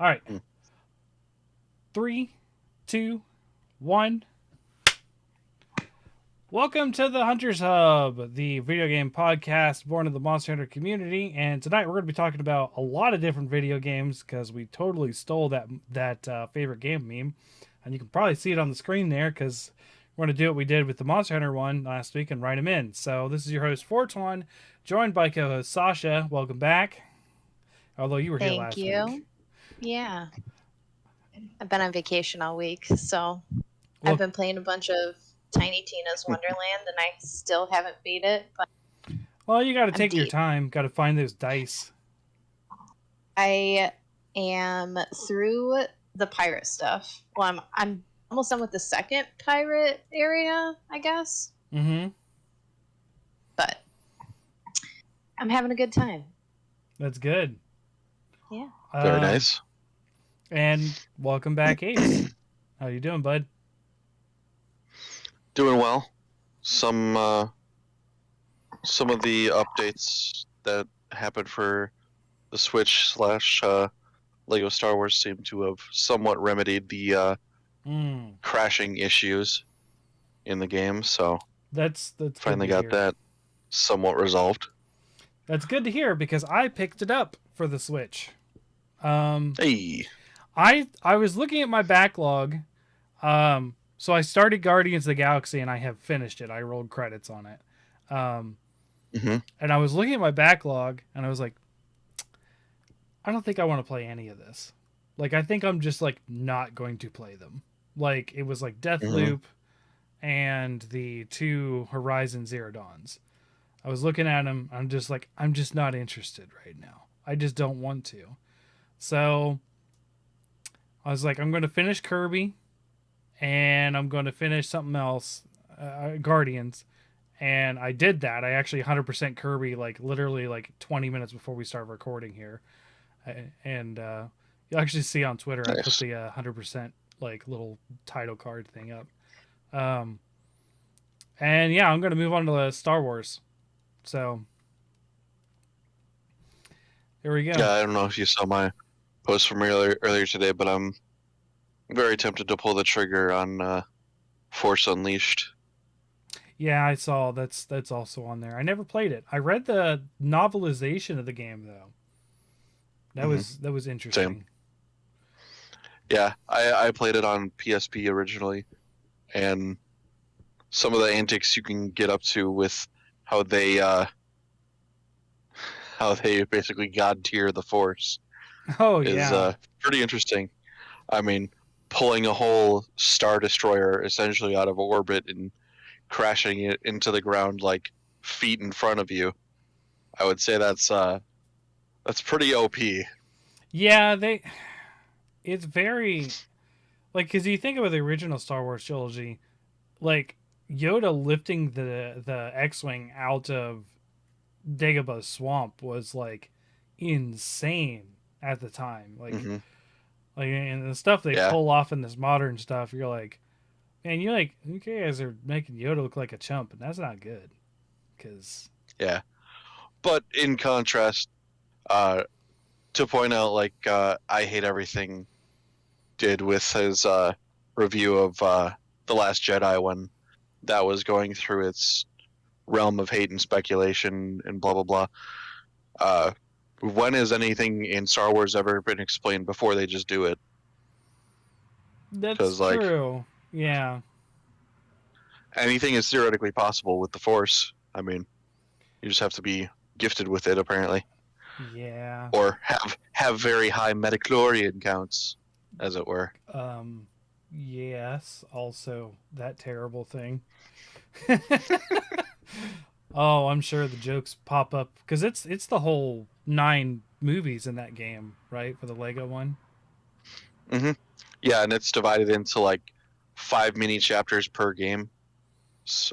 All right. Mm. 3, 2, 1. Welcome to the Hunters Hub, the video game podcast born of the Monster Hunter community. And tonight we're going to be talking about a lot of different video games because we totally stole that favorite game meme, and you can probably see it on the screen there because we're going to do what we did with the Monster Hunter one last week and write them in. So this is your host Fortuan, joined by co-host Sasha. Welcome back. Although you were here Thank last week. you. Yeah. I've been on vacation all week, so Well, I've been playing a bunch of Tiny Tina's Wonderland, and I still haven't beat it, but well, you got to I'm take your deep. time. Got to find those dice. I am through the pirate stuff. Well, I'm almost done with the second pirate area, I guess. Mm-hmm. But I'm having a good time. That's good. Yeah. Very nice. And welcome back, Ace. How you doing, bud? Doing well. Some of the updates that happened for the Switch slash Lego Star Wars seem to have somewhat remedied the crashing issues in the game. So That's finally good to got hear. that somewhat resolved. That's good to hear because I picked it up for the Switch. Hey. I was looking at my backlog. So I started Guardians of the Galaxy and I have finished it. I rolled credits on it. And I was looking at my backlog and I was like, I don't think I want to play any of this. Like, I think I'm just like not going to play them. Like, it was like Deathloop and the two Horizon Zero Dawns. I was looking at them. I'm just like, I'm just not interested right now. I just don't want to. So I was like, I'm going to finish Kirby and I'm going to finish something else, Guardians. And I did that. I actually 100% Kirby, like literally like 20 minutes before we start recording here. And you'll actually see on Twitter, Nice. I put the 100% like little title card thing up. And yeah, I'm going to move on to the Star Wars. So here we go. Yeah, I don't know if you saw my post from earlier today, but I'm very tempted to pull the trigger on Force Unleashed. Yeah, I saw that's also on there. I never played it. I read the novelization of the game though. That was interesting. Same. Yeah, I played it on PSP originally, and some of the antics you can get up to with how they basically god tier the Force is pretty interesting. I mean, pulling a whole Star Destroyer essentially out of orbit and crashing it into the ground like feet in front of you. I would say that's pretty OP. Yeah, it's very like because you think about the original Star Wars trilogy, like Yoda lifting the X-wing out of Dagobah's swamp was like insane at the time. Like and the stuff they pull off in this modern stuff, you're like, man, you guys are making Yoda look like a chump, and that's not good. Cause but in contrast, to point out, like I Hate Everything did with his review of The Last Jedi when that was going through its realm of hate and speculation and blah blah blah. When has anything in Star Wars ever been explained before they just do it? That's true. Yeah. Anything is theoretically possible with the Force. I mean, you just have to be gifted with it, apparently. Yeah. Or have very high metachlorian counts, as it were. Yes. Also, that terrible thing. Oh, I'm sure the jokes pop up because it's the whole 9 movies in that game, right? For the Lego one. Yeah, and it's divided into like 5 mini chapters per game,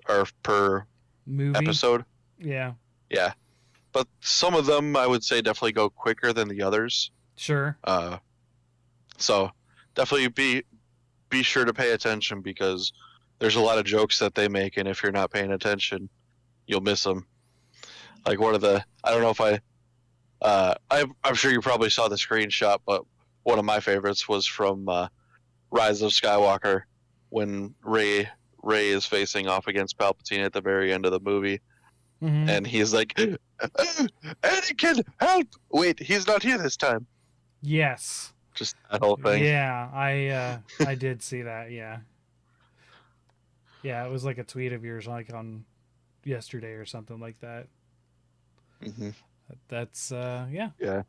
or per movie episode. Yeah. But some of them I would say definitely go quicker than the others. Sure. So definitely be sure to pay attention because there's a lot of jokes that they make, and if you're not paying attention, you'll miss them. Like one of the, I don't know if I'm sure you probably saw the screenshot, but one of my favorites was from Rise of Skywalker, when Rey is facing off against Palpatine at the very end of the movie, and he's like, "Anakin, help! Wait, he's not here this time." Yes. Just that whole thing. Yeah, I did see that. Yeah. Yeah, it was like a tweet of yours, like on yesterday or something like that. Mm-hmm. That's yeah. Yeah.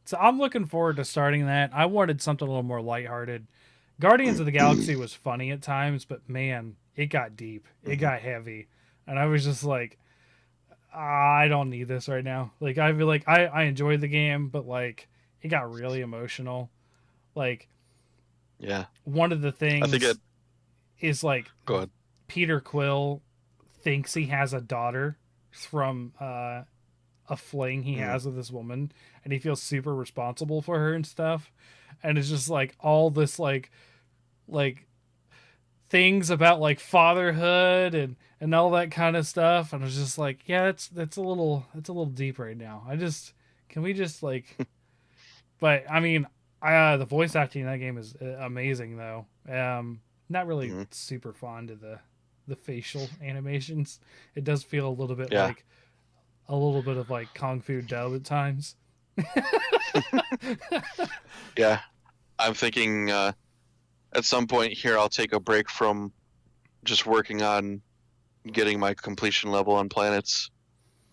So I'm looking forward to starting that. I wanted something a little more lighthearted. Guardians of the Galaxy was funny at times, but man, it got deep. It got heavy. And I was just like, I don't need this right now. Like, I feel like I enjoyed the game, but like, it got really emotional. Like, Yeah. one of the things I think it. is like, Go ahead. Peter Quill thinks he has a daughter from a fling he has with this woman, and he feels super responsible for her and stuff. And it's just like all this like things about like fatherhood and all that kind of stuff. And I was just like, yeah, that's a little deep right now. Can we just like but I mean, the voice acting in that game is amazing though. Not really super fond of the facial animations. It does feel a little bit like a little bit of like Kung Fu dub at times. Yeah, I'm thinking at some point here I'll take a break from just working on getting my completion level on planets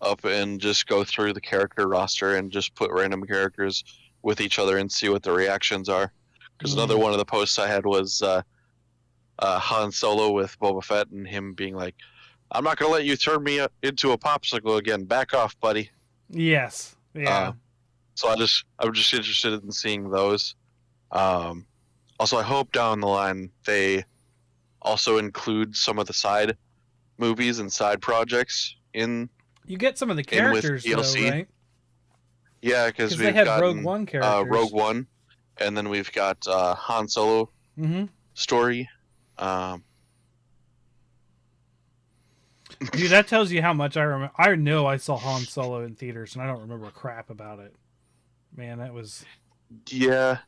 up and just go through the character roster and just put random characters with each other and see what the reactions are. Because another one of the posts I had was Han Solo with Boba Fett and him being like, "I'm not going to let you turn me into a popsicle again. Back off, buddy." Yes. Yeah. So I'm just interested in seeing those. Also, I hope down the line they also include some of the side movies and side projects in. You get some of the characters though, right? Yeah, because they had Rogue One characters. Rogue One, and then we've got Han Solo story. Dude, that tells you how much I remember. I know I saw Han Solo in theaters, and I don't remember crap about it. Man, that was. Yeah,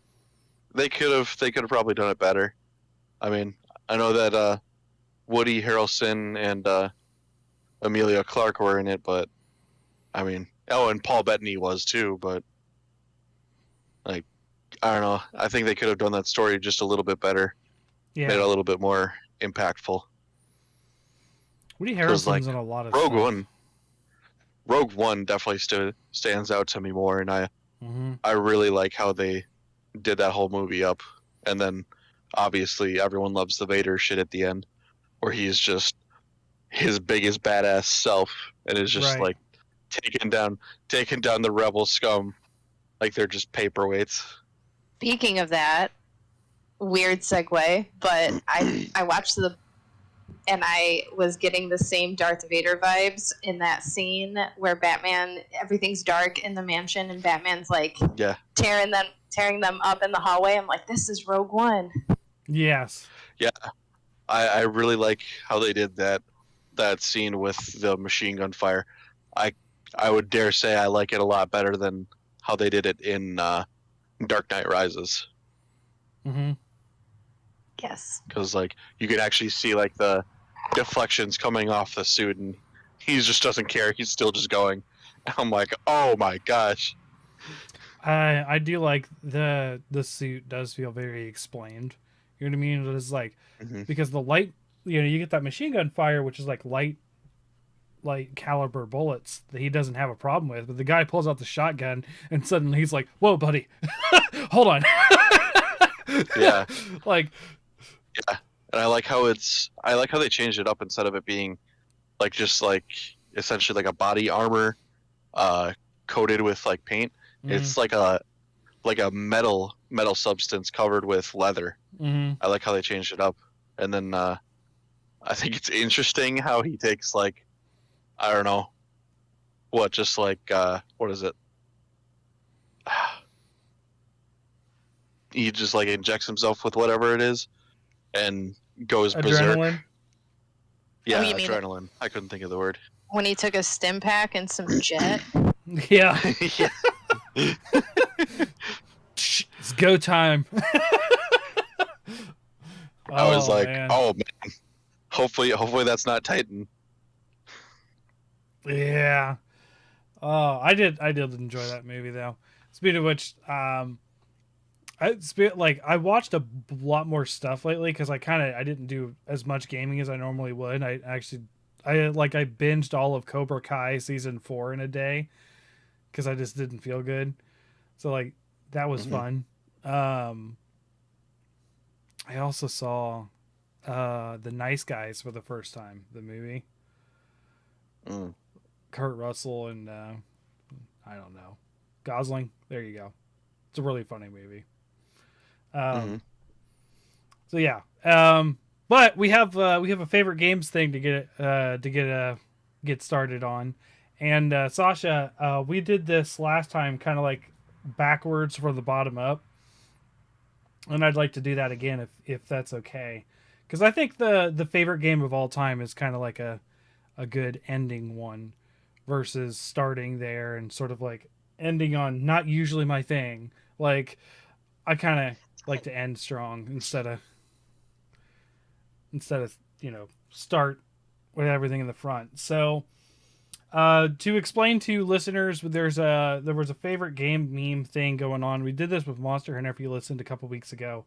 they could have probably done it better. I mean, I know that Woody Harrelson and Emilia Clarke were in it, but I mean, and Paul Bettany was too. But like, I don't know. I think they could have done that story just a little bit better. Yeah, made it a little bit more impactful. Woody Harrelson's in a lot of Rogue stuff. Rogue One definitely stands out to me more, and I really like how they did that whole movie up. And then obviously everyone loves the Vader shit at the end, where he's just his biggest badass self and is just like taking down the rebel scum like they're just paperweights. Speaking of that, weird segue, but I watched and I was getting the same Darth Vader vibes in that scene where Batman, everything's dark in the mansion, and Batman's like tearing them up in the hallway. I'm like, this is Rogue One. Yes. Yeah, I really like how they did that scene with the machine gun fire. I would dare say I like it a lot better than how they did it in Dark Knight Rises. Yes. Because like you could actually see like the deflections coming off the suit, and he just doesn't care. He's still just going. And I'm like, oh my gosh. I do like the suit does feel very explained. You know what I mean? It's like because the light, you get that machine gun fire, which is like light caliber bullets that he doesn't have a problem with, but the guy pulls out the shotgun and suddenly he's like, "Whoa, buddy, hold on." Yeah. Like. Yeah, and I like how they changed it up instead of it being like just like essentially like a body armor coated with like paint. It's like a metal substance covered with leather. I like how they changed it up. And then I think it's interesting how he takes like, I don't know, what is it? He just like injects himself with whatever it is and goes berserk. Yeah, adrenaline. I couldn't think of the word. When he took a stim pack and some jet. Yeah. Yeah. It's Go time. I was like, man. oh man, hopefully that's not Titan. Yeah. Oh, I did enjoy that movie though. Speaking of which, I watched a lot more stuff lately because I didn't do as much gaming as I normally would. I binged all of Cobra Kai season 4 in a day because I just didn't feel good. So like that was Mm-hmm. fun. I also saw the Nice Guys for the first time. The movie, Mm. Kurt Russell and I don't know, Gosling. There you go. It's a really funny movie. Mm-hmm. Um, so yeah. But we have a favorite games thing get started on, and Sasha, we did this last time, kind of like backwards from the bottom up, and I'd like to do that again if that's okay, because I think the favorite game of all time is kind of like a good ending one, versus starting there and sort of like ending on not usually my thing. Like I kind of like to end strong instead of start with everything in the front. So to explain to listeners, there was a favorite game meme thing going on. We did this with Monster Hunter if you listened a couple weeks ago.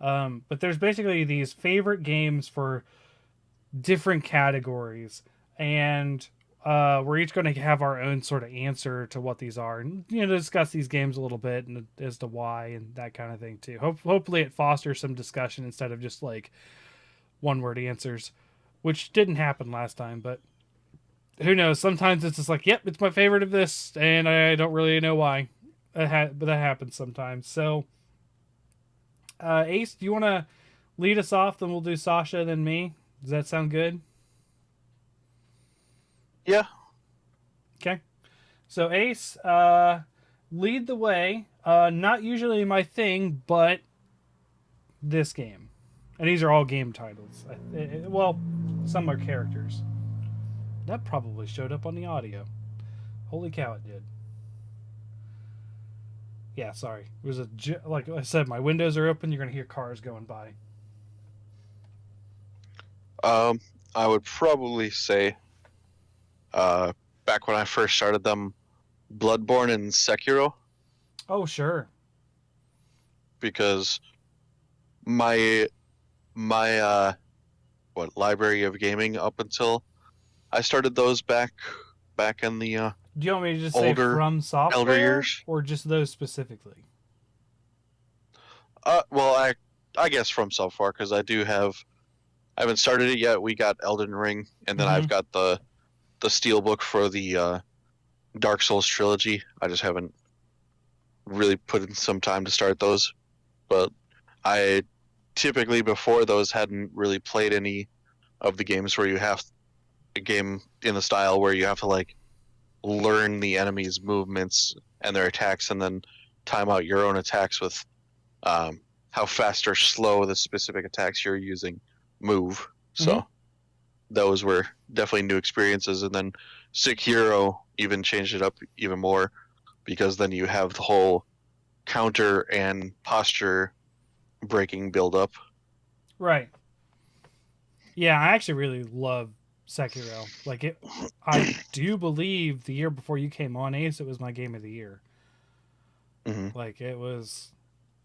But there's basically these favorite games for different categories, and we're each going to have our own sort of answer to what these are, and discuss these games a little bit and as to why and that kind of thing too. Hopefully, it fosters some discussion instead of just like one word answers, which didn't happen last time, but who knows? Sometimes it's just like, yep, it's my favorite of this, and I don't really know why. But that happens sometimes. So, Ace, do you want to lead us off? Then we'll do Sasha, then me. Does that sound good? Yeah. Okay. So, Ace, lead the way. Not usually my thing, but this game. And these are all game titles. Well, some are characters. That probably showed up on the audio. Holy cow, it did. Yeah, sorry. It was like I said, my windows are open. You're gonna hear cars going by. Um, I would probably say, uh, back when I first started them, Bloodborne and Sekiro, Oh, sure. because my my what library of gaming up until I started those back in the Do you want me to just say older from elder software years. or just those specifically? Well, I guess from so far because I haven't started it yet. We got Elden Ring, and then Mm-hmm. I've got the Steelbook for the Dark Souls trilogy. I just haven't really put in some time to start those, but I typically before those hadn't really played any of the games where you have a game in the style where you have to like learn the enemy's movements and their attacks and then time out your own attacks with um, how fast or slow the specific attacks you're using move. Mm-hmm. So those were definitely new experiences. And then Sekiro even changed it up even more because then you have the whole counter and posture breaking build up. Right. Yeah, I actually really love Sekiro. Like it, I do believe the year before you came on, Ace, it was my game of the year. Hmm. Like it was.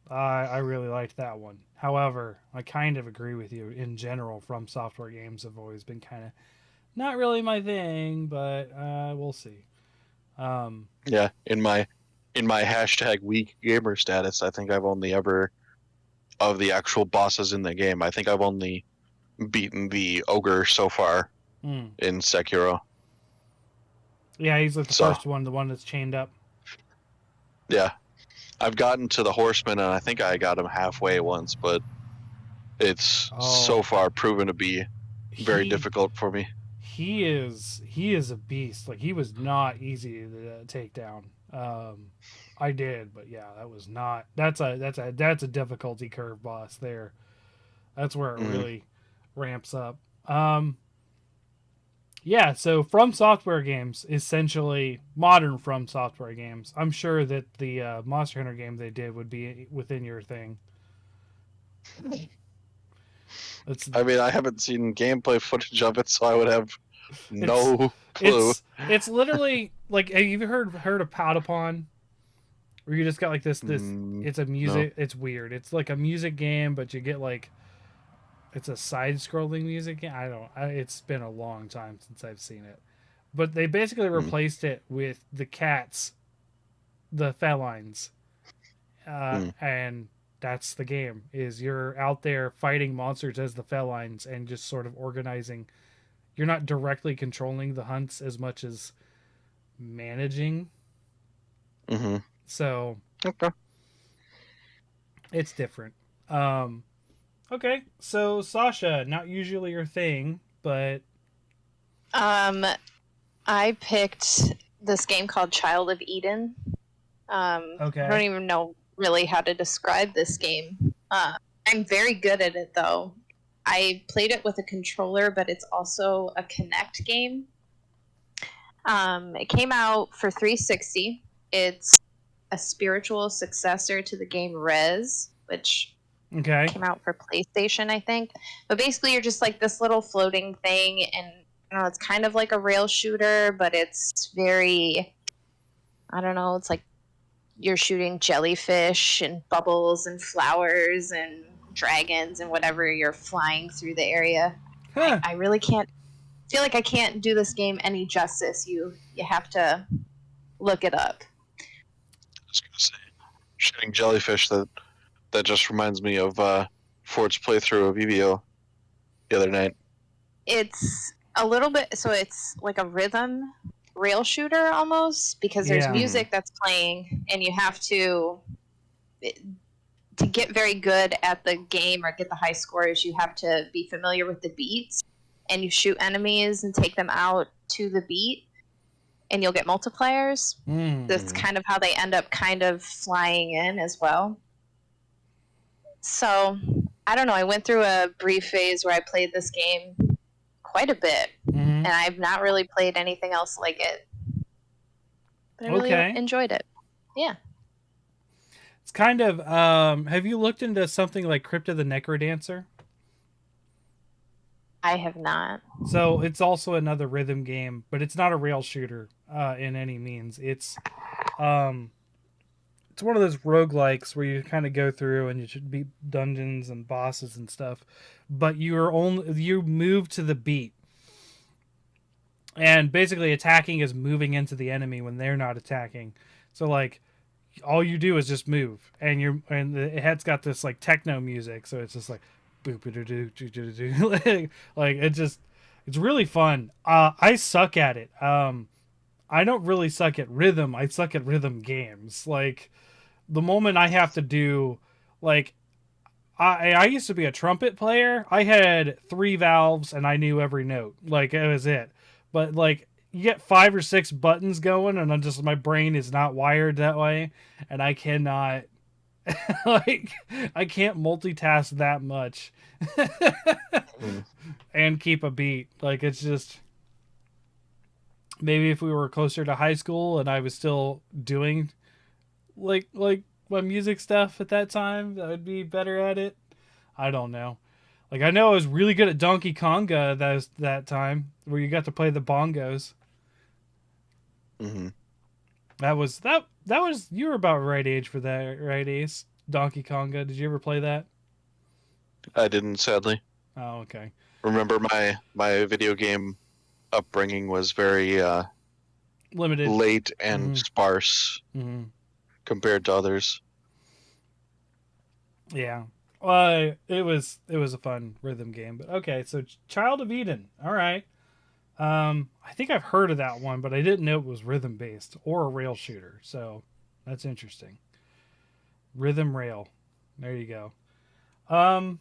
I really liked that one. However, I kind of agree with you in general. From software games have always been kind of not really my thing, but we'll see. Um, Yeah, in my hashtag weak gamer status, I think I've only ever of the actual bosses in the game. I think I've only beaten the ogre so far hmm. in Sekiro. Yeah, he's like the So first one, the one that's chained up. yeah, I've gotten to the horseman, and I think I got him halfway once, but it's so Oh, far proven to be very he difficult for me. he is a beast. Like he was not easy to take down. I did, but yeah, that was not. That's a difficulty curve boss there. That's where it Mm-hmm. really ramps up. Um, Yeah, so From Software games, essentially modern From Software games. I'm sure that the Monster Hunter game they did would be within your thing. It's I mean, I haven't seen gameplay footage of it, so I would have it's no clue. it's literally like, have you heard of Powdapon? Where you just got like this. Mm, It's a no. music. It's weird. It's like a music game, but you get like it's a side-scrolling music game. It's been a long time since I've seen it, but they basically Mm, replaced it with the cats, the felines, mm, and that's the game. Is you're out there fighting monsters as the felines and just sort of organizing. You're not directly controlling the hunts as much as managing. mm-hmm. So Okay. it's different. Um, okay, so Sasha, not usually your thing, but Um, I picked this game called Child of Eden. I don't okay, even know really how to describe this game. I'm very good at it though. I played it with a controller, but it's also a Kinect game. It came out for 360. It's a spiritual successor to the game Rez, which okay, came out for PlayStation, I think. But basically, you're just like this little floating thing, and I don't know, it's kind of like a rail shooter, but it's very, I don't know, it's like you're shooting jellyfish and bubbles and flowers and dragons and whatever you're flying through the area. huh? I really can't feel like I can't do this game any justice. You have to look it up. I was gonna say shooting jellyfish. That just reminds me of Ford's playthrough of EVO the other night. It's a little bit so it's like a rhythm rail shooter almost because there's Yeah. music that's playing and you have to get very good at the game or get the high scores you have to be familiar with the beats and you shoot enemies and take them out to the beat and you'll get multipliers. That's kind of how they end up kind of flying in as well. So I don't know, I went through a brief phase where I played this game quite a bit Mm-hmm. and I've not really played anything else like it. But I really Okay. enjoyed it. Yeah. It's kind of. Have you looked into something like Crypt of the Necrodancer? I have not. So it's also another rhythm game, but it's not a rail shooter in any means. Um, it's one of those roguelikes where you kind of go through and you should beat dungeons and bosses and stuff, but you move to the beat. And basically attacking is moving into the enemy when they're not attacking. So like all you do is just move and the head's got this like techno music, so it's just like boop like it's really fun. I suck at it. I don't really suck at rhythm. I suck at rhythm games. Like the moment I have to do like I used to be a trumpet player. I had 3 valves and I knew every note. Like it was it. But like you get 5 or 6 buttons going and I'm just my brain is not wired that way and I cannot like I can't multitask that much Mm. and keep a beat. Like it's just maybe if we were closer to high school and I was still doing like my music stuff at that time, I would be better at it. I don't know. Like I know I was really good at Donkey Konga that time where you got to play the bongos. Mm-hmm. That was you were about right age for that, right, Ace? Donkey Konga. Did you ever play that? I didn't, sadly. Oh, okay. Remember my video game upbringing was very Limited. late and Mm-hmm. sparse Mm-hmm. compared to others. Yeah. It was a fun rhythm game, but okay. So Child of Eden. All right. I think I've heard of that one, but I didn't know it was rhythm based or a rail shooter. So that's interesting. Rhythm rail. There you go. Um,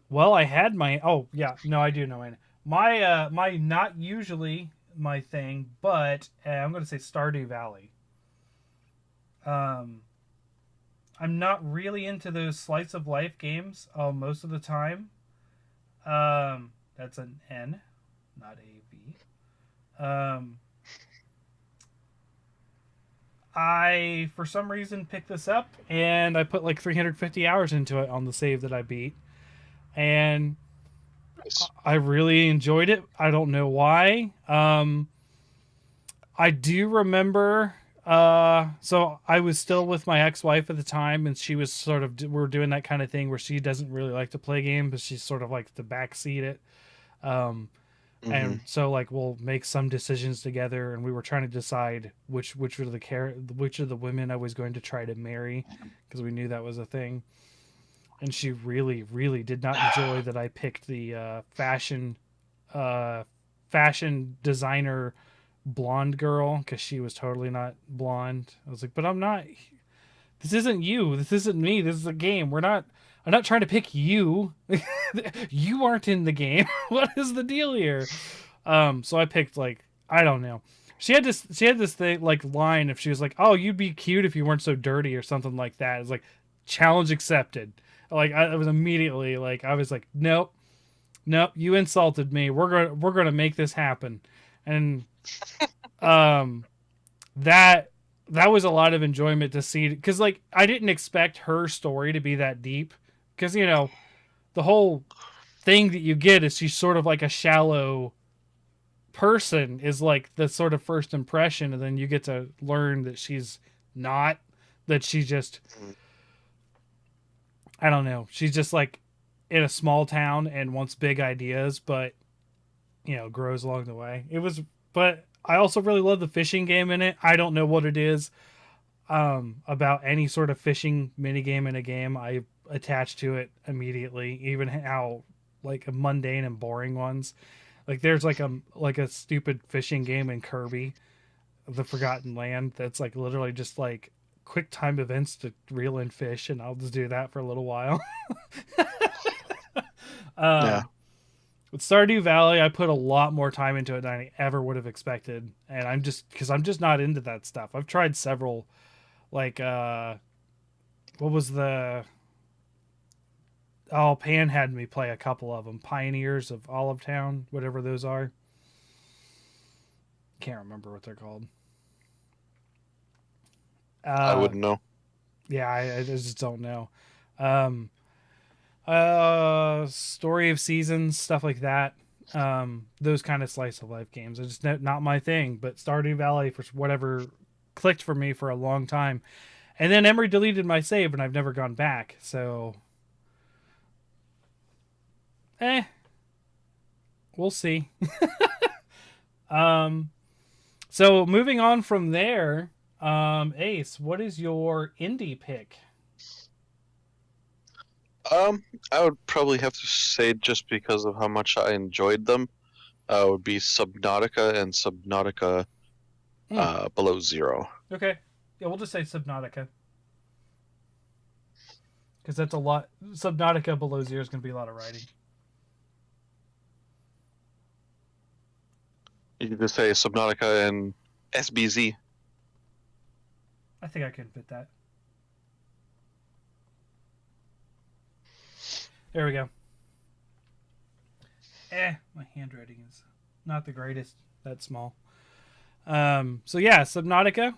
well, I had my. Oh yeah, no, I do know it. My not usually my thing, but I'm going to say Stardew Valley. Um, I'm not really into those slice of life games most of the time. That's an N, not AV. I, for some reason, picked this up, and I put like 350 hours into it on the save that I beat. And I really enjoyed it. I don't know why. I do remember. So I was still with my ex-wife at the time, and she was sort of we're doing that kind of thing where she doesn't really like to play games, but she's sort of like the backseat it. And so like we'll make some decisions together, and we were trying to decide which of the women I was going to try to marry, because we knew that was a thing. And she really, really did not enjoy that I picked the fashion designer blonde girl, because she was totally not blonde. I was like, but I'm not. This isn't you. This isn't me. This is a game. I'm not trying to pick you. You aren't in the game. What is the deal here? So I picked like, I don't know. She had this thing like line, if she was like, "Oh, you'd be cute if you weren't so dirty," or something like that. It's like, challenge accepted. Like I was immediately like, I was like, nope, you insulted me. We're gonna make this happen. And that was a lot of enjoyment to see, because like I didn't expect her story to be that deep, because the whole thing that you get is she's sort of like a shallow person, is like the sort of first impression, and then you get to learn that she's not, that she just, I don't know, she's just like in a small town and wants big ideas, but grows along the way. But I also really love the fishing game in it. I don't know what it is about any sort of fishing mini game in a game. I attach to it immediately, even how like mundane and boring ones. Like there's like a stupid fishing game in Kirby, the Forgotten Land, that's like literally just like quick time events to reel in fish, and I'll just do that for a little while. Yeah. With Stardew Valley, I put a lot more time into it than I ever would have expected, and because I'm just not into that stuff. I've tried several, like what was the? Oh, Pan had me play a couple of them. Pioneers of Olive Town, whatever those are. Can't remember what they're called. I wouldn't know. Yeah, I just don't know. Story of Seasons, stuff like that. Those kind of slice of life games are just not my thing. But Stardew Valley, for whatever, clicked for me for a long time, and then Emery deleted my save, and I've never gone back. So, we'll see. So moving on from there, Ace, what is your indie pick? I would probably have to say, just because of how much I enjoyed them, would be Subnautica and Subnautica Below Zero. Okay. Yeah, we'll just say Subnautica, because that's a lot. Subnautica Below Zero is going to be a lot of writing. You could just say Subnautica and SBZ. I think I can fit that. There we go. My handwriting is not the greatest. That's small. So yeah, Subnautica.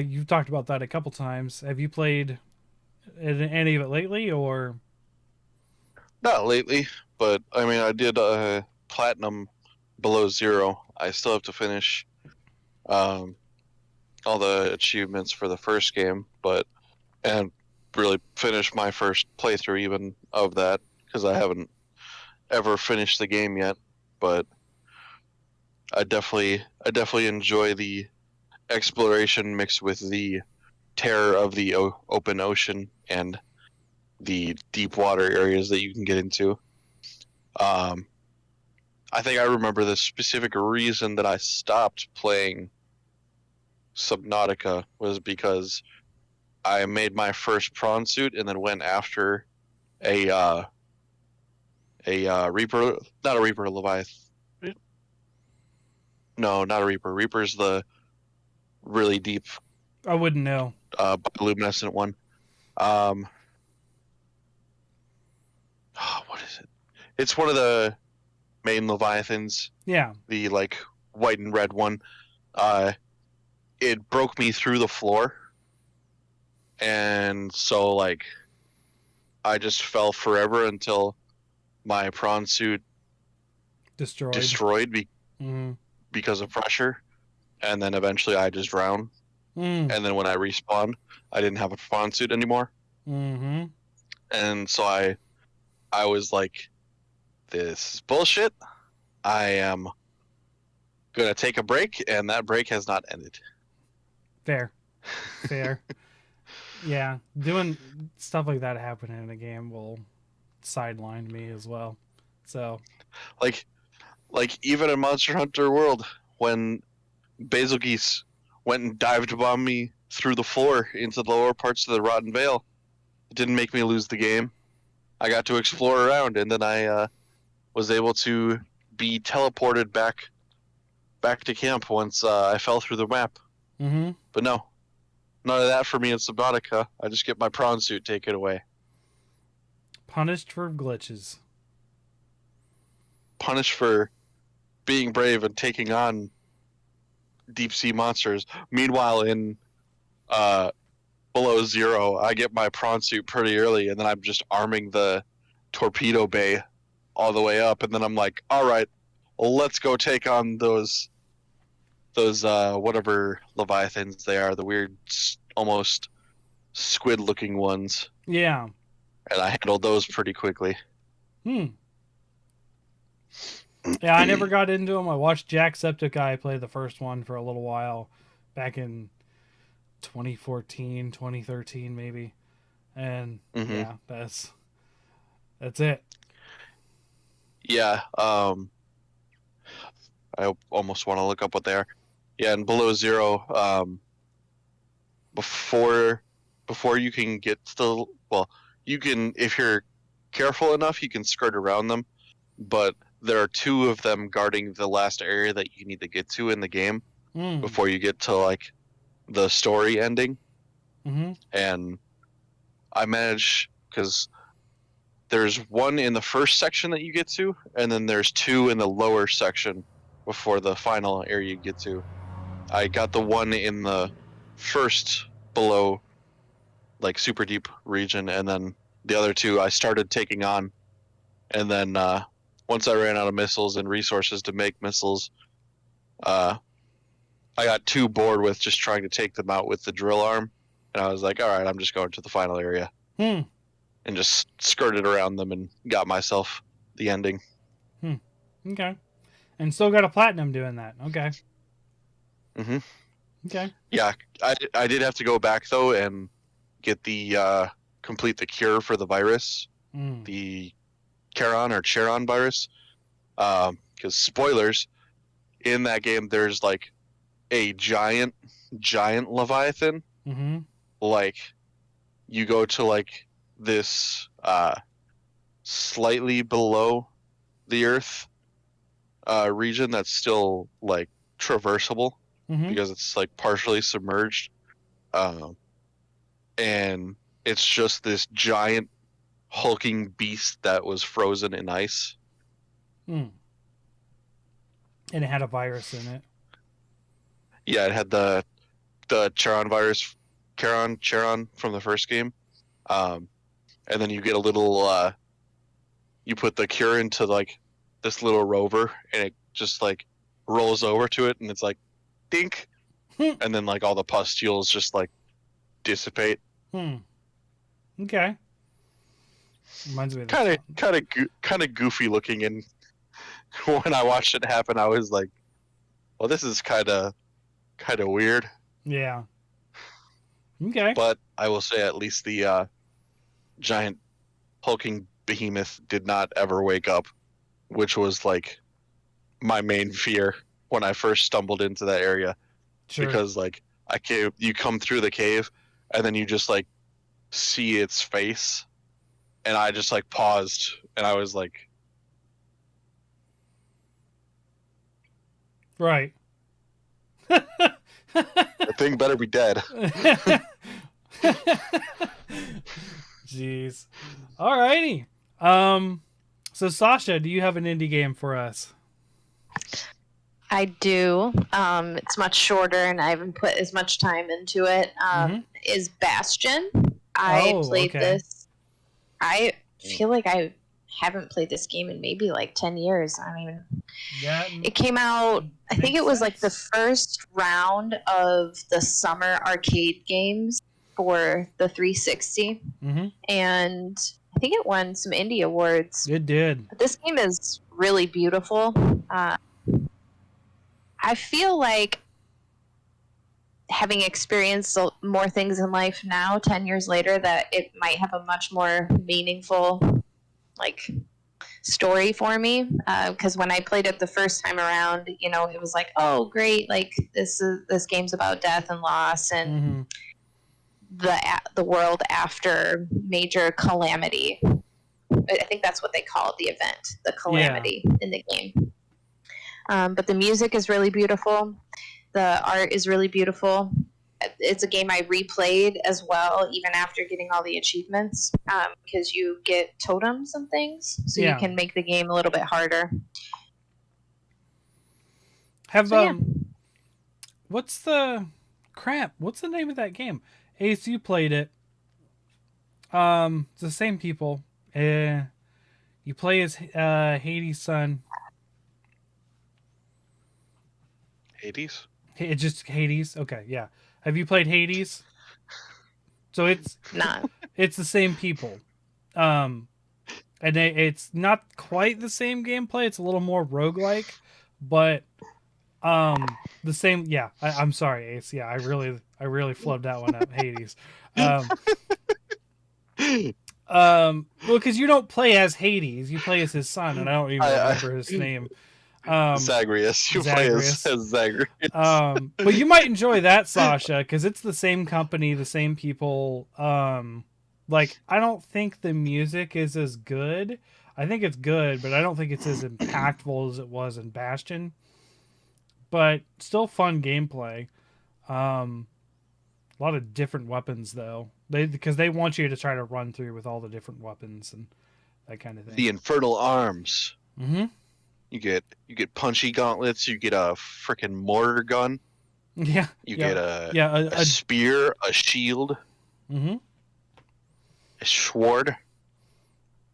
You've talked about that a couple times. Have you played any of it lately, or? Not lately, but I mean, I did Platinum Below Zero. I still have to finish all the achievements for the first game, and really finish my first playthrough even of that, because I haven't ever finished the game yet. But I definitely enjoy the exploration mixed with the terror of the open ocean and the deep water areas that you can get into. I think I remember the specific reason that I stopped playing Subnautica was because I made my first prawn suit and then went after a Reaper, not a Reaper, Leviathan. No, not a Reaper. Reaper's the really deep, I wouldn't know. bioluminescent one. What is it? It's one of the main leviathans, Yeah. the like white and red one, it broke me through the floor, and so like I just fell forever until my prawn suit destroyed because of pressure, and then eventually I just drowned. And then when I respawned, I didn't have a prawn suit anymore. And so I was like, this is bullshit. I am gonna take a break, and that break has not ended. Fair. Yeah, doing stuff like that happening in a game will sideline me as well. So, like even in Monster Hunter World, when Basil Geese went and dived bomb me through the floor into the lower parts of the Rotten Vale, it didn't make me lose the game. I got to explore around, and then I was able to be teleported back to camp once I fell through the map. But no, none of that for me in Subnautica. I just get my prawn suit taken away. Punished for glitches. Punished for being brave and taking on deep sea monsters. Meanwhile, in Below Zero, I get my prawn suit pretty early, and then I'm just arming the torpedo bay all the way up, and then I'm like, all right, well, let's go take on those whatever leviathans they are, the weird, almost squid-looking ones. Yeah. And I handled those pretty quickly. Yeah, I never got into them. I watched Jacksepticeye play the first one for a little while back in 2014, 2013 maybe. And yeah, that's it. Yeah, I almost want to look up what they are. Yeah, and Below Zero, before you can get to you can, if you're careful enough, you can skirt around them, but there are two of them guarding the last area that you need to get to in the game before you get to like the story ending. And I managed, because there's one in the first section that you get to, and then there's two in the lower section before the final area you get to. I got the one in the first below, like super deep region, and then the other two I started taking on, and then once I ran out of missiles and resources to make missiles, I got too bored with just trying to take them out with the drill arm, and I was like, all right, I'm just going to the final area. And just skirted around them and got myself the ending. Okay. And still got a platinum doing that. Okay. Okay. Yeah, I did have to go back though and get the complete the cure for the virus, the Charon virus. Because spoilers, in that game there's like a giant leviathan. Like you go to like this slightly below the Earth region that's still like traversable because it's like partially submerged, and it's just this giant hulking beast that was frozen in ice. And it had a virus in it. Yeah, it had the Charon virus, Charon from the first game, and then you get a little you put the cure into like this little rover, and it just like rolls over to it, and it's like dink, and then like all the pustules just like dissipate. Okay. Reminds me of kind of goofy looking, and when I watched it happen, I was like, well, this is kind of weird. Yeah. Okay. But I will say at least the giant hulking behemoth did not ever wake up, which was like my main fear when I first stumbled into that area. Sure. Because like you come through the cave and then you just like see its face, and I just like paused and I was like, right. the thing better be dead. Jeez. Alrighty. So Sasha, do you have an indie game for us? I do. It's much shorter, and I haven't put as much time into it. Is Bastion. I played okay. this. I feel like I haven't played this game in maybe like 10 years. I mean, it came out, I think it was like the first round of the summer arcade games for the 360. And I think it won some indie awards. It did. But this game is really beautiful. I feel like having experienced more things in life now, 10 years later, that it might have a much more meaningful like story for me, because when I played it the first time around, you know, it was like, oh great, like this game's about death and loss and the world after major calamity. I think that's what they call the event, the calamity in the game. But the music is really beautiful. The art is really beautiful. It's a game I replayed as well, even after getting all the achievements, because you get totems and things, so you can make the game a little bit harder. What's the name of that game? Ace, you played it. It's the same people. You play as Hades' son. Hades? It's just Hades. Okay, yeah. Have you played Hades? So it's not. It's the same people, and it's not quite the same gameplay. It's a little more roguelike, but the same. Yeah, I'm sorry, Ace. Yeah, I really flubbed that one up. Hades. Well, because you don't play as Hades, you play as his son, and I don't even remember his name. Zagreus. You play as Zagreus. But you might enjoy that, Sasha, because it's the same company, the same people. Like, I don't think the music is as good. I think it's good, but I don't think it's as impactful as it was in Bastion. But still fun gameplay. A lot of different weapons, though. Because they want you to try to run through with all the different weapons and that kind of thing. The Infernal Arms. You get punchy gauntlets. You get a freaking mortar gun. Yeah. You get a spear, a shield, a sword.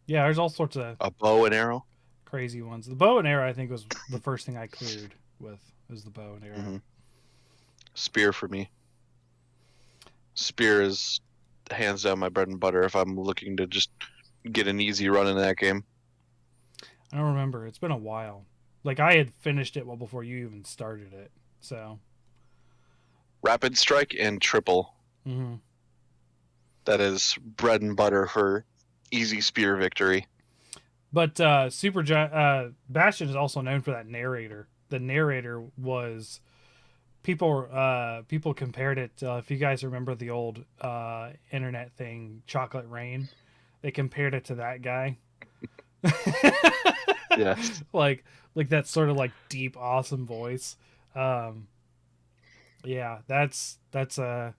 Yeah, there's all sorts of a bow and arrow. Crazy ones. The bow and arrow, I think, was the first thing I cleared with. Was the bow and arrow. Spear for me. Spear is hands down my bread and butter if I'm looking to just get an easy run in that game. I don't remember. It's been a while. Like, I had finished it well before you even started it. So, Rapid Strike and Triple. That is bread and butter for easy spear victory. But Bastion is also known for that narrator. The narrator was people compared it. If you guys remember the old internet thing, Chocolate Rain, they compared it to that guy. Yeah, like that sort of like deep, awesome voice. Yeah, that's a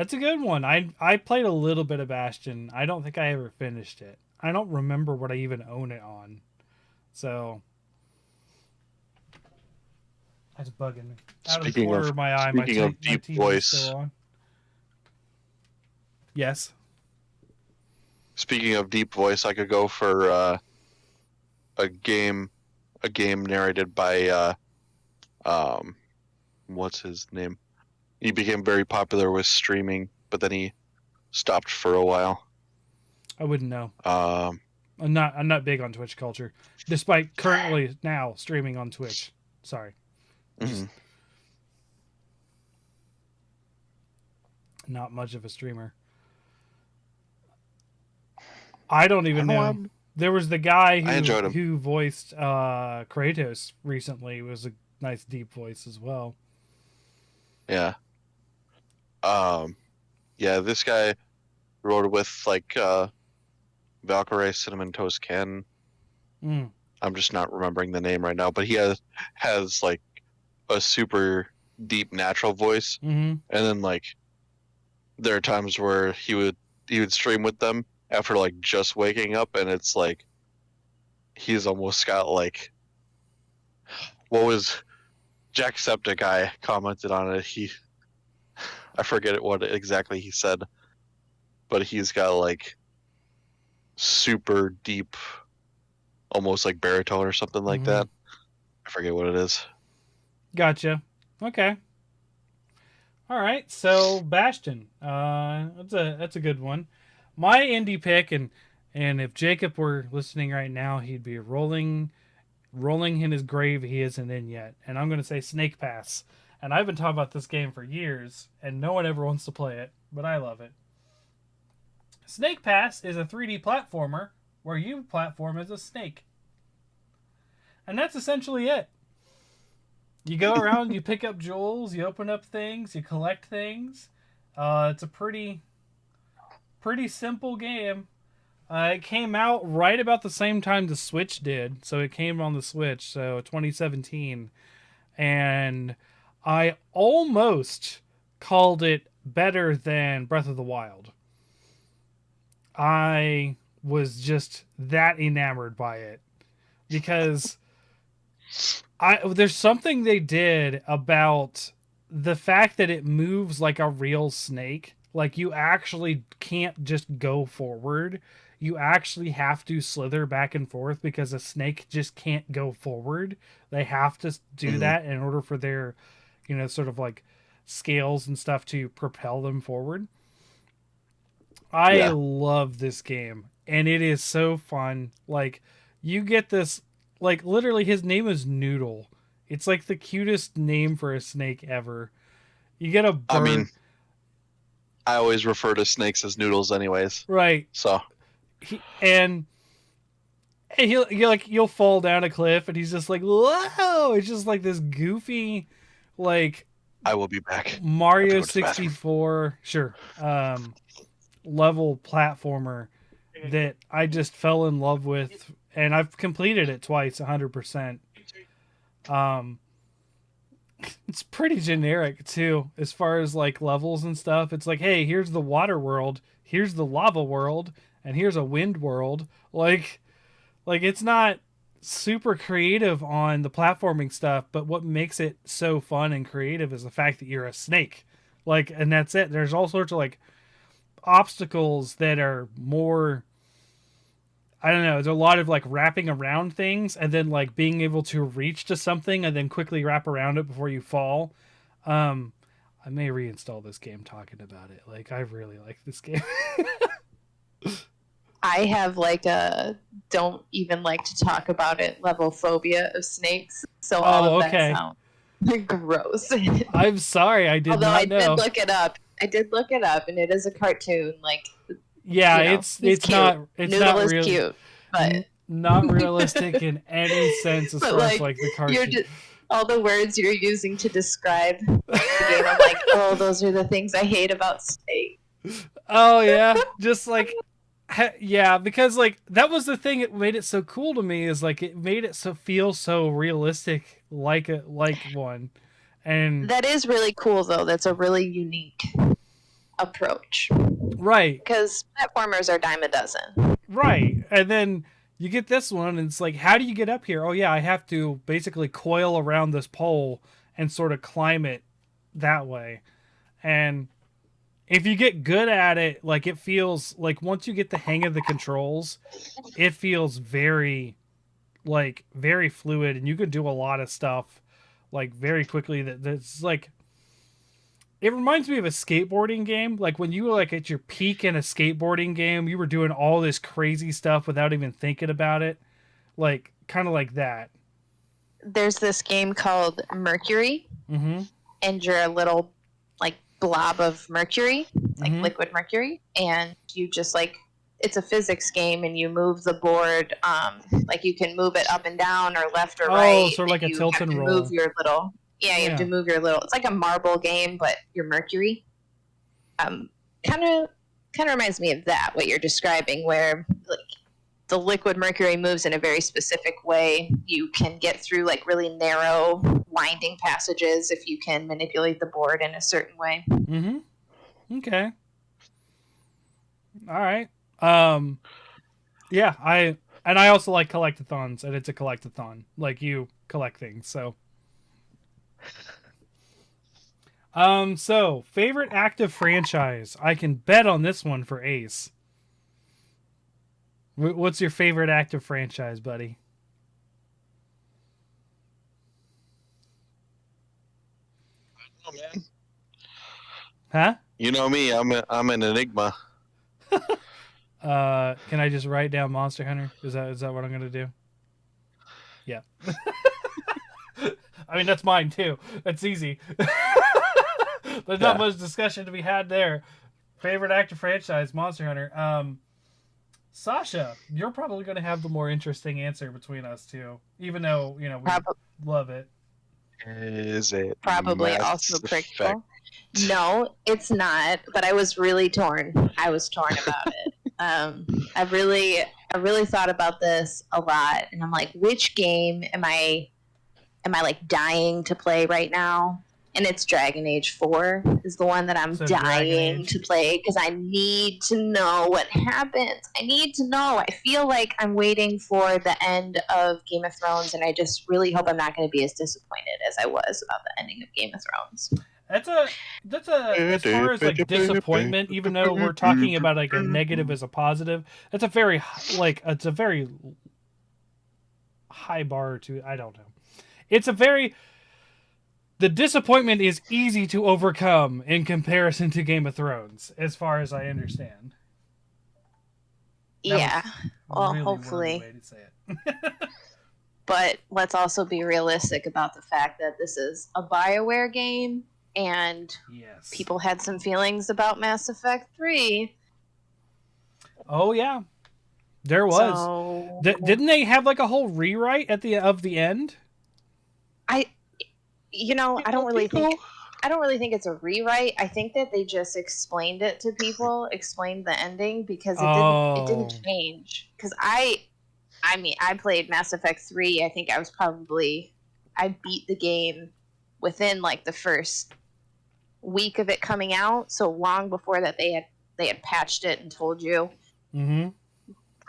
good one. I played a little bit of Bastion. I don't think I ever finished it. I don't remember what I even own it on. So that's bugging me. Out of the corner of my eye, my deep voice. Still on. Yes. Speaking of deep voice, I could go for a game narrated by what's his name? He became very popular with streaming, but then he stopped for a while. I wouldn't know. I'm not big on Twitch culture, despite currently now streaming on Twitch. Sorry. Not much of a streamer. I don't even know. There was the guy who voiced Kratos recently. It was a nice deep voice as well. Yeah. Yeah, this guy wrote with like Valkyrie Cinnamon Toast Ken. I'm just not remembering the name right now, but he has like a super deep natural voice. And then like there are times where he would stream with them after like just waking up, and it's like he's almost got like, what was Jacksepticeye commented on it. I forget what exactly he said, but he's got like super deep, almost like baritone or something like that. I forget what it is. Gotcha. Okay. All right. So Bastion. That's a good one. My indie pick, and if Jacob were listening right now, he'd be rolling in his grave. He isn't in yet, and I'm going to say Snake Pass. And I've been talking about this game for years, and no one ever wants to play it, but I love it. Snake Pass is a 3D platformer where you platform as a snake. And that's essentially it. You go around, you pick up jewels, you open up things, you collect things. It's a pretty simple game. It came out right about the same time the Switch did, so it came on the Switch, so 2017. And I almost called it better than Breath of the Wild. I was just that enamored by it because there's something they did about the fact that it moves like a real snake. Like, you actually can't just go forward. You actually have to slither back and forth because a snake just can't go forward. They have to do that in order for their, sort of like scales and stuff to propel them forward. I love this game, and it is so fun. Like, you get this, like, literally his name is Noodle. It's like the cutest name for a snake ever. You get a bird. I mean, I always refer to snakes as noodles anyways. Right. So. You'll fall down a cliff, and he's just like, whoa! It's just like this goofy, like, I will be back. Mario 64, sure, level platformer that I just fell in love with, and I've completed it twice, 100%. It's pretty generic too, as far as like levels and stuff. It's like, hey, here's the water world, here's the lava world, and here's a wind world. Like it's not super creative on the platforming stuff, but what makes it so fun and creative is the fact that you're a snake. Like, and that's it. There's all sorts of like obstacles that are more, I don't know, there's a lot of like wrapping around things and then like being able to reach to something and then quickly wrap around it before you fall. I may reinstall this game talking about it. Like, I really like this game. I have like a don't even like to talk about it level phobia of snakes. So all of that sounds gross. I'm sorry, I did not know. Although I did look it up. And it is a cartoon. Like, yeah, it's cute. not Noodle is cute, but not realistic in any sense as far as like the cartoon. All the words you're using to describe the game, I'm like, oh, those are the things I hate about snakes. Oh yeah, just like. Yeah, because like that was the thing that made it so cool to me, is like it made it feel so realistic, like one. And that is really cool though. That's a really unique approach. Right. Because platformers are dime a dozen. Right. And then you get this one and it's like, how do you get up here? Oh yeah, I have to basically coil around this pole and sort of climb it that way. And if you get good at it, like it feels like once you get the hang of the controls, it feels very fluid, and you can do a lot of stuff like very quickly. That's like, it reminds me of a skateboarding game. Like when you were like at your peak in a skateboarding game, you were doing all this crazy stuff without even thinking about it. Like kind of like that. There's this game called Mercury, and you're a little like blob of mercury, like liquid mercury, and you just like, it's a physics game, and you move the board, like you can move it up and down or left or right. Oh, sort of like a tilt and roll. Move your little, you have to move your little. It's like a marble game, but you're mercury. Kind of reminds me of that, what you're describing, where like the liquid mercury moves in a very specific way. You can get through like really narrow, winding passages if you can manipulate the board in a certain way. Okay. All right. Yeah, And I also like collectathons, and it's a collectathon. Like, you collect things, so. So, favorite active franchise. I can bet on this one for Ace. What's your favorite active franchise, buddy? Oh man, Huh? you know me. I'm an enigma. Can I just write down Monster Hunter? Is that what I'm gonna do? Yeah. I mean, that's mine too. That's easy. There's not much discussion to be had there. Favorite active franchise, Monster Hunter. Sasha, you're probably going to have the more interesting answer between us two, even though we love it. Is it Probably Mass also Effect? Prickle. No, it's not. But I was really torn. I was torn about it. I really thought about this a lot, and I'm like, which game am I like dying to play right now? And it's Dragon Age 4 is the one that I'm dying to play because I need to know what happens. I need to know. I feel like I'm waiting for the end of Game of Thrones, and I just really hope I'm not going to be as disappointed as I was about the ending of Game of Thrones. That's a as far as like disappointment, even though we're talking about like a negative as a positive, that's a very it's a very high bar to, I don't know. It's a very, the disappointment is easy to overcome in comparison to Game of Thrones, as far as I understand. Yeah. Well, really hopefully. Way to say it. But let's also be realistic about the fact that this is a BioWare game, and people had some feelings about Mass Effect 3. Oh yeah, there was. So... didn't they have like a whole rewrite at the end? I don't really think it's a rewrite. I think that they just explained it to people, explained the ending, because it didn't change. Because I played Mass Effect 3. I think I beat the game within like the first week of it coming out, so long before that they had patched it and told you. Mm-hmm.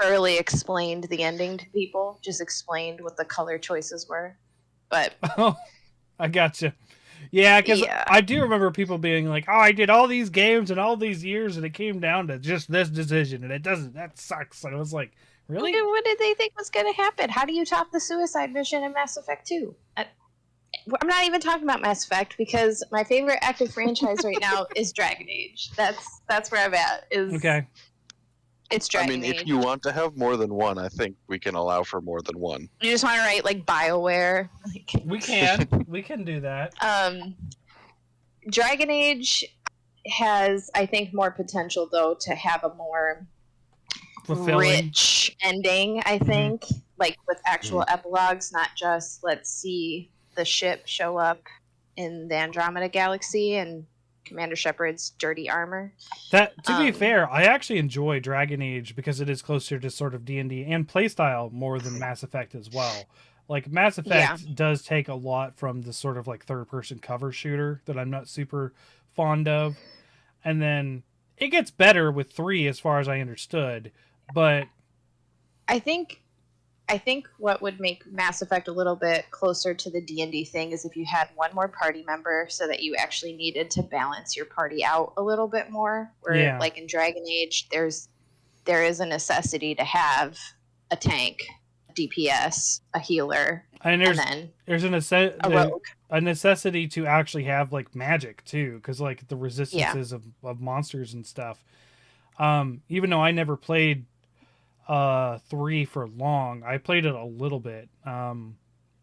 Thoroughly explained the ending to people, just explained what the color choices were. But I gotcha. Yeah, because I do remember people being like, "Oh, I did all these games and all these years, and it came down to just this decision, and it doesn't. That sucks." And I was like, "Really? What did they think was going to happen? How do you top the suicide mission in Mass Effect 2?" I'm not even talking about Mass Effect, because my favorite active franchise right now is Dragon Age. That's where I'm at. It's Dragon Age. If you want to have more than one, I think we can allow for more than one. You just want to write like BioWare. We can do that. Dragon Age has, I think, more potential though to have a more rich ending. I think, like with actual epilogues, not just let's see the ship show up in the Andromeda Galaxy and Commander Shepard's dirty armor. That, to be fair, I actually enjoy Dragon Age because it is closer to sort of D&D and playstyle more than Mass Effect as well. Like, Mass Effect does take a lot from the sort of like third-person cover shooter that I'm not super fond of. And then it gets better with 3 as far as I understood. But I think what would make Mass Effect a little bit closer to the D&D thing is if you had one more party member, so that you actually needed to balance your party out a little bit more. Where, like in Dragon Age, there is a necessity to have a tank, a DPS, a healer, and there's a rogue. A necessity to actually have like magic too, because like the resistances of monsters and stuff. Even though I never played 3 for long, I played it a little bit.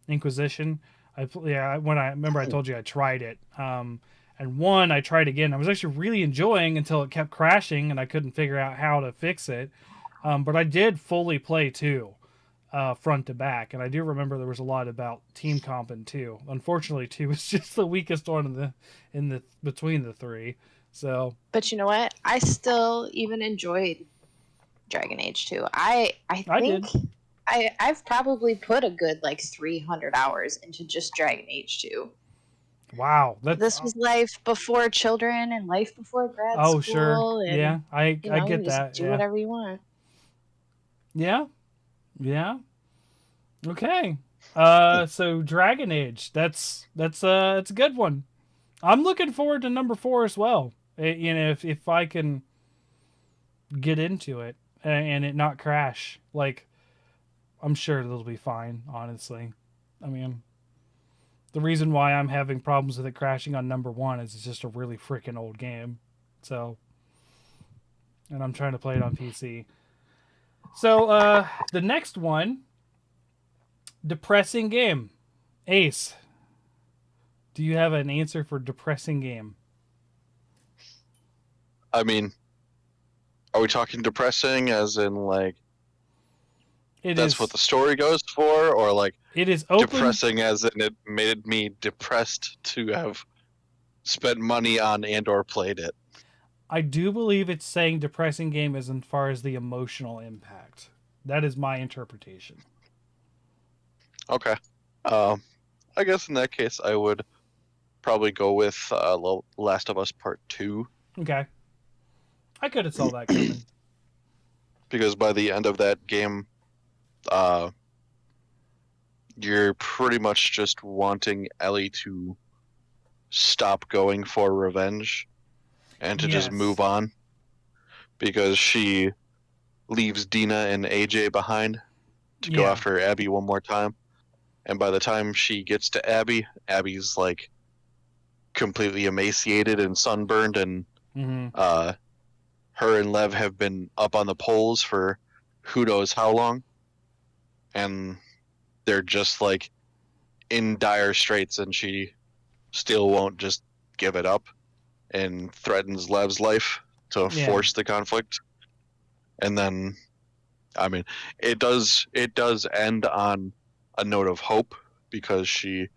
Inquisition, I told you I tried it. And 1 I tried again. I was actually really enjoying until it kept crashing and I couldn't figure out how to fix it. But I did fully play 2 front to back, and I do remember there was a lot about team comp in 2. Unfortunately, 2 was just the weakest one in the between the 3. So, but you know what? I still even enjoyed Dragon Age 2. I think I've probably put a good like 300 hours into just Dragon Age 2. Wow, this was life before children and life before grad school. Oh, sure. And, I get that. Do whatever you want. Yeah. Yeah. Okay. So Dragon Age. That's a good one. I'm looking forward to number 4 as well. You know, if I can get into it and it not crash, like I'm sure it'll be fine. Honestly, I mean, the reason why I'm having problems with it crashing on number 1 is it's just a really freaking old game. So, and I'm trying to play it on PC. So, the next one, depressing game. Ace, do you have an answer for depressing game? I mean, are we talking depressing as in like It that's is. what the story goes for, or like It is open. depressing as in it made me depressed to have spent money on and or played it? I do believe it's saying depressing game as far as the emotional impact. That is my interpretation. Okay. Um, I guess in that case, I would probably go with Last of Us Part 2, Okay. I could have saw that coming. because by the end of that game, uh, you're pretty much just wanting Ellie to stop going for revenge and to just move Yes. on, because she leaves Dina and AJ behind to go Yeah. after Abby one more time. And by the time she gets to Abby, Abby's like completely emaciated and sunburned, and Mm-hmm. her and Lev have been up on the poles for who knows how long, and they're just like in dire straits, and she still won't just give it up and threatens Lev's life to Yeah. force the conflict. And then, I mean, it does end on a note of hope, because she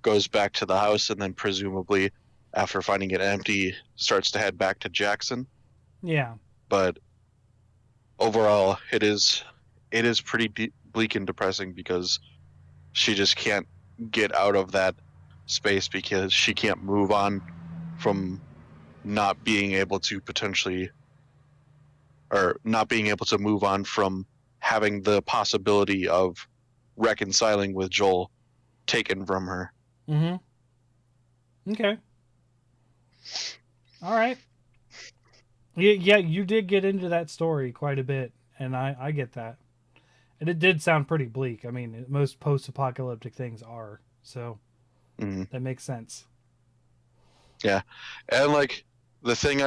goes back to the house and then presumably after finding it empty starts to head back to Jackson. Yeah. But overall, it is pretty bleak and depressing, because she just can't get out of that space, because she can't move on from not being able to potentially, or not being able to move on from having the possibility of reconciling with Joel taken from her. Mm-hmm. Okay. All right. Yeah, you did get into that story quite a bit, and I get that. And it did sound pretty bleak. I mean, most post-apocalyptic things are, so Mm, that makes sense. yeah, and like the thing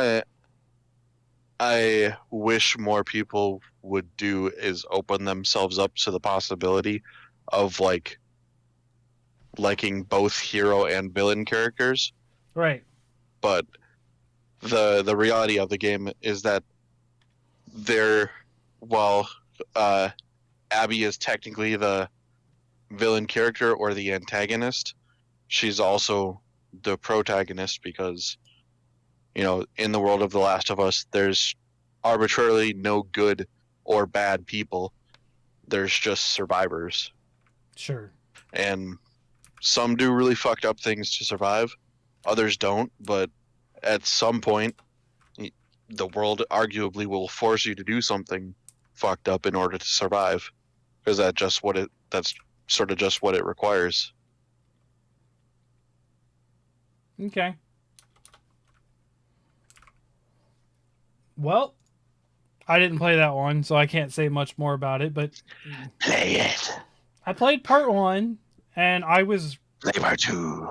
I wish more people would do is open themselves up to the possibility of like liking both hero and villain characters. Right. But the reality of the game is that they're, while uh, Abby is technically the villain character or the antagonist, she's also the protagonist, because in the world of The Last of Us, there's arbitrarily no good or bad people. There's just survivors, Sure. and some do really fucked up things to survive, others don't. But at some point, the world arguably will force you to do something fucked up in order to survive, because that's sort of just what it requires. Okay. Well, I didn't play that one, so I can't say much more about it, but Play it. I played part 1 and I was Play part 2.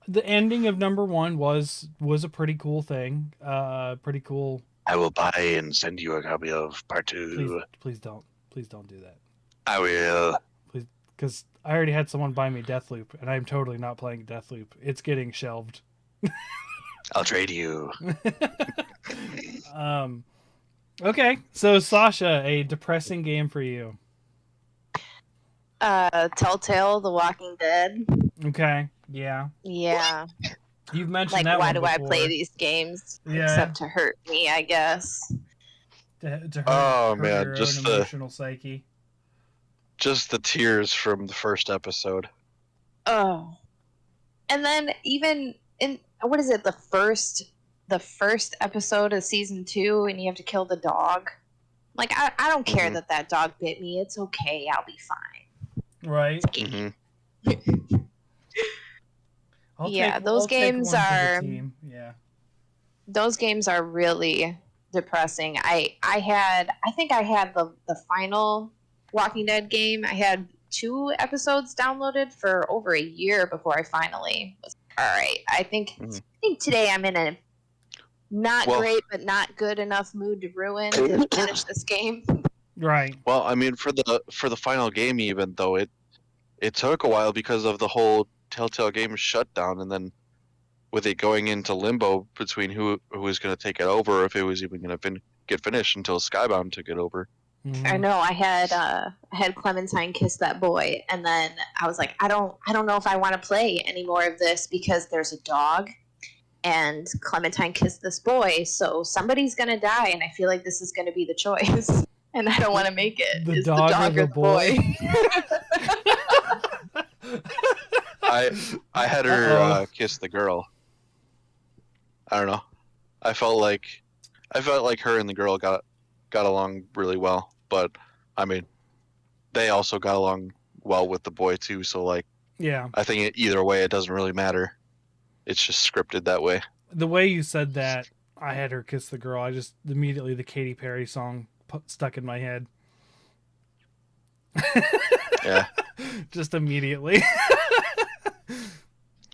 the ending of number 1 was a pretty cool thing. Pretty cool. I will buy and send you a copy of part Please 2. please don't do that. I will. Please, cuz I already had someone buy me Deathloop and I'm totally not playing Deathloop. It's getting shelved. I'll trade you. um okay, so Sasha, a depressing game for you. Telltale, The Walking Dead. Okay. Yeah. Yeah. You've mentioned Like, that why one do before. I play these games? Yeah. Except to hurt me, I guess. To hurt, Oh hurt man, your own emotional psyche. just the tears from the first episode. Oh. And then even in what is it, the first episode of season 2, and you have to kill the dog. Like, I don't care Mhm. that dog bit me. It's okay. I'll be fine. Right. It's a game. Mhm. Yeah, I'll take one for the team. Yeah. those games are really depressing. I think I had the final Walking Dead game. I had 2 episodes downloaded for over a year before I finally was all right. Mhm. I think today I'm in a not Well, great but not good enough mood to ruin to finish this game. Right. well, I mean, for the final game, even though it took a while because of the whole Telltale Games shutdown, and then with it going into limbo between who was going to take it over, or if it was even going to get finished until Skybound took it over. I Mm-hmm. know I had Clementine kiss that boy, and then I was like, I don't know if I want to play any more of this because there's a dog, and Clementine kissed this boy, so somebody's gonna die, and I feel like this is gonna be the choice, and I don't want to make it. The Is the dog or dog or the the boy? I had her Uh-oh. kiss the girl. I don't know. I felt like her and the girl got along really well, but I mean, they also got along well with the boy too. So like, Yeah. I think either way, it doesn't really matter. It's just scripted that way. The way you said that, I had her kiss the girl. I just immediately the Katy Perry song stuck in my head. Yeah, Just immediately.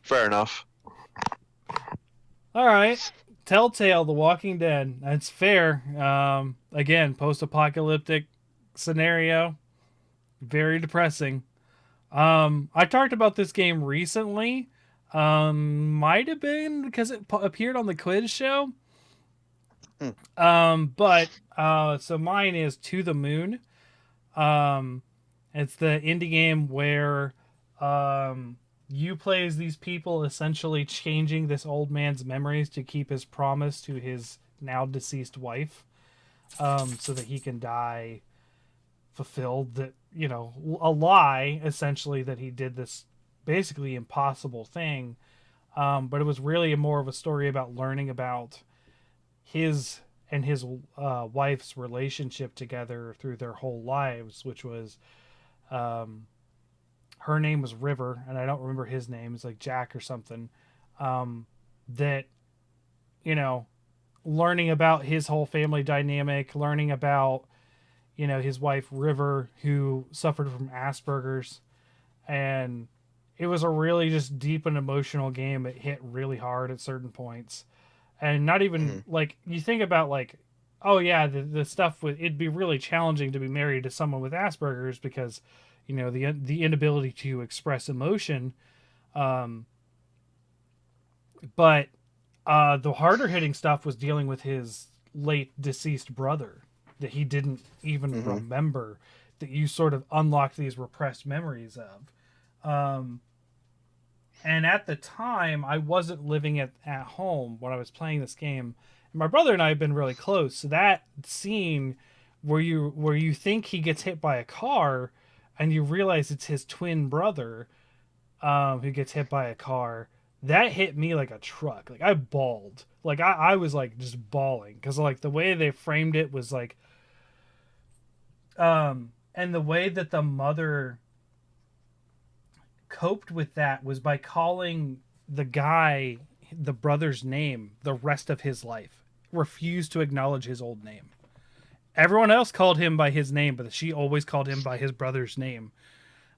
fair enough. All right. Telltale, The Walking Dead. That's fair. Again, post-apocalyptic scenario. Very depressing. I talked about this game recently. Might have been because it appeared on the quiz show. Hmm. So mine is To the Moon. Um, it's the indie game where you play as these people essentially changing this old man's memories to keep his promise to his now deceased wife, so that he can die fulfilled. That, a lie essentially that he did this basically impossible thing. But it was really more of a story about learning about his and his wife's relationship together through their whole lives, which was um, her name was River, and I don't remember his name. It's like Jack or something. That you know, learning about his whole family dynamic, learning about his wife River, who suffered from Asperger's, and it was a really just deep and emotional game. It hit really hard at certain points, and not even Mhm. like you think about like, oh yeah, the stuff with it'd be really challenging to be married to someone with Asperger's because the inability to express emotion. um but the harder hitting stuff was dealing with his late deceased brother that he didn't even Mhm. remember, that you sort of unlock these repressed memories of. And at the time, I wasn't living at home when I was playing this game. And my brother and I have been really close. So that scene where you think he gets hit by a car, and you realize it's his twin brother, who gets hit by a car, that hit me like a truck. Like I bawled. Like I was like just bawling because like the way they framed it was like, and the way that the mother coped with that was by calling the guy the brother's name the rest of his life. Refused to acknowledge his old name. Everyone else called him by his name, but she always called him by his brother's name.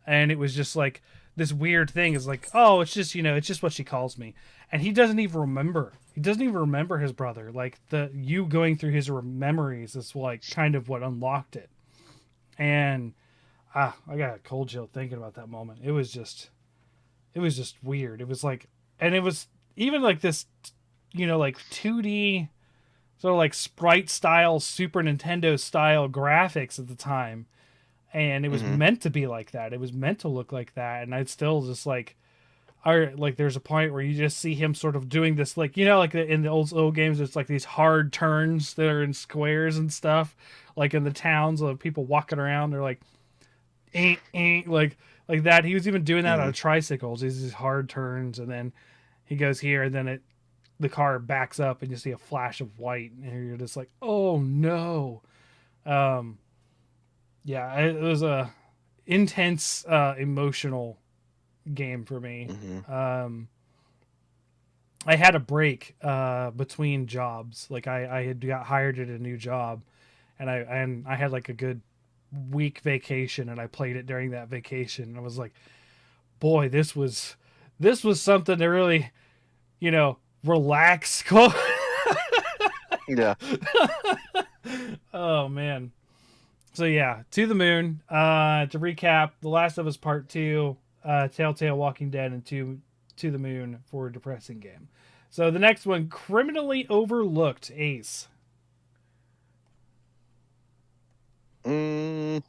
And it was just like this weird thing is like, oh, it's just what she calls me. And he doesn't even remember. He doesn't even remember his brother. Like you going through his memories is like kind of what unlocked it. And I got a cold chill thinking about that moment. It was just weird. It was like, and it was even like this, like 2D sort of like sprite style, Super Nintendo style graphics at the time. And it was Mhm. meant to be like that. It was meant to look like that. And I'd still just like, there's a point where you just see him sort of doing this, like, like in the old games, it's like these hard turns that are in squares and stuff. Like in the towns of people walking around, they're like, like that. He was even doing that on Mhm. tricycles. These hard turns, and then he goes here, and then the car backs up, and you see a flash of white, and you're just like, oh no. Um, yeah, it was a intense, emotional game for me. Mm-hmm. I had a break between jobs. Like I had got hired at a new job, and I had like a good week vacation, and I played it during that vacation. And I was like, boy, this was something to really, relax. Yeah. Oh man. So yeah, To the Moon. To recap, The Last of Us Part 2, Telltale Walking Dead, and To the Moon for a depressing game. So the next one, Criminally Overlooked, Ace. Mm,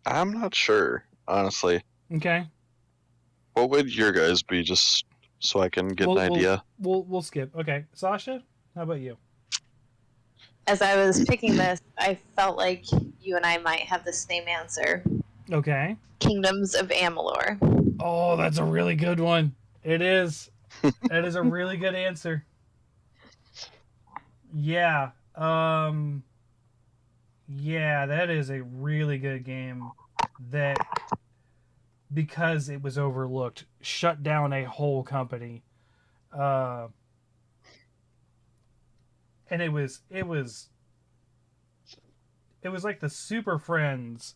I'm not sure, honestly. Okay. What would your guys be, just so I can get an We'll we'll idea? we'll skip. Okay. Sasha, how about you? As I was picking this, I felt like you and I might have the same answer. Okay. Kingdoms of Amalur. Oh, that's a really good one. It is. It is a really good answer. Yeah. Yeah, that is a really good game that, because it was overlooked, shut down a whole company. Uh, and it was like the Super Friends,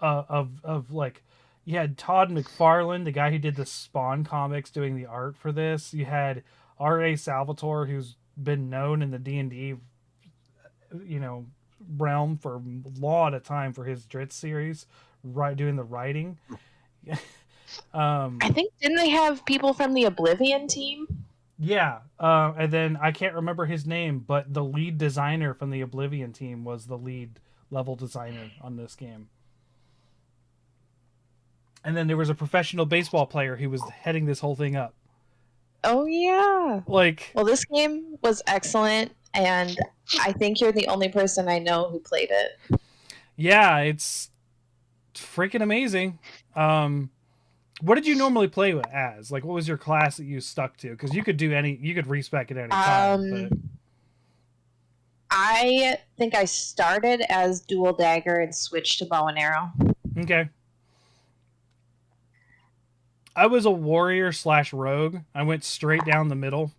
of like, you had Todd McFarlane, the guy who did the Spawn comics, doing the art for this. You had R.A. Salvatore, who's been known in the D&D, you know, realm for a lot of time for his Dritz series, right, doing the writing. I think, didn't they have people from the Oblivion team? Yeah, and then I can't remember his name, but the lead designer from the Oblivion team was the lead level designer on this game. And then there was a professional baseball player who was heading this whole thing up. Oh, yeah. Like, Well, this game was excellent, and I think you're the only person I know who played it. yeah, it's freaking amazing. What did you normally play as? Like, what was your class that you stuck to? Because you could respec at any time. But I think I started as dual dagger and switched to bow and arrow. okay, I was a warrior / rogue. I went straight down the middle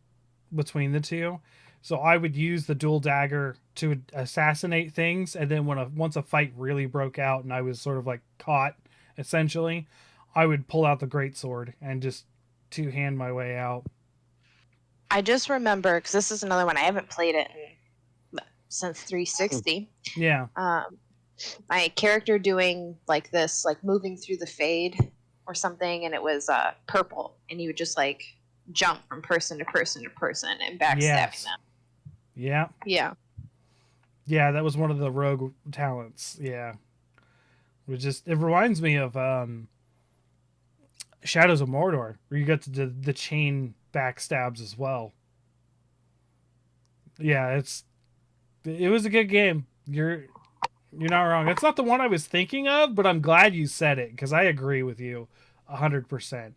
between the two. So I would use the dual dagger to assassinate things, and then once a fight really broke out and I was sort of like caught, essentially, I would pull out the greatsword and just two-hand my way out. I just remember, because this is another one, I haven't played it since 360. Yeah. My character doing like this, like moving through the fade or something, and it was purple, and you would just like jump from person to person to person and backstabbing Yes. them. Yeah. Yeah. Yeah, that was one of the rogue talents. Yeah. It reminds me of Shadows of Mordor, where you got to do the chain backstabs as well. Yeah, it was a good game. You're not wrong. It's not the one I was thinking of, but I'm glad you said it because I agree with you 100%.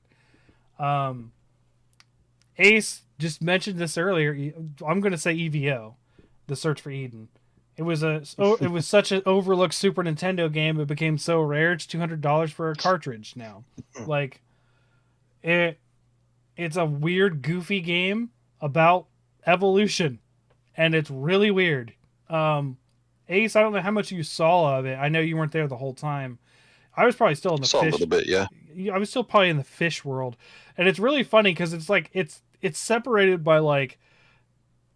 Ace just mentioned this earlier. I'm going to say EVO, The Search for Eden. It was such an overlooked Super Nintendo game. It became so rare. It's $200 for a cartridge now. Like it's a weird, goofy game about evolution, and it's really weird. Ace, I don't know how much you saw of it. I know you weren't there the whole time. I was probably still in the Saw a fish. little bit, yeah. I was still probably in the fish world, and it's really funny because it's like it's separated by like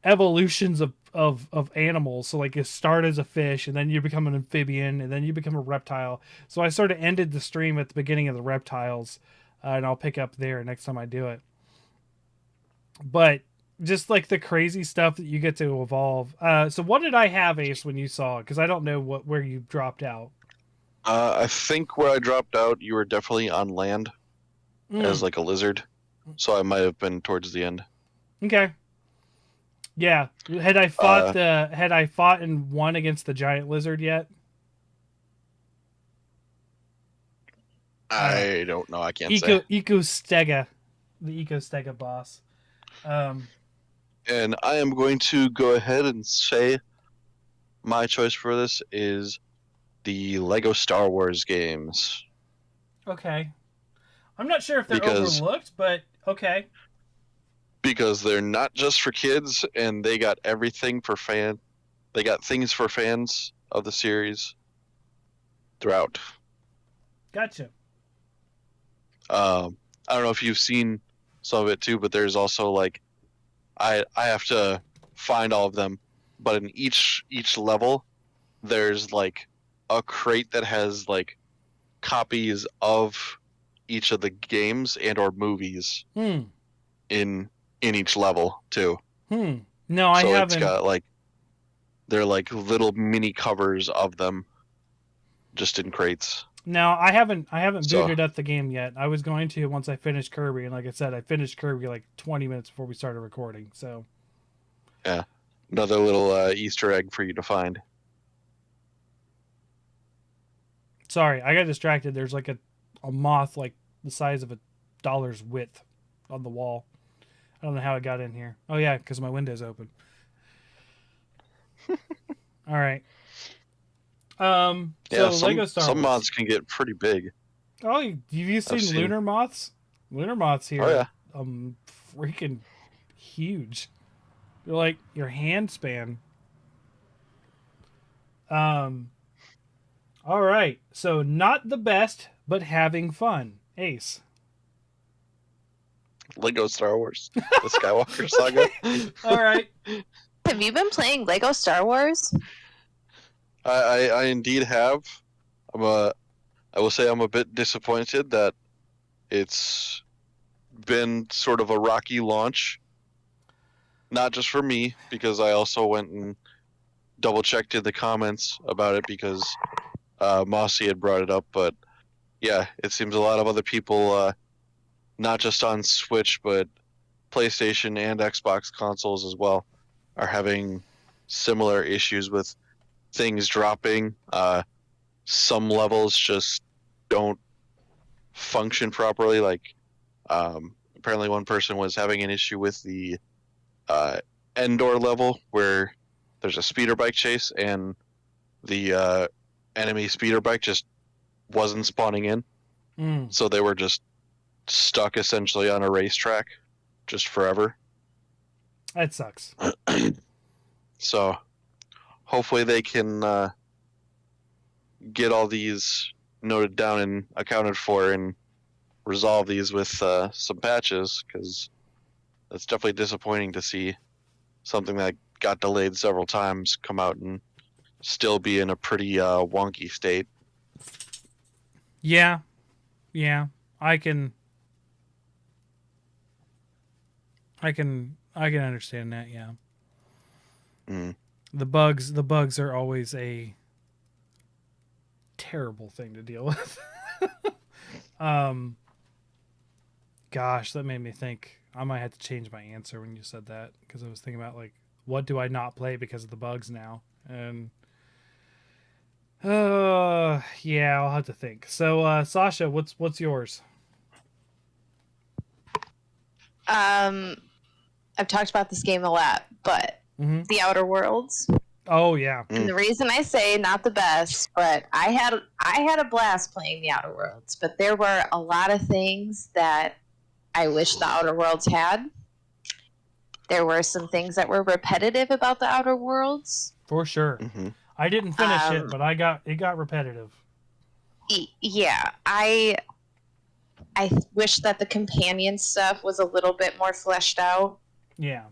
evolutions of animals. So like you start as a fish, and then you become an amphibian, and then you become a reptile. So I sort of ended the stream at the beginning of the reptiles, and I'll pick up there next time I do it. But just like the crazy stuff that you get to evolve. So what did I have, Ace, when you saw it? Because I don't know where you dropped out. I think where I dropped out, you were definitely on land as like a lizard, so I might have been towards the end. Okay. Yeah. Had I fought and won against the giant lizard yet? I don't know. I can't say. Ecostega, the Ecostega boss. And I am going to go ahead and say my choice for this is the Lego Star Wars games. Okay. I'm not sure if they're Because- overlooked, but okay. Because they're not just for kids, and they got everything for fan. They got things for fans of the series throughout. Gotcha. I don't know if you've seen some of it too, but there's also like I have to find all of them, but in each level there's like a crate that has like copies of each of the games and or movies in each level too. No, I So haven't. it's got like they're like little mini covers of them just in crates. No, I haven't So- booted up the game yet. I was going to once I finished Kirby, and like I said, I finished Kirby like 20 minutes before we started recording. So Another little Easter egg for you to find. sorry, I got distracted. There's like a moth like the size of a dollar's width on the wall. I don't know how it got in here. Oh yeah, because my window's open. All right. Yeah, So Lego Star some Wars. mods can get pretty big. Oh, have you seen seen- lunar moths? Lunar moths here. Oh yeah. Freaking huge. They're like your hand span. All right. So not the best, but having fun. Ace. Lego Star Wars, the Skywalker saga. All right. Have you been playing Lego Star Wars? I indeed have. I will say I'm a bit disappointed that it's been sort of a rocky launch. Not just for me, because I also went and double checked in the comments about it because Mossy had brought it up. But yeah, it seems a lot of other people, not just on Switch, but PlayStation and Xbox consoles as well, are having similar issues with things dropping. Some levels just don't function properly. Like apparently one person was having an issue with the Endor level where there's a speeder bike chase and the enemy speeder bike just wasn't spawning in. So they were just stuck essentially on a racetrack just forever. That sucks. So hopefully they can get all these noted down and accounted for and resolve these with some patches, because it's definitely disappointing to see something that got delayed several times come out and still be in a pretty wonky state. Yeah. I can understand that. Yeah. Mm. The bugs are always a terrible thing to deal with. Gosh, that made me think. I might have to change my answer when you said that, because I was thinking about like, what do I not play because of the bugs now? And yeah, I'll have to think. So Sasha, what's yours? I've talked about this game a lot, but The Outer Worlds. Oh yeah. And the reason I say not the best, but I had a blast playing The Outer Worlds, but there were a lot of things that I wish The Outer Worlds had. There were some things that were repetitive about The Outer Worlds. For sure. Mm-hmm. I didn't finish it, but it got repetitive. Yeah, I wish that the companion stuff was a little bit more fleshed out. Yeah.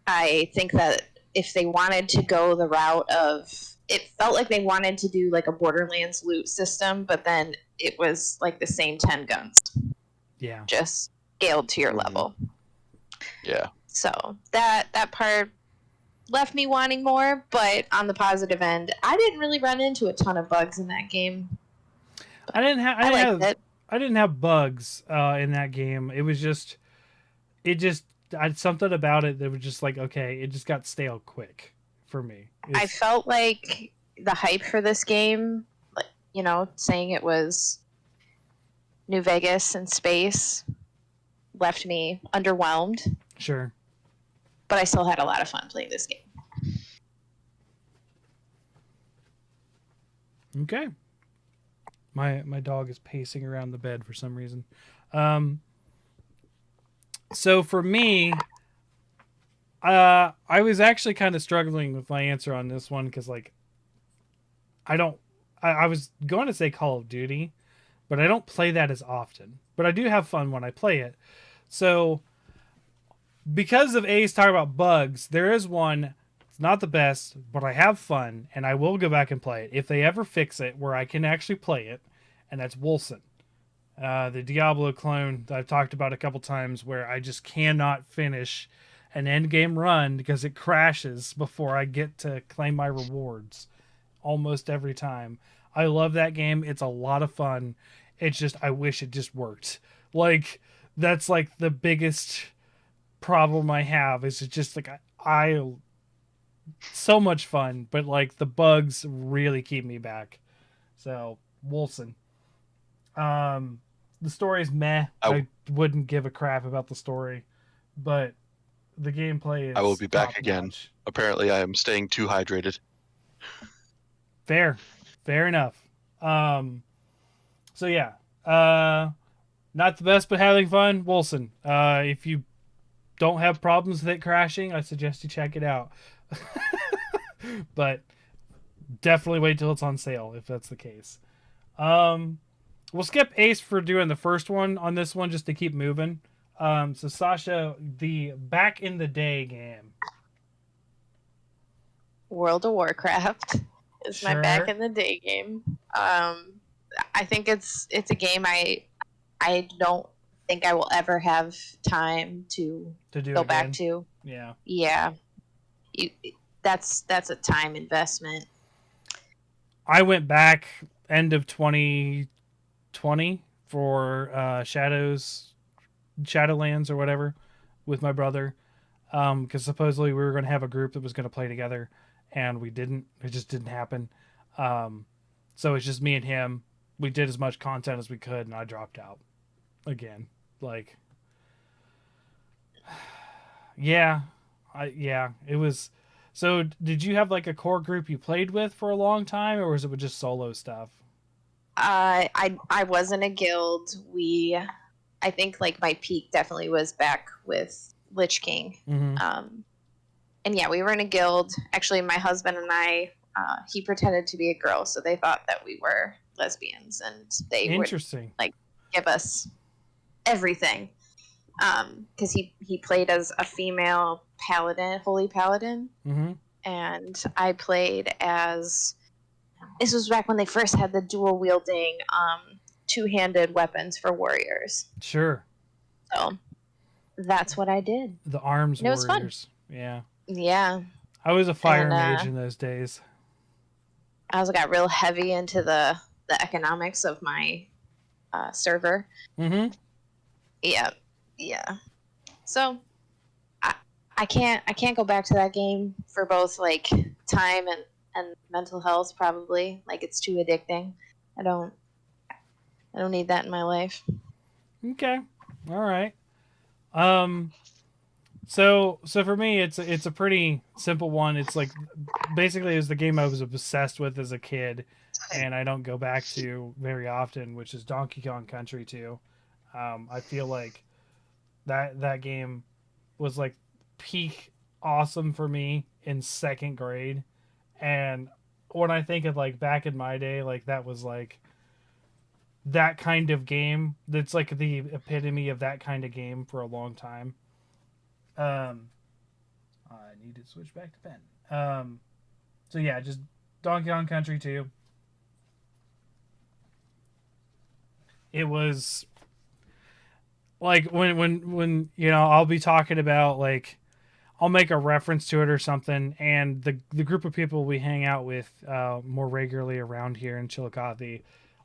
I think that if they wanted to go the route of, it felt like they wanted to do like a Borderlands loot system, but then it was like the same 10 guns. Yeah. Just scaled to your level. Yeah. So that part left me wanting more, but on the positive end, I didn't really run into a ton of bugs in that game. I liked it. I didn't have bugs in that game. It was just something about it that was just like, okay, it just got stale quick for me. I felt like the hype for this game, like, saying it was New Vegas and space left me underwhelmed, Sure. but I still had a lot of fun playing this game. Okay. My dog is pacing around the bed for some reason. So for me, I was actually kind of struggling with my answer on this one because like I was going to say Call of Duty, but I don't play that as often. But I do have fun when I play it. So because of Ace talking about bugs, there is one. It's not the best, but I have fun, and I will go back and play it if they ever fix it where I can actually play it, and that's Wolcen. The Diablo clone that I've talked about a couple times where I just cannot finish an end game run because it crashes before I get to claim my rewards almost every time. I love that game. It's a lot of fun. It's just I wish it just worked. Like that's like the biggest problem I have is it just like I so much fun, but like the bugs really keep me back. So Wolcen. The story is meh. I wouldn't give a crap about the story, but the gameplay is I will be back top again. notch. Apparently, I am staying too hydrated. Fair enough. So yeah, not the best, but having fun. Wolcen. If you don't have problems with it crashing, I suggest you check it out. But definitely wait till it's on sale if that's the case. We'll skip Ace for doing the first one on this one just to keep moving. So Sasha, the back in the day game. World of Warcraft is my back in the day game. I think it's a game I don't think I will ever have time to go back to. Yeah. Yeah. That's a time investment. I went back end of 2020 for Shadowlands or whatever with my brother. Because supposedly we were going to have a group that was going to play together, and we didn't. It just didn't happen. So it's just me and him. We did as much content as we could, and I dropped out again. Like, yeah, it was. So did you have like a core group you played with for a long time, or was it just solo stuff? I was in a guild. I think like my peak definitely was back with Lich King. Mm-hmm. And yeah, we were in a guild. Actually, my husband and I, he pretended to be a girl, so they thought that we were lesbians, and they would like give us everything. Because he played as a female paladin, holy paladin, mm-hmm. and I played as. This was back when they first had the dual wielding, two-handed weapons for warriors. Sure. So that's what I did. The arms and it was warriors. Fun. Yeah. Yeah. I was a fire mage in those days. I also got real heavy into the economics of my server. Mm-hmm. Yeah. So I can't go back to that game for both like time and mental health probably. Like it's too addicting. I don't need that in my life. Okay. All right. So for me it's a pretty simple one. It's like basically it was the game I was obsessed with as a kid and I don't go back to very often, which is Donkey Kong Country 2. I feel like that game was like peak awesome for me in second grade. And when I think of like back in my day, like that was like that kind of game. That's like the epitome of that kind of game for a long time. I need to switch back to pen. So yeah, just Donkey Kong Country 2. It was like when you know I'll be talking about like I'll make a reference to it or something, and the group of people we hang out with more regularly around here in Chillicothe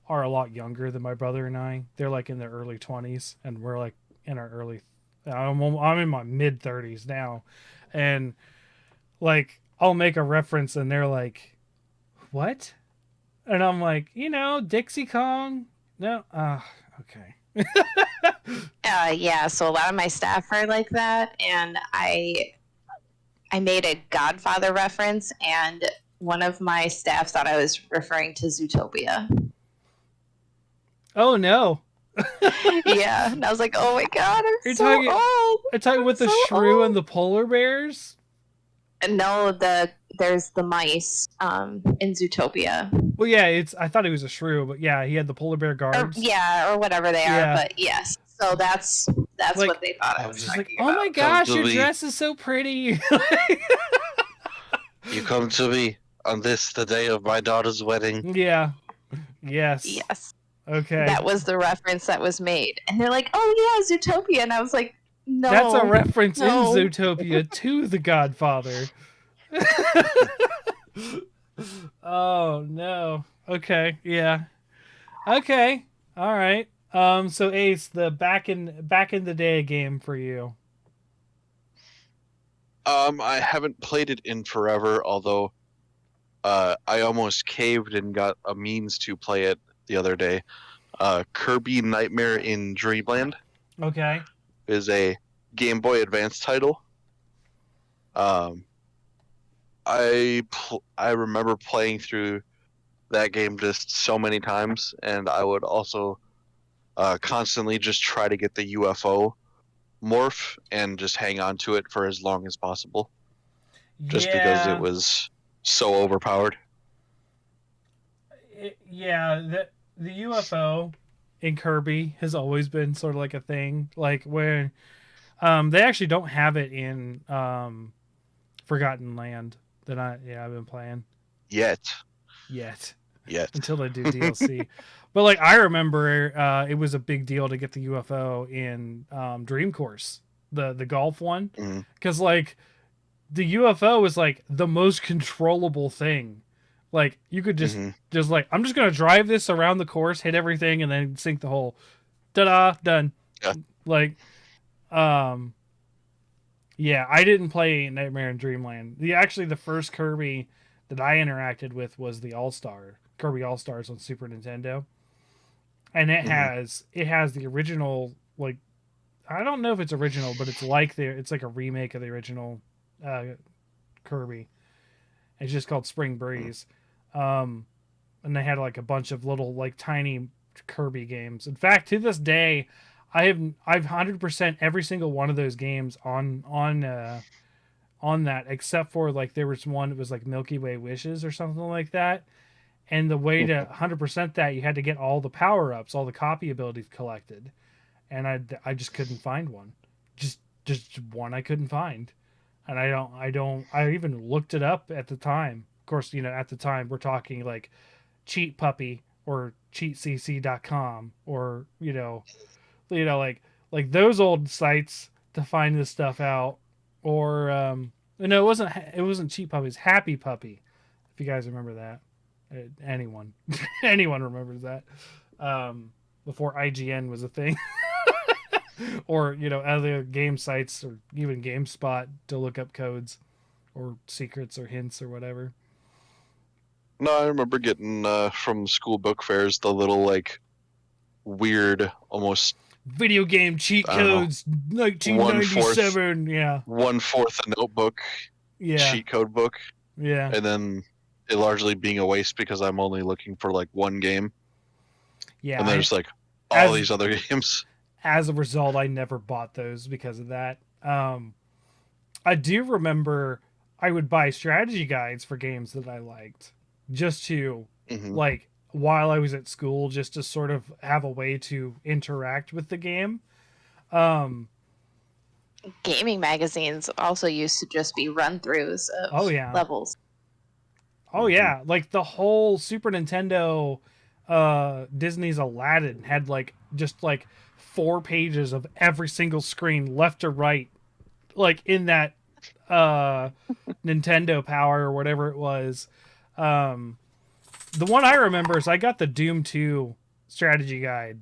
are a lot younger than my brother and I. They're like in their early 20s, and we're like in our early. I'm in my mid 30s now, and like I'll make a reference, and they're like, "What?" And I'm like, Dixie Kong. No, Okay. Yeah, so a lot of my staff are like that, and I made a Godfather reference, and one of my staff thought I was referring to Zootopia. Oh no. Yeah, and I was like, "Oh my god, I'm You're so talking old." Are you talking with the so shrew old. and the polar bears? And no, there's the mice in Zootopia. Well, yeah, I thought he was a shrew, but yeah, he had the polar bear guards. Or whatever they are, Yeah. but yes. So that's Like, what they thought I I was was just like, talking oh my about. gosh, Come to your me. dress is so pretty. You come to me on this, the day of my daughter's wedding. Yeah. Yes. Yes. Okay. That was the reference that was made. And they're like, "Oh yeah, Zootopia." And I was like, "No." That's a reference no. in Zootopia to The Godfather. Oh no. Okay. Yeah. Okay. All right. So Ace, the back in the day game for you. I haven't played it in forever, although I almost caved and got a means to play it the other day. Kirby Nightmare in Dreamland Okay. is a Game Boy Advance title. I remember playing through that game just so many times, and I would also constantly just try to get the UFO morph and just hang on to it for as long as possible, just because it Yeah. was so overpowered. The UFO in Kirby has always been sort of like a thing. Like where they actually don't have it in Forgotten Land that I've been playing Yet. until they do DLC. But like I remember it was a big deal to get the UFO in Dream Course, the golf one, Mhm. cuz like the UFO was like the most controllable thing. Like you could just like I'm just going to drive this around the course, hit everything and then sink the hole. Ta-da, done. Yeah. Like yeah, I didn't play Nightmare in Dreamland. The first Kirby that I interacted with was the Kirby All Stars on Super Nintendo, and it has the original, like I don't know if it's original, but it's like a remake of the original Kirby. It's just called Spring Breeze, and they had like a bunch of little like tiny Kirby games. In fact, to this day, I've 100% every single one of those games on that, except for like there was one that was like Milky Way Wishes or something like that. And the way to 100% that, you had to get all the power ups, all the copy abilities collected, and I just couldn't find one, just one I couldn't find, and I even looked it up at the time. Of course, at the time we're talking like Cheat Puppy or cheatcc.com or like those old sites to find this stuff out, or no, it wasn't Cheap Puppy, it's Happy Puppy, if you guys remember that. Anyone anyone remembers that, before IGN was a thing. Or other game sites or even GameSpot to look up codes or secrets or hints or whatever. No, I remember getting from school book fairs the little like weird, almost Video game cheat I don't know, codes 1997. Yeah. 1/4 a notebook Yeah. cheat code book, Yeah. and then it largely being a waste because I'm only looking for like one game, Yeah. and there's like all these other games. As a result, I never bought those because of that. I do remember I would buy strategy guides for games that I liked, just to like while I was at school, just to sort of have a way to interact with the game. Gaming magazines also used to just be run-throughs of levels. Oh yeah, like the whole Super Nintendo Disney's Aladdin had like just like 4 pages of every single screen left to right, like in that Nintendo Power or whatever it was. The one I remember is I got the Doom 2 strategy guide,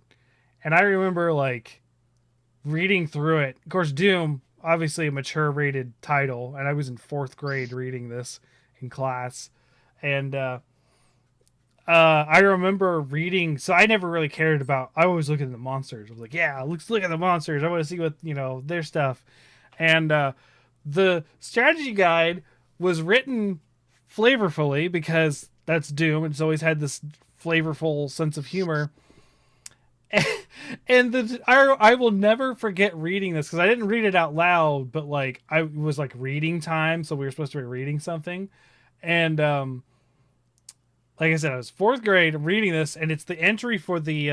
and I remember like reading through it. Of course, Doom, obviously a mature rated title, and I was in 4th grade reading this in class. And I remember reading. So I never really cared about. I always look at the monsters. I was like, yeah, let's look at the monsters. I want to see what their stuff. And the strategy guide was written flavorfully because that's Doom. It's always had this flavorful sense of humor. And I will never forget reading this because I didn't read it out loud, but like I was like reading time, so we were supposed to be reading something, and like I said, I was fourth grade reading this, and it's the entry for the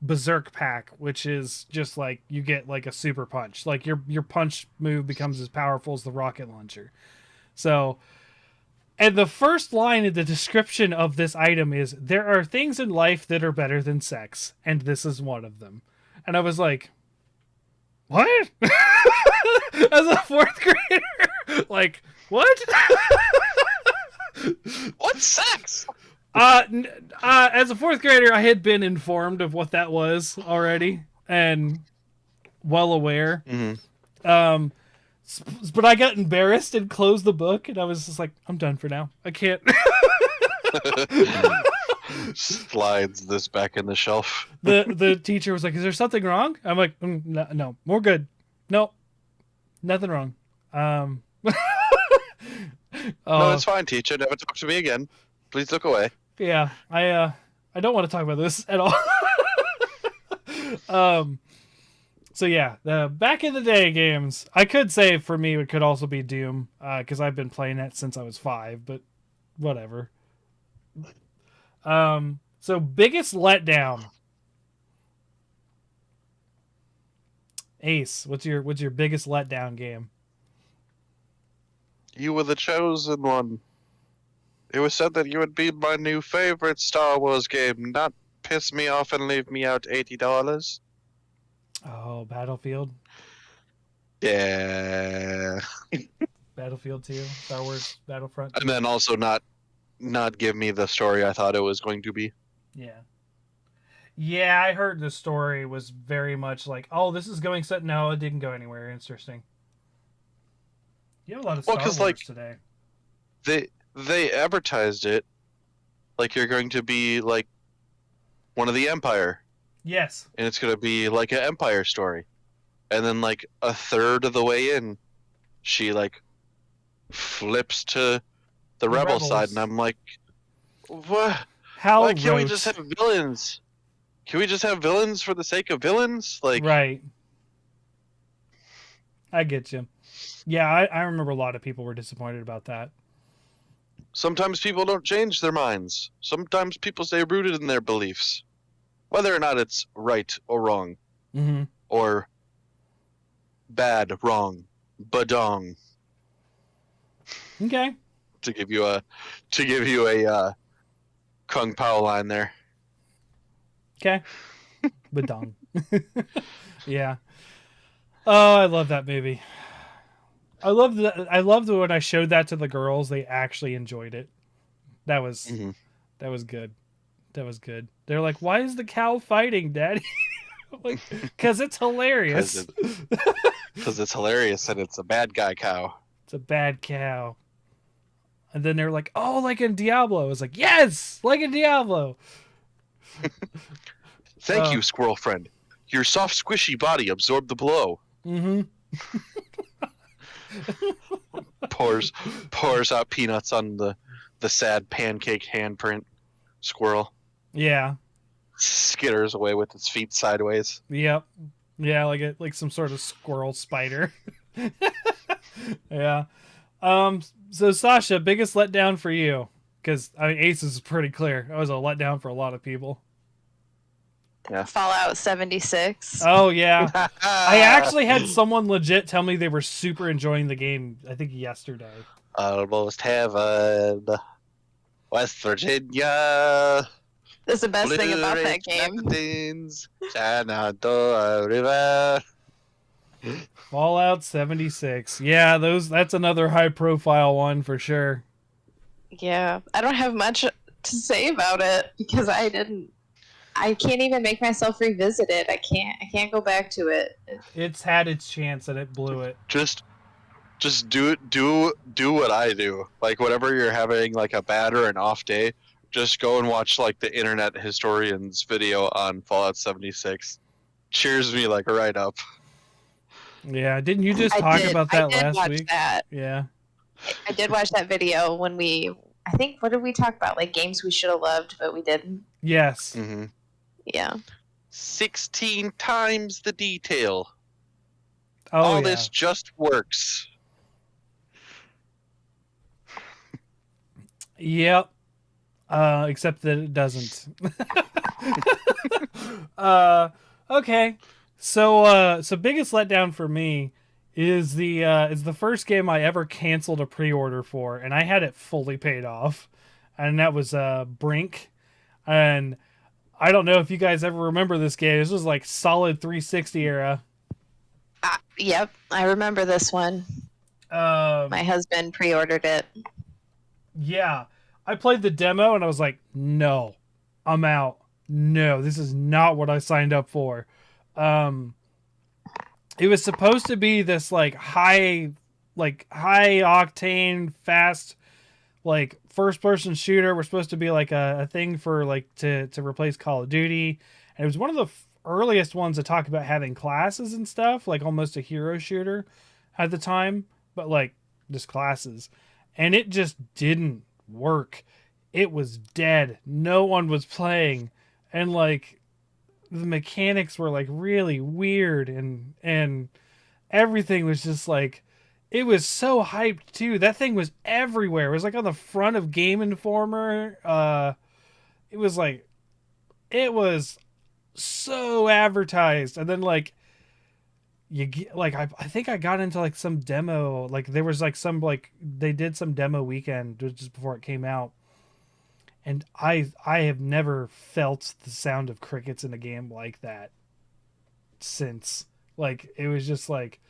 Berserk pack, which is just like you get like a super punch, like your punch move becomes as powerful as the rocket launcher. So, and the first line in the description of this item is, there are things in life that are better than sex, and this is one of them. And I was like, what? As a fourth grader? Like, what? What's sex? As a fourth grader, I had been informed of what that was already, and well aware. Mm-hmm. But I got embarrassed and closed the book, and I was just like, I'm done for now. I can't. Slides this back in the shelf. The teacher was like, is there something wrong? I'm like, no, we're good. No, nothing wrong. No, it's fine, teacher. Never talk to me again. Please look away. Yeah, I don't want to talk about this at all. So yeah, the back in the day games, I could say for me it could also be Doom, because I've been playing it since I was 5, but whatever. So biggest letdown. Ace, what's your biggest letdown game? You were the chosen one. It was said that you would be my new favorite Star Wars game, not piss me off and leave me out $80. Oh, Battlefield. Yeah. Battlefield 2, Star Wars Battlefront 2. And then also not give me the story I thought it was going to be. Yeah. Yeah, I heard the story was very much like, oh, this is going set. No, it didn't go anywhere. Interesting. You have a lot of Star Wars like, today. They advertised it like you're going to be like one of the Empire. Yes. And it's going to be like an Empire story. And then like a third of the way in, she like flips to the rebel side, and I'm like, what? Why can't we just have villains? Can we just have villains for the sake of villains? Like, right. I get you. Yeah, I remember a lot of people were disappointed about that. Sometimes people don't change their minds. Sometimes people stay rooted in their beliefs. Whether or not it's right or wrong. Mm-hmm. Or bad, wrong, badong. Okay. To give you a Kung Pao line there. Okay. Badong. Yeah. Oh, I love that movie. I loved when I showed that to the girls, they actually enjoyed it. That was that was good. That was good. They're like, "Why is the cow fighting, Daddy?" Like, because it's hilarious. Because it's hilarious and it's a bad guy cow. It's a bad cow. And then they're like, "Oh, like in Diablo." I was like, "Yes, like in Diablo." Thank you, squirrel friend. Your soft, squishy body absorbed the blow. Mm-hmm. pours out peanuts on the sad pancake handprint squirrel. Yeah. Skitters away with its feet sideways. Yep. Yeah, like some sort of squirrel spider. Yeah. So Sasha, biggest letdown for you? Because I mean, Ace is pretty clear. That was a letdown for a lot of people. Yeah. Fallout 76. Oh yeah. I actually had someone legit tell me they were super enjoying the game, I think yesterday. Almost heaven. West Virginia. That's the best thing about that game. Mountains, Shenandoah River. Fallout 76. Yeah, that's another high profile one for sure. Yeah. I don't have much to say about it because I can't even make myself revisit it. I can't go back to it. It's had its chance and it blew it. Just do what I do. Like whenever you're having like a bad or an off day, just go and watch like the internet historian's video on Fallout 76. Cheers me like right up. Yeah, didn't you just I talk did. about I that did last watch week? that. Yeah. I did watch that video when I think, what did we talk about? Like games we should have loved, but we didn't. Yes. Mm-hmm. Yeah. 16 times the detail. Oh, All yeah. this just works. Yep. Except that it doesn't. Okay. So biggest letdown for me is the first game I ever canceled a pre-order for, and I had it fully paid off, and that was Brink. And I don't know if you guys ever remember this game. This was like solid 360 era. Yep, I remember this one. My husband pre-ordered it. Yeah. I played the demo and I was like, no, I'm out. No, this is not what I signed up for. It was supposed to be this like high octane, fast, like first person shooter. We're supposed to be like a thing for like to replace Call of Duty. And it was one of the earliest ones to talk about having classes and stuff, like almost a hero shooter at the time, but like just classes. And it just didn't work. It was dead. No one was playing. And like the mechanics were like really weird and everything was just like it was so hyped too. That thing was everywhere. It was like on the front of Game Informer. It was like it was so advertised. And then like you get like I think I got into like some demo, like there was like some like they did some demo weekend just before it came out, and I have never felt the sound of crickets in a game like that since. Like it was just like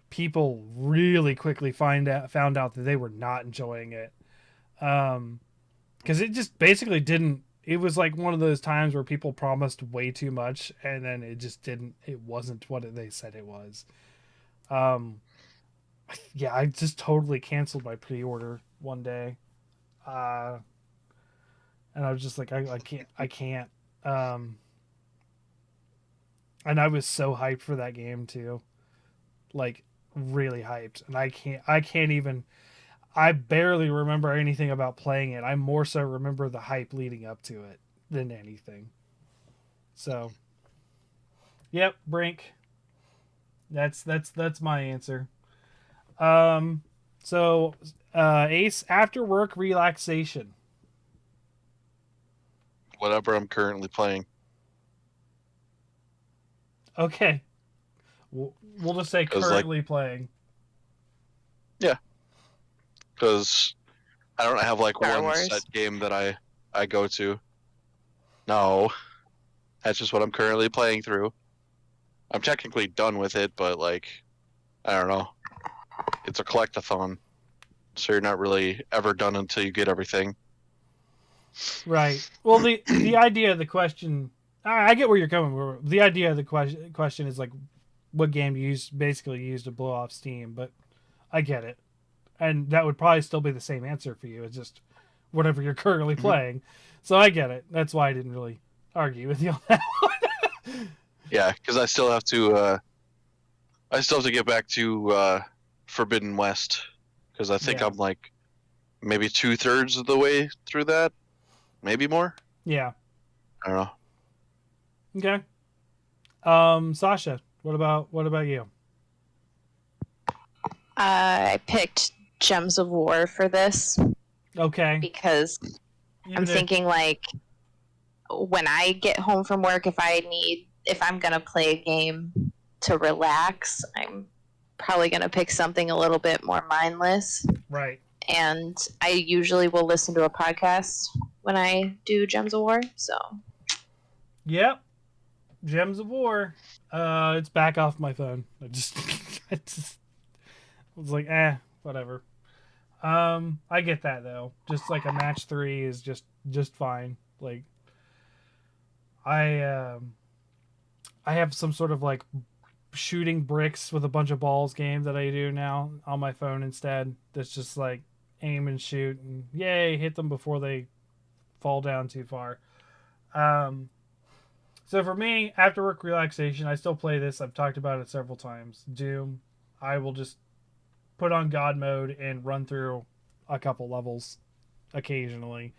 people really quickly found out that they were not enjoying it, because it just basically didn't. It was like one of those times where people promised way too much and then it just didn't. It wasn't what they said it was. Yeah, I just totally canceled my pre-order one day, and I was just like, I can't. And I was so hyped for that game too, like really hyped, and I can't even. I barely remember anything about playing it. I more so remember the hype leading up to it than anything. So, yep, Brink. That's my answer. So Ace, after work relaxation. Whatever I'm currently playing. Okay. We'll just say 'Cause, currently playing. Yeah. Because I don't have like Star one Wars. set game that I go to. No. That's just what I'm currently playing through. I'm technically done with it, but like, I don't know. It's a collectathon. So you're not really ever done until you get everything. Right. Well, the idea of the question, I get where you're coming from. The idea of the question is like, what game do you basically use to blow off steam? But I get it, and that would probably still be the same answer for you. It's just whatever you're currently playing. So I get it. That's why I didn't really argue with you on that one. Yeah, because I still have to get back to Forbidden West, because I think Yeah. I'm like maybe 2/3 of the way through that, maybe more. Yeah. I don't know. Okay. Sasha, what about you? I picked Gems of War for this Okay. because I'm thinking like when I get home from work, if I'm gonna play a game to relax, I'm probably gonna pick something a little bit more mindless. Right. And I usually will listen to a podcast when I do Gems of War. So. Yep. Gems of War. It's back off my phone. I just was like, whatever. I get that though. Just like a match 3 is just fine. Like, I have some sort of like shooting bricks with a bunch of balls game that I do now on my phone instead. That's just like aim and shoot and yay, hit them before they fall down too far. So for me, after work relaxation, I still play this. I've talked about it several times. Doom. I will just put on God mode and run through a couple levels occasionally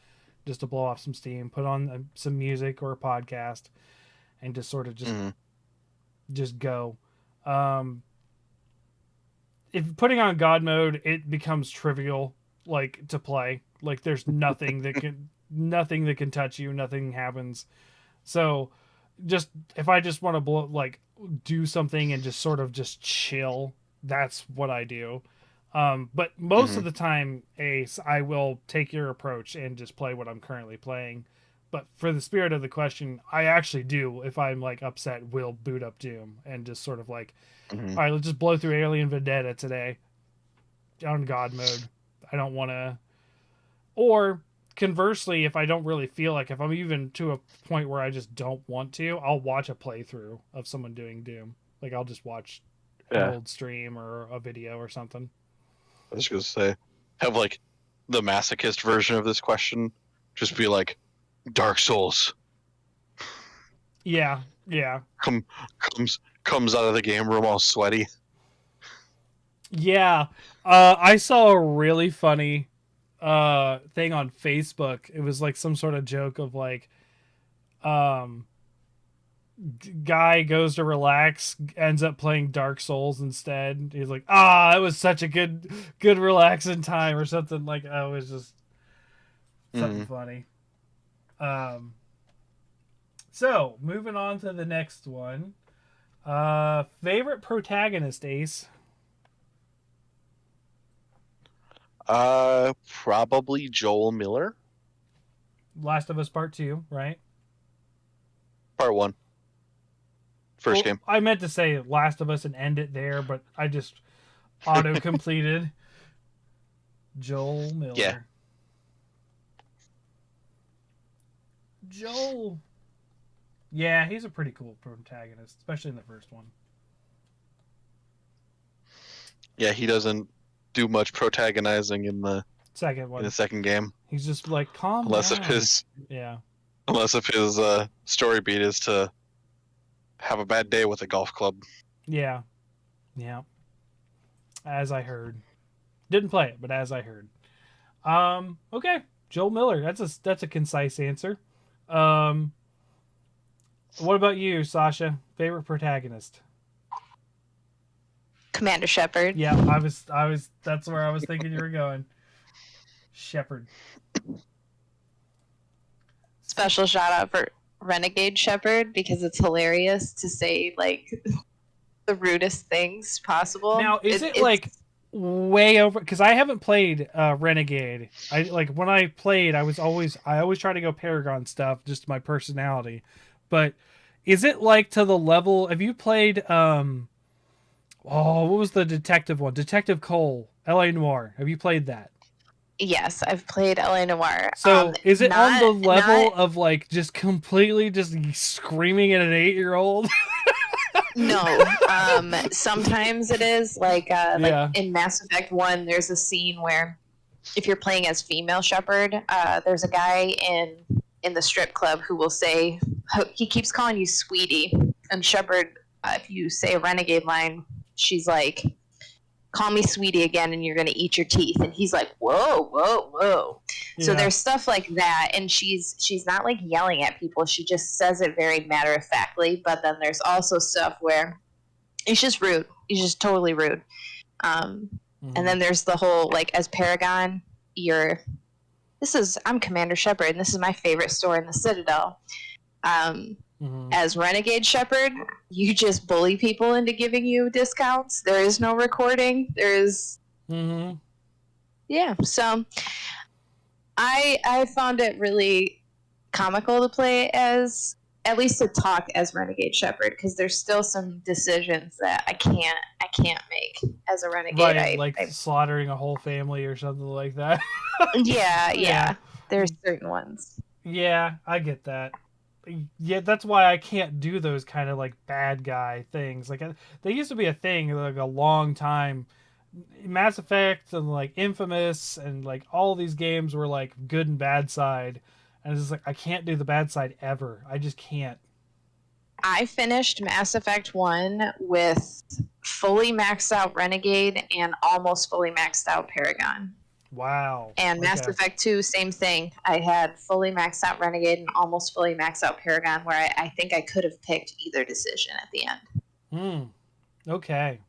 just to blow off some steam. Put on some music or a podcast and just sort of just go. If putting on God mode, it becomes trivial like to play. Like there's nothing that can touch you. Nothing happens. So just if I just want to do something and just sort of just chill, that's what I do. But most of the time, Ace, I will take your approach and just play what I'm currently playing. But for the spirit of the question, I actually do, if I'm like upset, will boot up Doom and just sort of like, all right, let's just blow through Alien Vendetta today on God mode. I don't want to. Or conversely, if I don't really feel like, if I'm even to a point where I just don't want to, I'll watch a playthrough of someone doing Doom. Like I'll just watch an old stream or a video or something. I was going to say, have like the masochist version of this question just be like, Dark Souls. Yeah. Comes out of the game room all sweaty. Yeah. I saw a really funny thing on Facebook. It was like some sort of joke of like guy goes to relax, ends up playing Dark Souls instead. He's like, it was such a good relaxing time or something. Like, it was just something funny. So moving on to the next one. Favorite protagonist, Ace? Probably Joel Miller. Last of Us Part 2, right? Part 1. First game. I meant to say Last of Us and end it there, but I just auto-completed. Joel Miller. Yeah. Joel. Yeah, he's a pretty cool protagonist, especially in the first one. Yeah, he doesn't do much protagonizing in the second one. In the second game. He's just like, calm unless down. If his yeah. Unless if his story beat is to have a bad day with a golf club. Yeah. Yeah. As I heard. Didn't play it, but as I heard. Okay. Joel Miller. That's a concise answer. What about you, Sasha? Favorite protagonist? Commander Shepard. Yeah, I was that's where I was thinking you were going. Shepard. Special shout out for Renegade Shepard because it's hilarious to say like the rudest things possible. Now, is it like way over? Because I haven't played Renegade. I like when I played, I always try to go Paragon stuff, just my personality. But is it like to the level? Have you played? What was the detective one? Detective Cole, L.A. Noire. Have you played that? Yes, I've played L.A. Noire. So is it on the level of like just completely just screaming at an 8-year-old? No. Sometimes it is like in Mass Effect 1, there's a scene where if you're playing as female Shepard, there's a guy in the strip club who will say, he keeps calling you sweetie. And Shepard, if you say a Renegade line, she's like, call me sweetie again and you're going to eat your teeth. And he's like, whoa, whoa, whoa. Yeah. So there's stuff like that. And she's not like yelling at people. She just says it very matter-of-factly. But then there's also stuff where it's just rude. He's just totally rude. And then there's the whole, like, as Paragon, I'm Commander Shepard and this is my favorite store in the Citadel. As Renegade Shepard, you just bully people into giving you discounts. There is no recording. Yeah. So I found it really comical to play as, at least to talk as Renegade Shepard, because there's still some decisions that I can't make as a Renegade. Right, slaughtering a whole family or something like that. Yeah. There's certain ones. Yeah, I get that. Yeah, that's why I can't do those kind of like bad guy things. Like they used to be a thing like a long time. Mass Effect and like Infamous and like all these games were like good and bad side, And it's just like, I can't do the bad side ever. I just can't. I finished Mass Effect 1 with fully maxed out Renegade and almost fully maxed out Paragon. Wow. And Mass Effect 2, same thing. I had fully maxed out Renegade and almost fully maxed out Paragon, where I think I could have picked either decision at the end. Okay.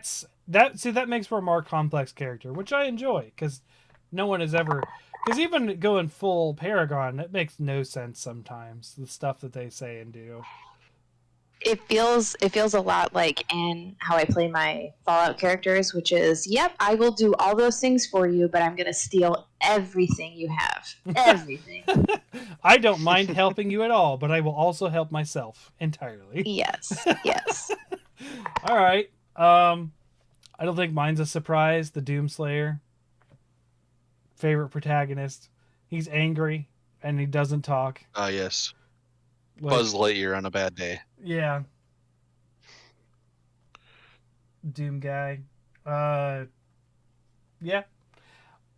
See, that makes for a more complex character, which I enjoy, because no one has ever... Because even going full Paragon, it makes no sense sometimes, the stuff that they say and do. It feels a lot like in how I play my Fallout characters, which is, yep, I will do all those things for you, but I'm going to steal everything you have. Everything. I don't mind helping you at all, but I will also help myself entirely. Yes. All right. I don't think mine's a surprise. The Doomslayer. Favorite protagonist. He's angry and he doesn't talk. Yes. Like, Buzz Lightyear on a bad day. Yeah. Doom guy. Yeah.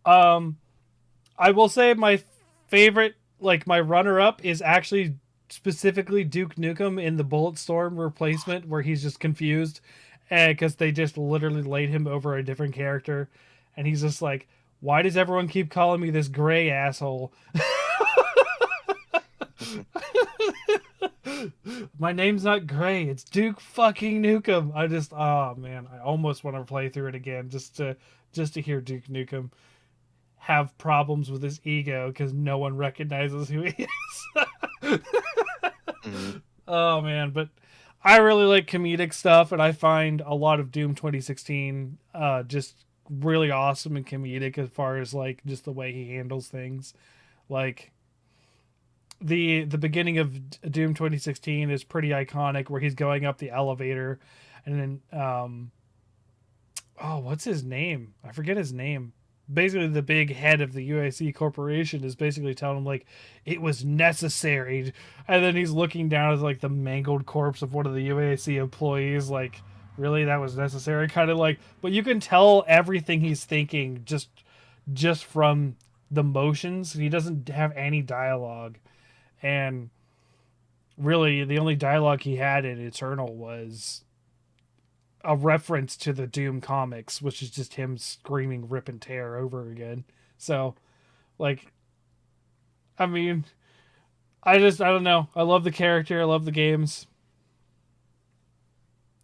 I will say my favorite, like my runner-up, is actually specifically Duke Nukem in the Bulletstorm replacement, where he's just confused because they just literally laid him over a different character, and he's just like, why does everyone keep calling me this gray asshole? My name's not Gray, it's Duke fucking Nukem. Oh man, I almost want to play through it again just to hear Duke Nukem have problems with his ego because no one recognizes who he is. Oh man, but I really like comedic stuff, and I find a lot of Doom 2016 just really awesome and comedic as far as like just the way he handles things. Like the beginning of Doom 2016 is pretty iconic, where he's going up the elevator, and then what's his name? I forget his name. Basically, the big head of the UAC corporation is basically telling him like it was necessary, and then he's looking down at like the mangled corpse of one of the UAC employees, like, really, that was necessary? Kind of like, but you can tell everything he's thinking just from the motions. He doesn't have any dialogue, and really the only dialogue he had in Eternal was a reference to the Doom comics, which is just him screaming rip and tear over again. So, like, I mean, I don't know. I love the character. I love the games.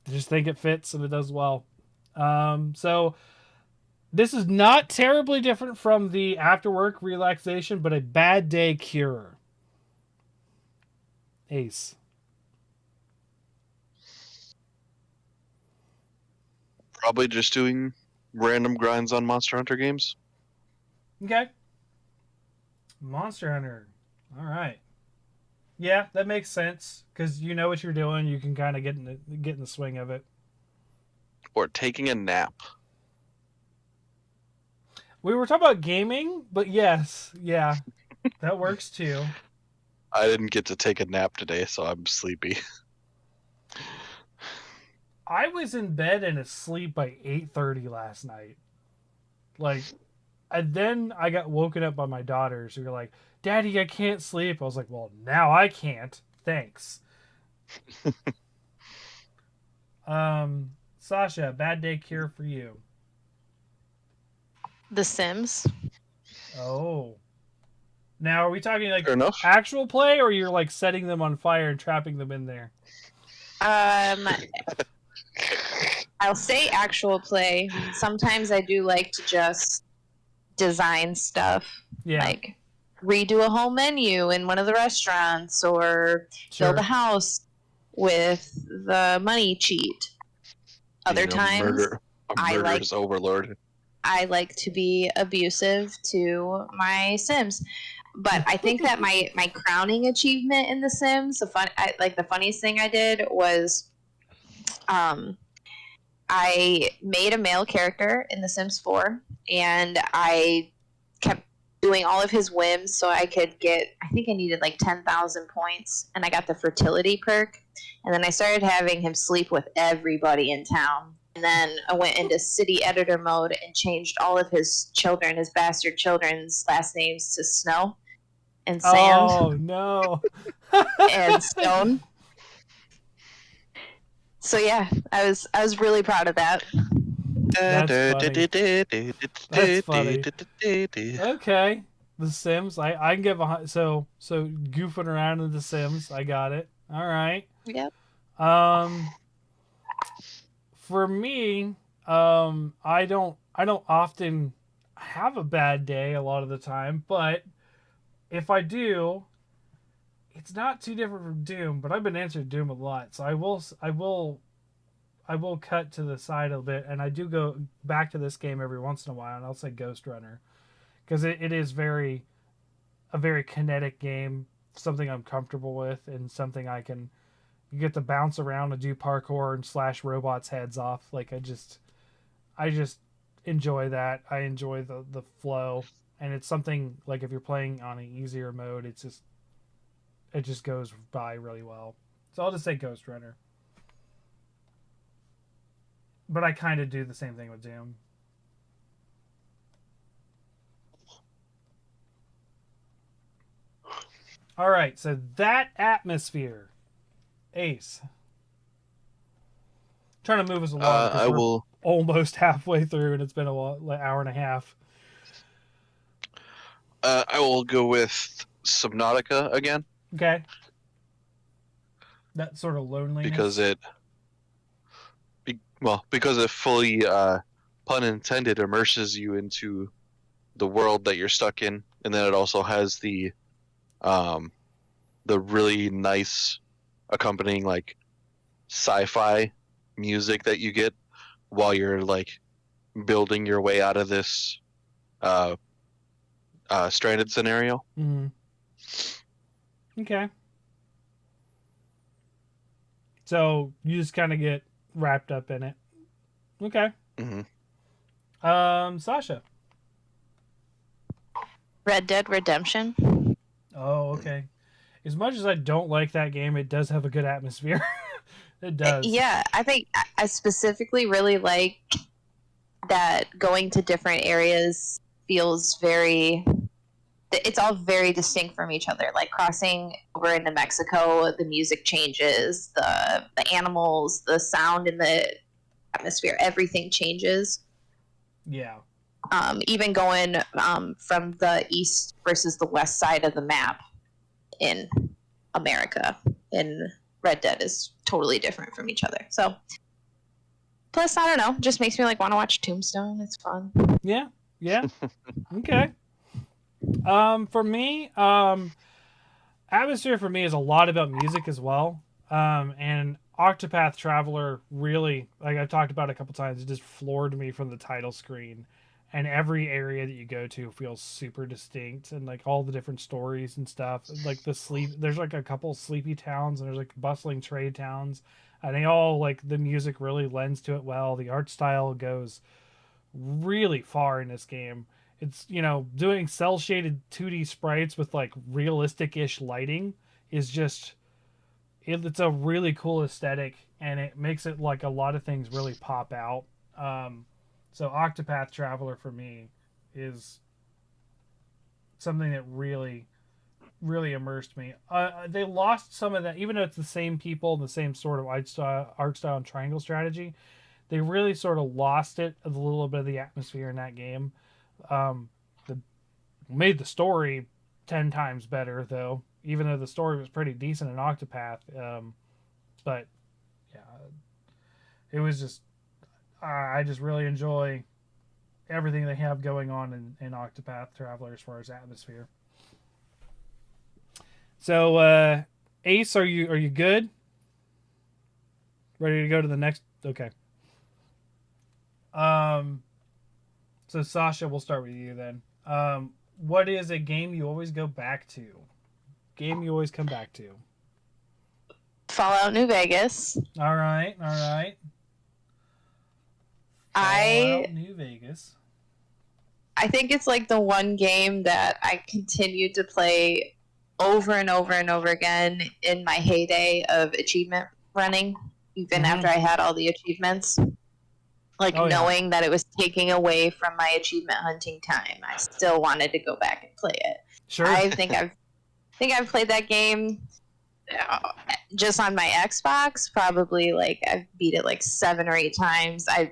I just think it fits and it does well. So this is not terribly different from the after work relaxation, but a bad day cure. Ace. Probably just doing random grinds on Monster Hunter games. Okay. Monster Hunter. All right. Yeah, that makes sense because you know what you're doing. You can kind of get in the swing of it. Or taking a nap. We were talking about gaming, but yes, yeah, that works too. I didn't get to take a nap today, so I'm sleepy. I was in bed and asleep by 8:30 last night. Like, and then I got woken up by my daughters who were like, "Daddy, I can't sleep." I was like, "Well, now I can't. Thanks." Sasha, bad day cure for you. The Sims. Oh. Now, are we talking like Fair enough. actual play, or you're like setting them on fire and trapping them in there? I'll say actual play. Sometimes I do like to just design stuff. Yeah. Like redo a whole menu in one of the restaurants, or build a house with the money cheat. Other times, murderous overlord. I like to be abusive to my Sims. But I think that my crowning achievement in The Sims, the funniest thing I did was, I made a male character in The Sims 4, and I kept doing all of his whims so I could get, I think I needed like 10,000 points, and I got the fertility perk, and then I started having him sleep with everybody in town. And then I went into city editor mode and changed all of his children, his bastard children's last names to Snow and Sand. Oh no. And Stone. So yeah, I was really proud of that. That's funny. That's funny. Okay. The Sims. I can get behind. So goofing around in The Sims. I got it. All right. Yep. For me, I don't often have a bad day a lot of the time, but if I do, it's not too different from Doom. But I've been answering Doom a lot, so I will cut to the side a bit, and I do go back to this game every once in a while, and I'll say Ghost Runner, because it is a very kinetic game, something I'm comfortable with, and something you get to bounce around and do parkour and slash robots' heads off. Like I just enjoy that. I enjoy the flow, and it's something like if you're playing on an easier mode, it just goes by really well. So I'll just say Ghost Runner. But I kind of do the same thing with Doom. All right, so that atmosphere, Ace. Trying to move us along. I will almost halfway through, and it's been like hour and a half. I will go with Subnautica again. Okay. That sort of loneliness. Because it fully, pun intended, immerses you into the world that you're stuck in, and then it also has the really nice accompanying like sci-fi music that you get while you're like building your way out of this stranded scenario. Mm-hmm. Okay. So you just kind of get wrapped up in it. Okay. Mm-hmm. Sasha. Red Dead Redemption. Oh, okay. As much as I don't like that game, it does have a good atmosphere. It does. Yeah, I think I specifically really like that going to different areas feels very... It's all very distinct from each other. Like crossing over into Mexico, the music changes, the animals, the sound in the atmosphere, everything changes. Yeah. Even going from the east versus the west side of the map in America in Red Dead is totally different from each other. So, plus, I don't know, just makes me like want to watch Tombstone. It's fun. Yeah. Okay. For me, atmosphere for me is a lot about music as well. And Octopath Traveler really, like I've talked about a couple times, it just floored me from the title screen. And every area that you go to feels super distinct, and like all the different stories and stuff. Like there's like a couple sleepy towns, and there's like bustling trade towns, and they all like the music really lends to it well. The art style goes really far in this game. It's doing cel shaded 2D sprites with like realistic-ish lighting is just it's a really cool aesthetic, and it makes it like a lot of things really pop out. So Octopath Traveler for me is something that really, really immersed me. They lost some of that, even though it's the same people, the same sort of art style and triangle strategy. They really sort of lost it, a little bit of the atmosphere in that game. Made the story 10 times better, though, even though the story was pretty decent in Octopath. But yeah, it was just... I just really enjoy everything they have going on in Octopath Traveler as far as atmosphere. So, Ace, are you good? Ready to go to the next? Okay. So Sasha, we'll start with you then. What is a game you always go back to? Game you always come back to? Fallout New Vegas. All right. New Vegas. I think it's like the one game that I continued to play over and over and over again in my heyday of achievement running, even after I had all the achievements. Like, Oh, yeah. knowing that it was taking away from my achievement hunting time, I still wanted to go back and play it. Sure. I think I've played that game just on my Xbox. Probably like I've beat it like 7 or 8 times. I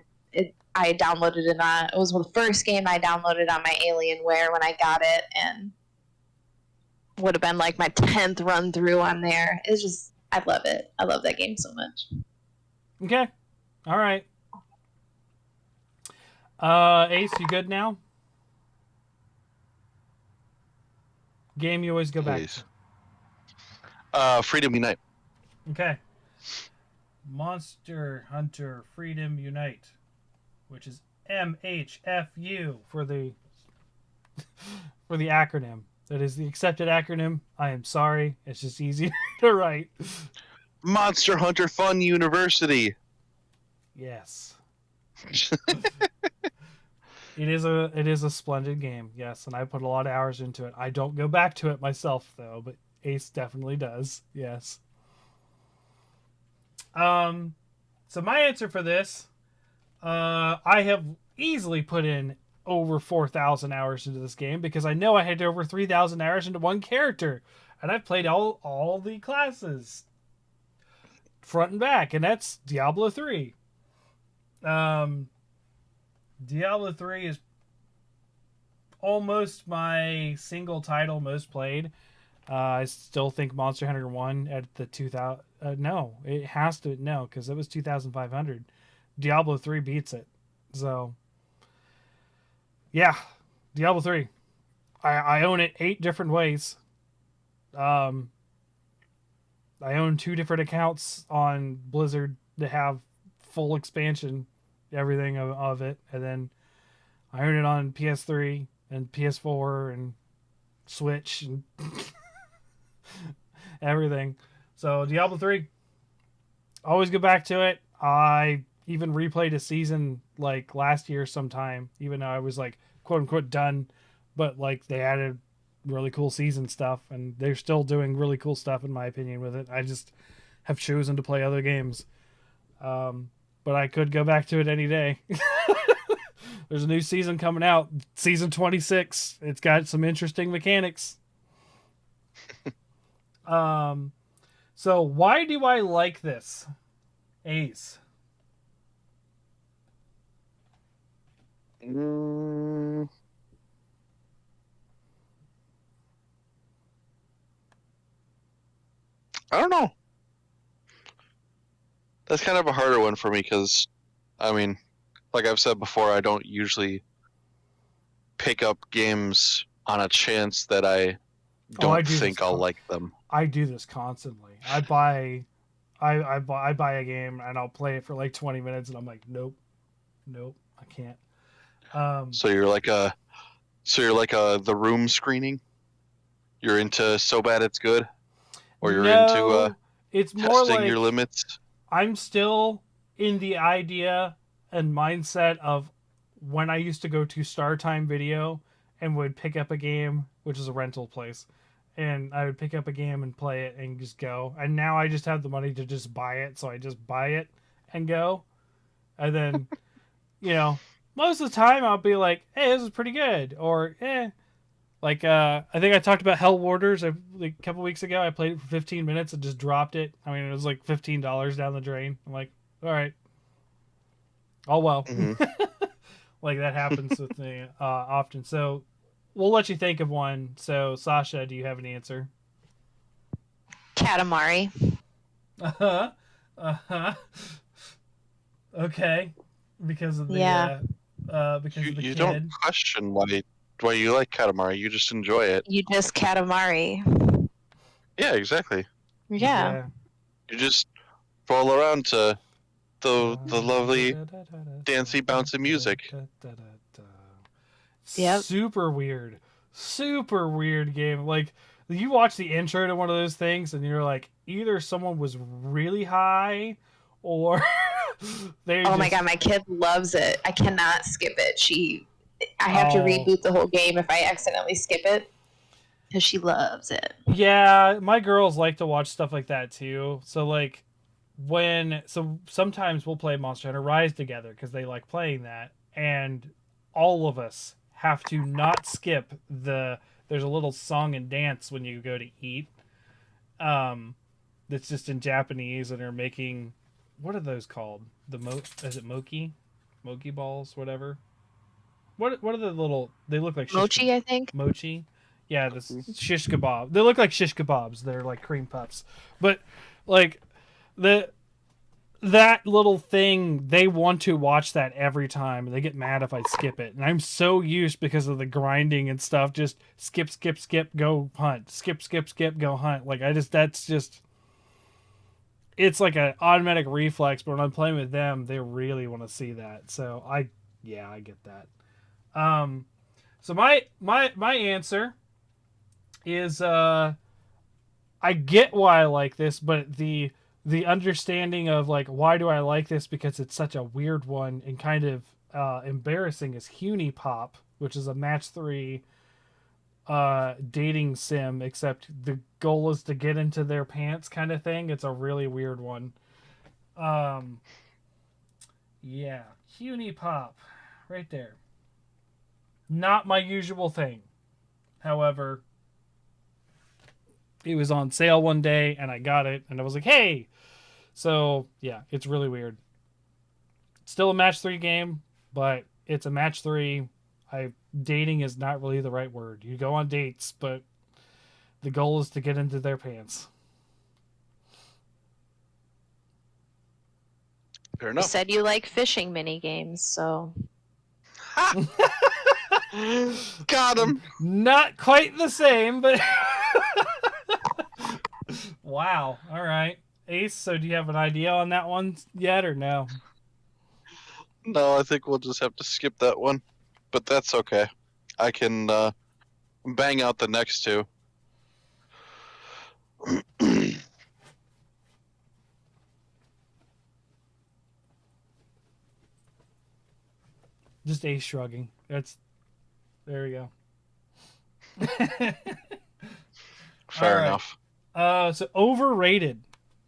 downloaded it on. It was the first game I downloaded on my Alienware when I got it, and would have been like my 10th run through on there. It's just, I love it. I love that game so much. Okay. All right. Ace, you good now? Game you always go back Please. to. Freedom Unite. Okay. Monster Hunter Freedom Unite, which is MHFU for the acronym. That is the accepted acronym. I am sorry. It's just easier to write. Monster Hunter Fun University. Yes. It is a splendid game, yes, and I put a lot of hours into it. I don't go back to it myself though, but Ace definitely does. Yes. So my answer for this, I have easily put in over 4,000 hours into this game because I know I had over 3,000 hours into one character, and I've played all the classes front and back, and that's Diablo 3. Diablo 3 is almost my single title most played. I still think Monster Hunter 1 at the 2000... no, it has to... No, because it was 2,500. Diablo 3 beats it. So, yeah. Diablo 3. I own it 8 different ways. I own 2 different accounts on Blizzard to have full expansion, everything of it. And then I own it on PS3 and PS4 and Switch and everything. So Diablo 3, always go back to it. I even replayed a season like last year sometime, even though I was like quote unquote done, but like they added really cool season stuff and they're still doing really cool stuff in my opinion with it. I just have chosen to play other games. But I could go back to it any day. There's a new season coming out, season 26. It's got some interesting mechanics. So why do I like this, Ace? I don't know. That's kind of a harder one for me because, I mean, like I've said before, I don't usually pick up games on a chance that I don't think I'll like them. I do this constantly. I buy a game and I'll play it for like 20 minutes and I'm like, nope, I can't. So you're like the Room screening. You're into so bad it's good, or you're into it's more testing like your limits. I'm still in the idea and mindset of when I used to go to Star Time Video and would pick up a game, which is a rental place, and I would pick up a game and play it and just go. And now I just have the money to just buy it, so I just buy it and go. And then, most of the time I'll be like, hey, this is pretty good, or Like, I think I talked about Hell Warders a couple weeks ago. I played it for 15 minutes and just dropped it. I mean, it was like $15 down the drain. I'm like, all right. Oh, well. Mm-hmm. Like, that happens with me often. So, we'll let you think of one. So, Sasha, do you have an answer? Katamari. Uh-huh. Uh-huh. Okay. Because of the... because of the you kid. Don't question why you like Katamari. You just enjoy it. You just Katamari. Yeah, exactly. Yeah. You just roll around to the lovely dancey bouncy music. Yep. Super weird game. Like, you watch the intro to one of those things and you're like, either someone was really high or they my god, my kid loves it. I cannot skip it. I have to reboot the whole game if I accidentally skip it because she loves it. Yeah, my girls like to watch stuff like that too. So like, sometimes we'll play Monster Hunter Rise together because they like playing that, and all of us have to not skip there's a little song and dance when you go to eat. That's just in Japanese, and they're making, what are those called? Is it mochi balls, whatever. What are the little? They look like Mochi, I think. Mochi. Yeah, the shish kebab. They look like shish kebabs. They're like cream puffs, but like that little thing, they want to watch that every time. They get mad if I skip it, and I'm so used because of the grinding and stuff. Just skip, skip, skip, go hunt. Skip, skip, skip, go hunt. Like that's just. It's like an automatic reflex, but when I'm playing with them, they really want to see that. So I get that. So my answer is I get why I like this, but the understanding of like why do I like this because it's such a weird one and kind of embarrassing is Hunie Pop, which is a match 3 dating sim, except the goal is to get into their pants kind of thing. It's a really weird one. Yeah, Hunie Pop right there. Not my usual thing. However, it was on sale one day and I got it and I was like, hey. So yeah, it's really weird. It's still a match 3 game, but it's a match 3. Dating is not really the right word. You go on dates, but the goal is to get into their pants. Fair You enough. said you like fishing mini games, so Got him. Not quite the same, but wow. All right. Ace, so do you have an idea on that one yet or no? No, I think we'll just have to skip that one, but that's okay. I can bang out the next 2. Just Ace shrugging. There we go. Fair All right. enough. So overrated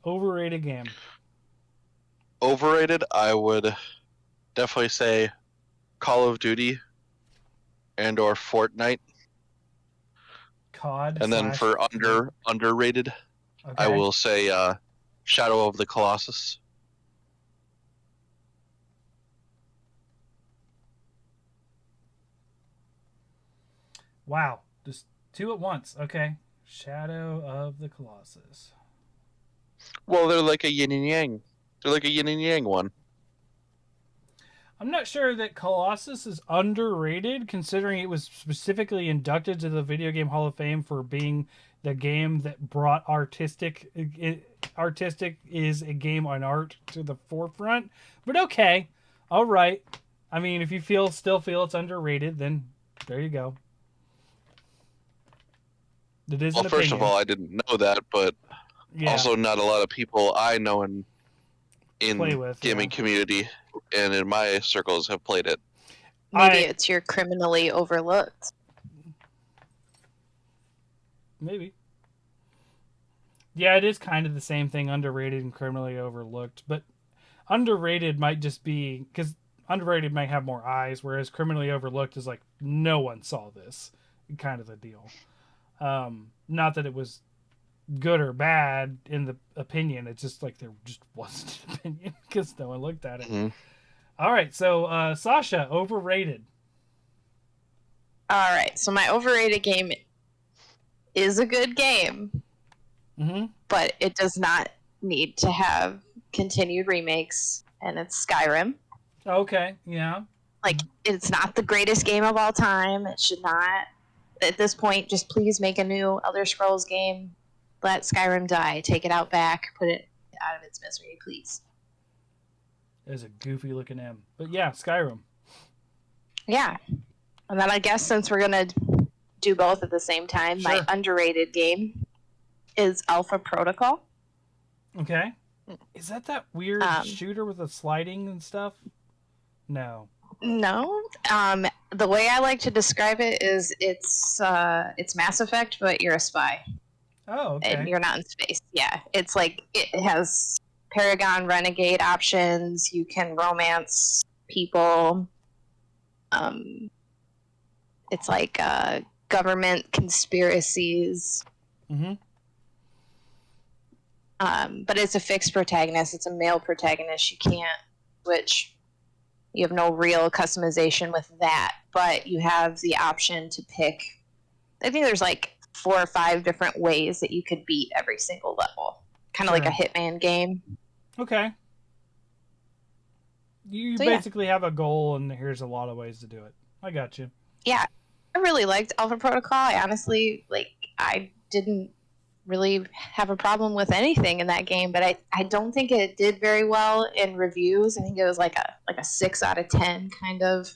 game. Overrated, I would definitely say Call of Duty and or Fortnite. COD. And then for underrated, okay. I will say Shadow of the Colossus. Wow, just 2 at once. Okay. Shadow of the Colossus. Well, they're like a yin and yang. They're like a yin and yang one. I'm not sure that Colossus is underrated, considering it was specifically inducted to the Video Game Hall of Fame for being the game that brought artistic is a game on art to the forefront. But okay, all right. I mean, if you still feel it's underrated, then there you go. It is Well, an first of opinion. all, I didn't know that, but also not a lot of people I know in gaming community and in my circles have played it. Maybe it's your criminally overlooked. Maybe. Yeah, it is kind of the same thing, underrated and criminally overlooked. But underrated might just be because underrated might have more eyes, whereas criminally overlooked is like no one saw this kind of a deal. Not that it was good or bad in the opinion. It's just like there just wasn't an opinion because no one looked at it. Mm-hmm. All right, so Sasha, overrated. All right, so my overrated game is a good game, but it does not need to have continued remakes, and it's Skyrim. Okay, yeah. Like, it's not the greatest game of all time. It should not. At this point, just please make a new Elder Scrolls game. Let Skyrim die. Take it out back. Put it out of its misery, please. There's a goofy looking M. But yeah, Skyrim. Yeah. And then I guess since we're going to do both at the same time, my underrated game is Alpha Protocol. Okay. Is that weird shooter with the sliding and stuff? No. No. The way I like to describe it is it's Mass Effect, but you're a spy. Oh, okay. And you're not in space. Yeah. It's like it has Paragon Renegade options. You can romance people. It's like government conspiracies. Mm-hmm. But it's a fixed protagonist. It's a male protagonist. You can't switch. You have no real customization with that, but you have the option to pick. I think there's like 4 or 5 different ways that you could beat every single level. Kind of like a Hitman game. Okay. You So, basically have a goal, and here's a lot of ways to do it. I got you. Yeah. I really liked Alpha Protocol. I honestly, I didn't really have a problem with anything in that game, but I don't think it did very well in reviews. I think it was like a 6 out of 10 kind of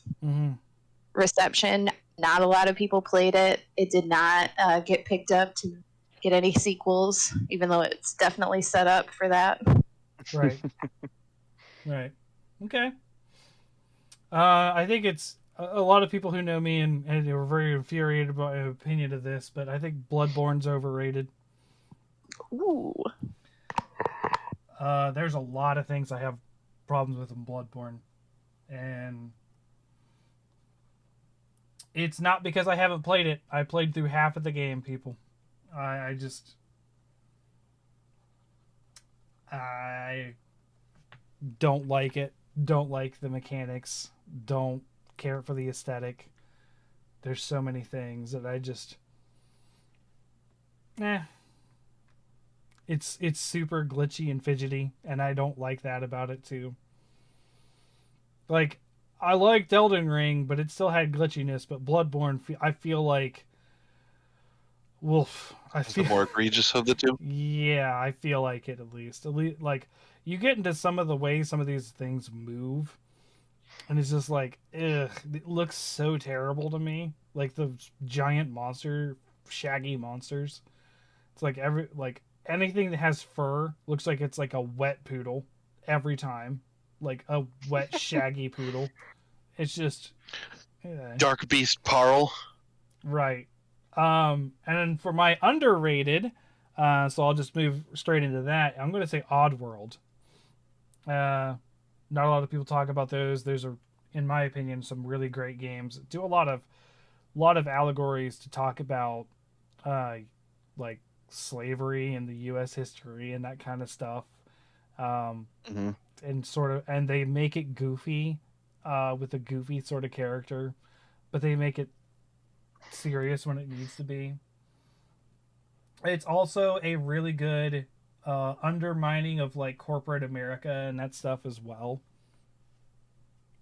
reception. Not a lot of people played it. It did not get picked up to get any sequels, even though it's definitely set up for that. Right. Right. Okay. I think it's a lot of people who know me and they were very infuriated about my opinion of this, but I think Bloodborne's overrated. Ooh. There's a lot of things I have problems with in Bloodborne, and it's not because I haven't played it. I played through half of the game, people. I don't like it. Don't like the mechanics. Don't care for the aesthetic. There's so many things that I just it's super glitchy and fidgety, and I don't like that about it too. Like, I liked Elden Ring, but it still had glitchiness. But Bloodborne, I feel like, wolf. It's the more egregious of the two. Yeah, I feel like it at least. Like, you get into some of the ways some of these things move, and it's just like, ugh, it looks so terrible to me. Like the giant monster, shaggy monsters. It's like anything that has fur looks like it's like a wet poodle every time, like a wet shaggy poodle. It's just Dark Beast Parl. Right. And then for my underrated, so I'll just move straight into that. I'm going to say Oddworld. Not a lot of people talk about those. Those are, in my opinion, some really great games. Do a lot of allegories to talk about, like slavery and the U.S. history and that kind of stuff. And and they make it goofy, with a goofy sort of character, but they make it serious when it needs to be. It's also a really good undermining of like corporate America and that stuff as well.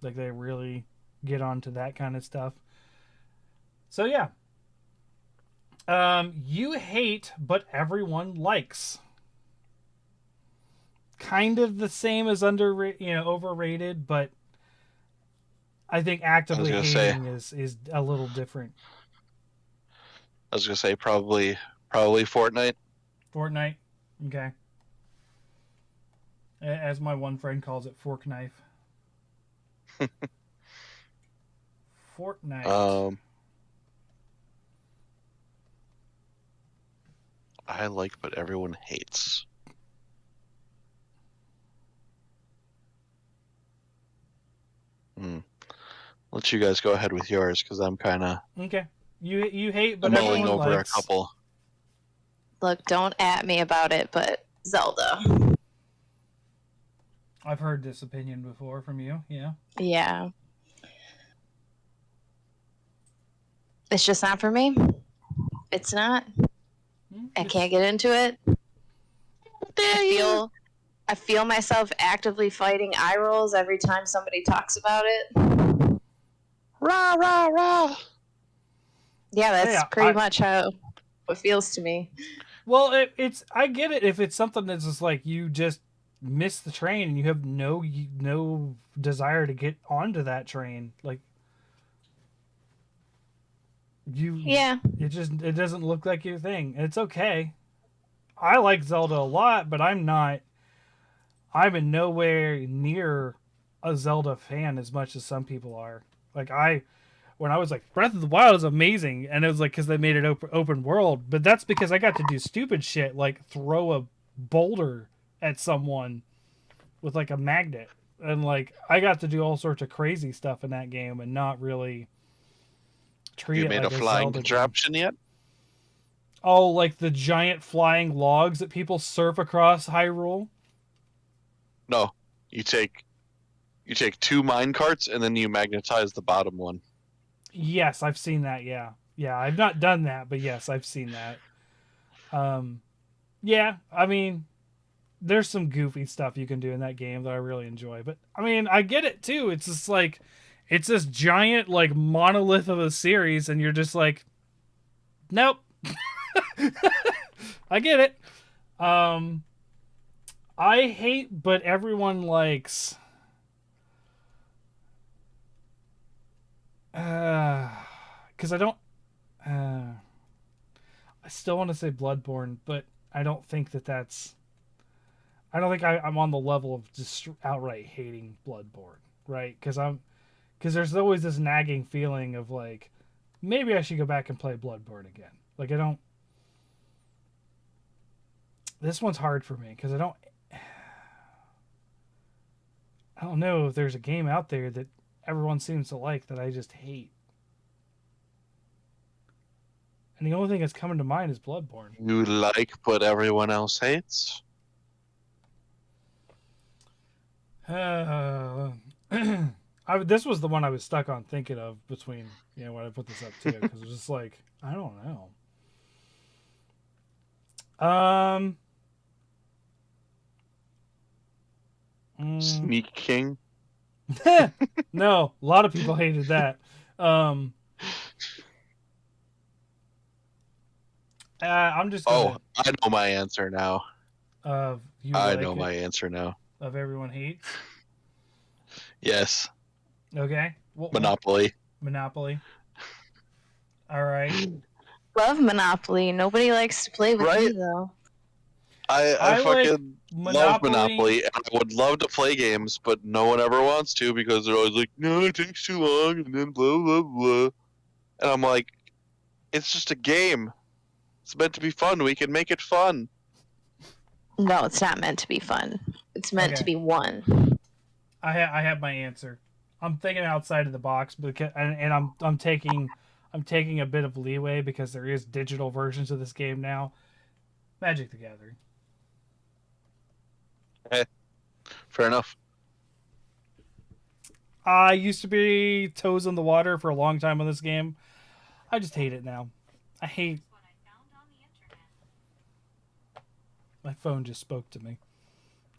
Like, they really get onto that kind of stuff. So yeah. You hate but everyone likes. Kind of the same as overrated, but I think actively hating is a little different. I was gonna say probably Fortnite. Fortnite, okay. As my one friend calls it, fork knife. Fortnite. I like, but everyone hates. Let you guys go ahead with yours, because I'm kind of okay. You hate, but mulling everyone over likes. a couple. Look, don't at me about it, but Zelda. I've heard this opinion before from you. Yeah. Yeah. It's just not for me. It's not. I can't get into it. I feel myself actively fighting eye rolls every time somebody talks about it. Rah, rah, rah. Yeah, that's pretty much how it feels to me. Well, I get it if it's something that's just like you just miss the train and you have no desire to get onto that train. Like, it doesn't look like your thing. It's okay. I like Zelda a lot, but I'm in nowhere near a Zelda fan as much as some people are. Like, when I was like, Breath of the Wild is amazing, and it was like because they made it open world, but that's because I got to do stupid shit like throw a boulder at someone with like a magnet, and like I got to do all sorts of crazy stuff in that game and not really treat You it made like a a flying Zelda game. contraption yet? Oh, like the giant flying logs that people surf across Hyrule. No. You take 2 mine carts and then you magnetize the bottom one. Yes, I've seen that. Yeah, yeah. I've not done that, but yes, I've seen that. Yeah. I mean, there's some goofy stuff you can do in that game that I really enjoy. But I mean, I get it too. It's just like, it's this giant like monolith of a series, and you're just like, nope. I get it. I hate, but everyone likes. Because I don't. I still want to say Bloodborne, but I don't think that's. I don't think I'm on the level of just outright hating Bloodborne, right? Because there's always this nagging feeling of like, maybe I should go back and play Bloodborne again. Like I don't. This one's hard for me because I don't. I don't know if there's a game out there that everyone seems to like that I just hate. And the only thing that's coming to mind is Bloodborne. You like what everyone else hates? This was the one I was stuck on thinking of between, when I put this up too, because it was just like, I don't know. Sneak King? No, a lot of people hated that. I'm just gonna, I know my answer now. I know my answer now. Of everyone hates. Yes. Okay. Monopoly. Monopoly. All right. Love Monopoly. Nobody likes to play with me though. I fucking love Monopoly, and I would love to play games, but no one ever wants to because they're always like, no, it takes too long, and then blah, blah, blah. And I'm like, it's just a game. It's meant to be fun. We can make it fun. No, it's not meant to be fun. It's meant to be won. I have my answer. I'm thinking outside of the box because, and I'm taking a bit of leeway because there is digital versions of this game now. Magic the Gathering. Hey, fair enough. I used to be toes in the water for a long time on this game. I just hate it now. I hate. My phone just spoke to me.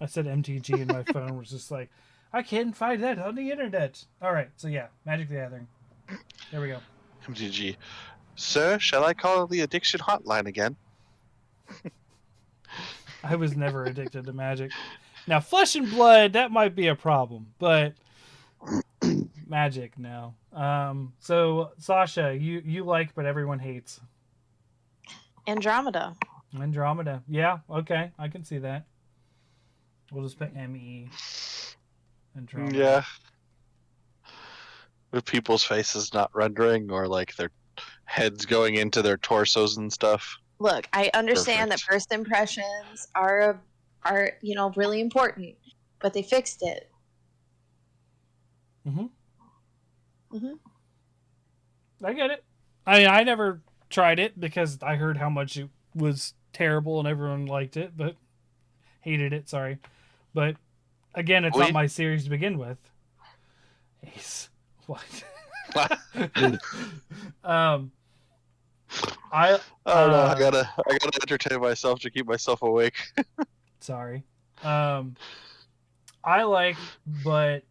I said MTG and my phone was just like, I can't find that on the internet. All right, so yeah, Magic the Gathering. There we go. MTG. Sir, shall I call the addiction hotline again? I was never addicted to Magic. Now, Flesh and Blood, that might be a problem, but Magic, no. So, Sasha, you like, but everyone hates. Andromeda. Yeah, okay, I can see that. We'll just put ME. Andromeda. Yeah. With people's faces not rendering, or like their heads going into their torsos and stuff. Look, I understand that first impressions are really important, but they fixed it. I get it. I mean, I never tried it because I heard how much it was terrible and everyone liked it, but hated it. Sorry, but again, it's not my series to begin with. Ace, what? I don't know. I gotta entertain myself to keep myself awake. Sorry. I like, but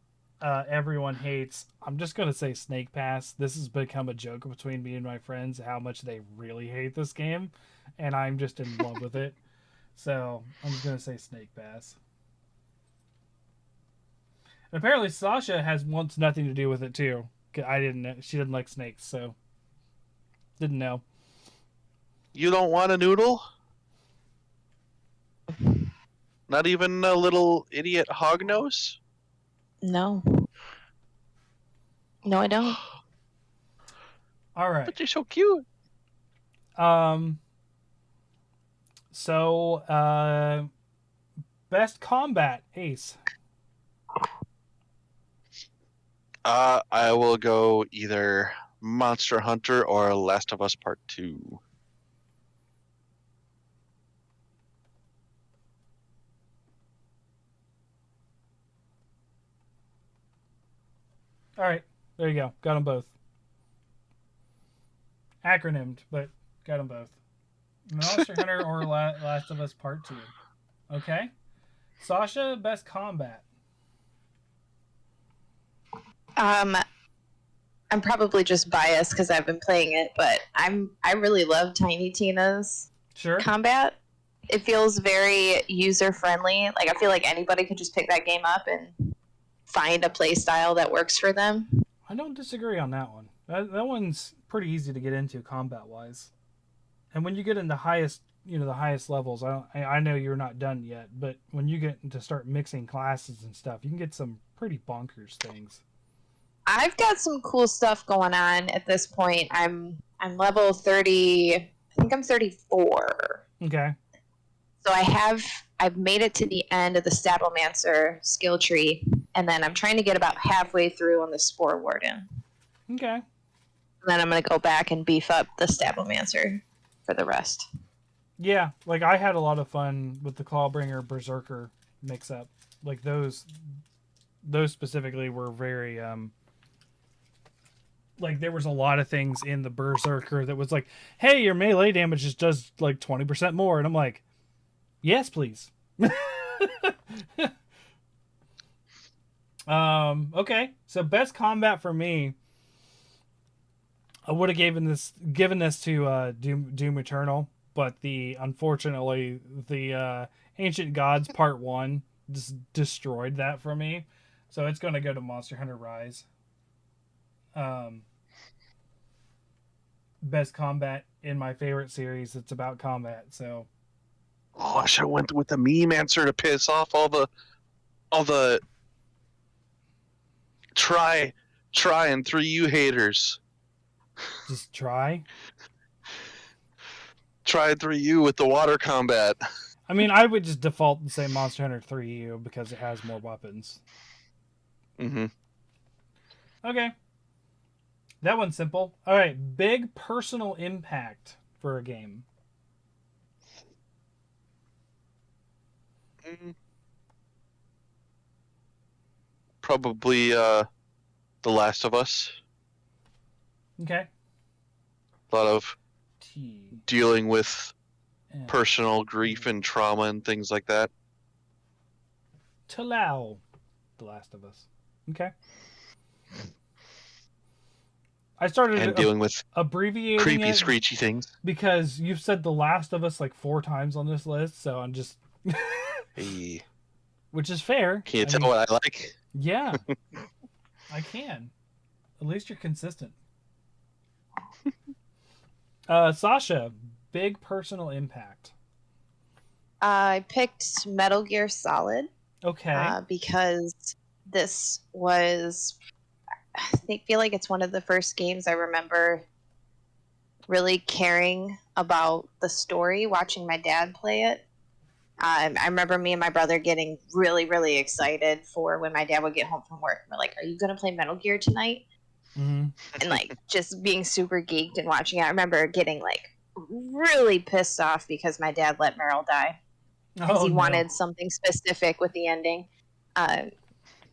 everyone hates. I'm just gonna say Snake Pass. This has become a joke between me and my friends how much they really hate this game, and I'm just in love with it. So I'm just gonna say Snake Pass. And apparently Sasha wants nothing to do with it too. I didn't know. She didn't like snakes, so didn't know. You don't want a noodle? Not even a little idiot hognose? No. No, I don't. All right. But they're so cute. So, best combat, Ace. I will go either Monster Hunter or Last of Us Part 2. All right, there you go. Got them both. Acronymed, but got them both. Monster Hunter or Last of Us Part 2. Okay. Sasha, best combat. I'm probably just biased because I've been playing it, but I really love Tiny Tina's Sure. combat. It feels very user friendly. Like I feel like anybody could just pick that game up and find a play style that works for them. I don't disagree on that one. That one's pretty easy to get into combat wise. And when you get into the highest levels, I know you're not done yet, but when you get to start mixing classes and stuff, you can get some pretty bonkers things. I've got some cool stuff going on at this point. I'm level 30. I think I'm 34. Okay. So I've made it to the end of the Stablemancer skill tree, and then I'm trying to get about halfway through on the Spore Warden. Okay. And then I'm going to go back and beef up the Stablemancer for the rest. Yeah, like I had a lot of fun with the Clawbringer Berserker mix-up. Like those specifically were very like there was a lot of things in the Berserker that was like, hey, your melee damage just does like 20% more, and I'm like, yes, please. Okay, so best combat for me, I would have given this to Doom Eternal, but unfortunately the Ancient Gods Part 1 just destroyed that for me, so it's going to go to Monster Hunter Rise. Best combat in my favorite series that's about combat. So I should have went with the meme answer to piss off all the try and 3U haters. just try 3U with the water combat. I mean, I would just default and say Monster Hunter 3U because it has more weapons. Mm-hmm. Okay. That one's simple. All right, big personal impact for a game. Probably The Last of Us. Okay. A lot of dealing with personal grief and trauma and things like that. Talal, The Last of Us. Okay. I started dealing with abbreviating creepy, it screechy things. because you've said The Last of Us like 4 times on this list, so I'm just... Hey. Which is fair. Can you tell what I like? Yeah. I can. At least you're consistent. Sasha, big personal impact. I picked Metal Gear Solid. Okay. Because this was... I feel like it's one of the first games I remember really caring about the story, watching my dad play it. I remember me and my brother getting really, really excited for when my dad would get home from work. We're like, are you going to play Metal Gear tonight? Mm-hmm. And like just being super geeked and watching it. I remember getting like really pissed off because my dad let Meryl die. Because he wanted something specific with the ending.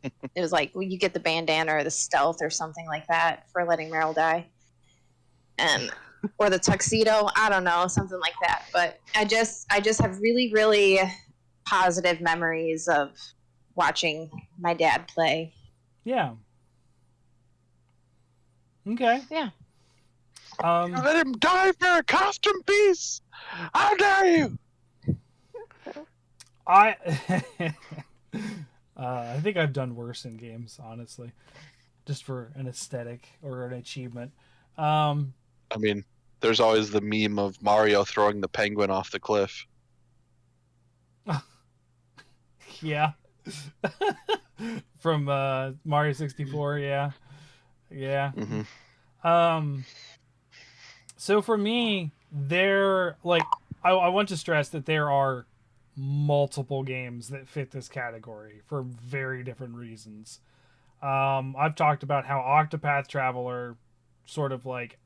It was like, well, you get the bandana or the stealth or something like that for letting Meryl die. Or the tuxedo, I don't know, something like that. But I just have really, really positive memories of watching my dad play. Yeah. Okay. Yeah. You let him die for a costume piece? How dare you? I think I've done worse in games, honestly, just for an aesthetic or an achievement. I mean, there's always the meme of Mario throwing the penguin off the cliff. Yeah. From Mario 64, yeah. Yeah. Mm-hmm. So for me, I want to stress that there are multiple games that fit this category for very different reasons. I've talked about how Octopath Traveler sort of like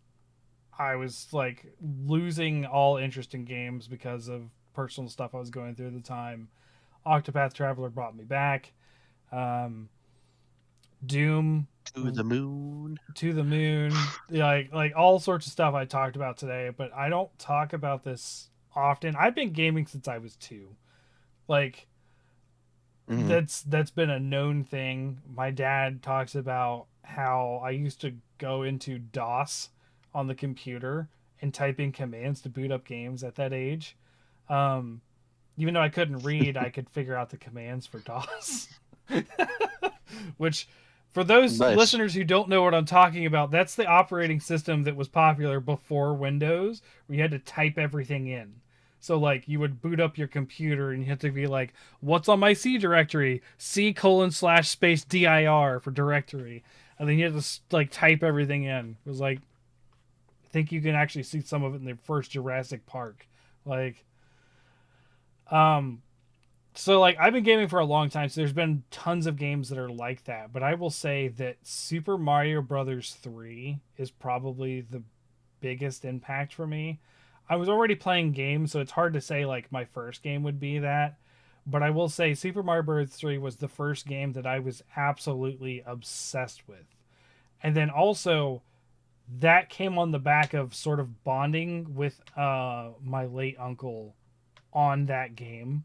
I was like losing all interest in games because of personal stuff I was going through at the time. Octopath Traveler brought me back. Um, Doom To the moon. to the moon, like all sorts of stuff I talked about today, but I don't talk about this often. I've been gaming since I was 2. Like Mm-hmm. that's been a known thing. My dad talks about how I used to go into DOS on the computer and type in commands to boot up games at that age. Um, Even though I couldn't read, I could figure out the commands for DOS. Which, for those Nice. listeners who don't know what I'm talking about, that's the operating system that was popular before Windows, where you had to type everything in. So, like, you would boot up your computer and you had to be like, what's on my C directory? C:// dir for directory. And then you had to, like, type everything in. It was like, I think you can actually see some of it in the first Jurassic Park. Like, um, so like I've been gaming for a long time, so there's been tons of games that are like that. But I will say that Super Mario Brothers 3 is probably the biggest impact for me. I was already playing games, so it's hard to say like my first game would be that. But I will say Super Mario Bros. 3 was the first game that I was absolutely obsessed with. And then also that came on the back of sort of bonding with my late uncle on that game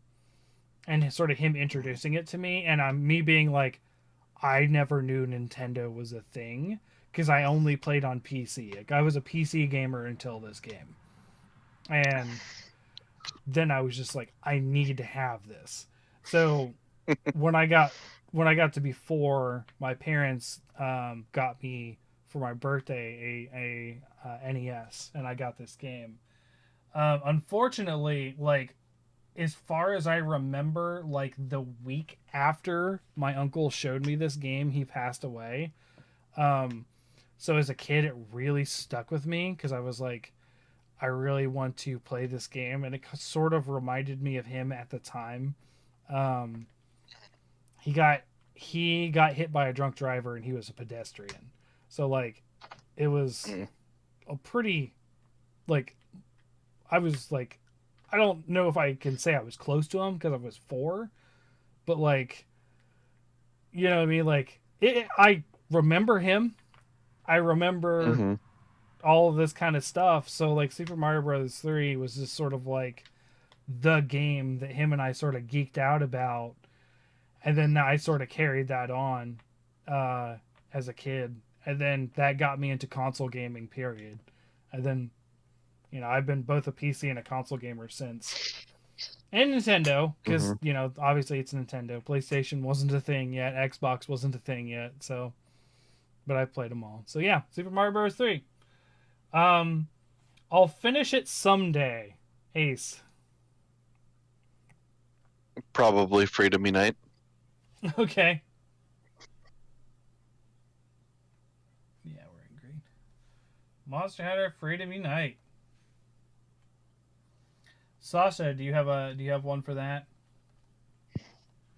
and sort of him introducing it to me, and me being like, I never knew Nintendo was a thing because I only played on PC. Like I was a PC gamer until this game, and then I was just like, I need to have this. So when I got to be 4, my parents got me for my birthday a NES, and I got this game. Unfortunately, like as far as I remember, like the week after my uncle showed me this game, he passed away. Um, so as a kid, it really stuck with me because I was like, I really want to play this game, and it sort of reminded me of him at the time. Um, he got he got hit by a drunk driver, and he was a pedestrian. So like, it was a pretty like I was like I don't know if I can say I was close to him because I was 4, but like, you know what I mean? Like, I remember him. I remember Mm-hmm. all of this kind of stuff. So like, Super Mario Bros. 3 was just sort of like the game that him and I sort of geeked out about, and then I sort of carried that on as a kid, and then that got me into console gaming. Period. And then I've been both a PC and a console gamer since. And Nintendo, because Mm-hmm. obviously it's Nintendo. PlayStation wasn't a thing yet. Xbox wasn't a thing yet. So, but I've played them all. So yeah, Super Mario Bros. 3. Um, I'll finish it someday. Ace. Probably Freedom Unite. Okay. Yeah, we're in green. Monster Hunter Freedom Unite. Sasha, do you have one for that?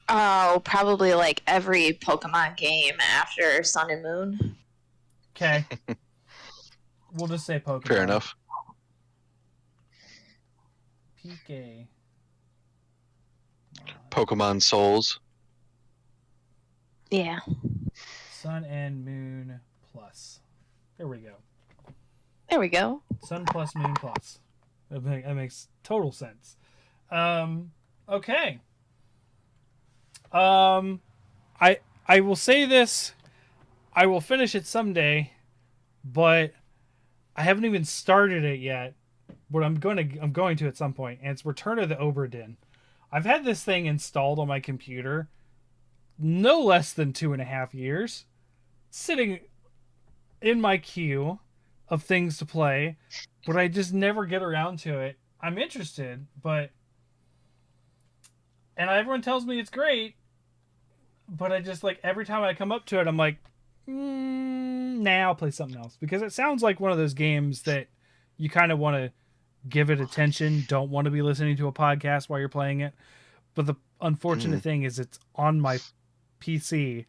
Oh, probably like every Pokemon game after Sun and Moon. Okay. We'll just say Pokemon. Fair enough. PK. Pokemon Souls. Yeah. Sun and Moon Plus. There we go. There we go. Sun plus Moon plus. That makes total sense. Okay. I will say this. I will finish it someday, but I haven't even started it yet. But I'm going to at some point, and it's Return of the Obra Dinn. I've had this thing installed on my computer no less than 2.5 years, sitting in my queue of things to play, but I just never get around to it. I'm interested, but everyone tells me it's great, but I just like every time I come up to it, I'm like, nah, I'll play something else because it sounds like one of those games that you kind of want to give it attention, don't want to be listening to a podcast while you're playing it. But the unfortunate thing is it's on my PC,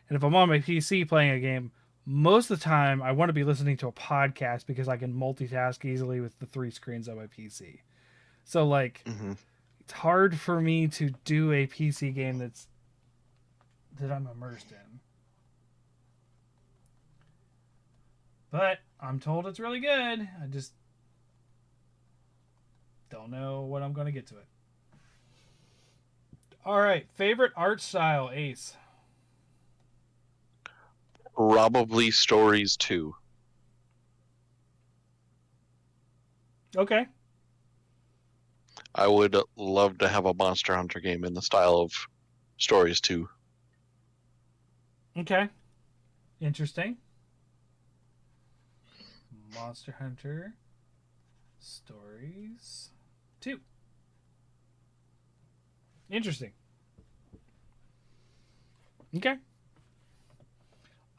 And if I'm on my PC playing a game, most of the time I want to be listening to a podcast because I can multitask easily with the 3 screens on my PC. So like it's hard for me to do a PC game that I'm immersed in. But I'm told it's really good. I just don't know when I'm going to get to it. All right, favorite art style, Ace. Probably Stories 2. Okay. I would love to have a Monster Hunter game in the style of Stories 2. Okay. Interesting. Monster Hunter Stories 2. Interesting. Okay.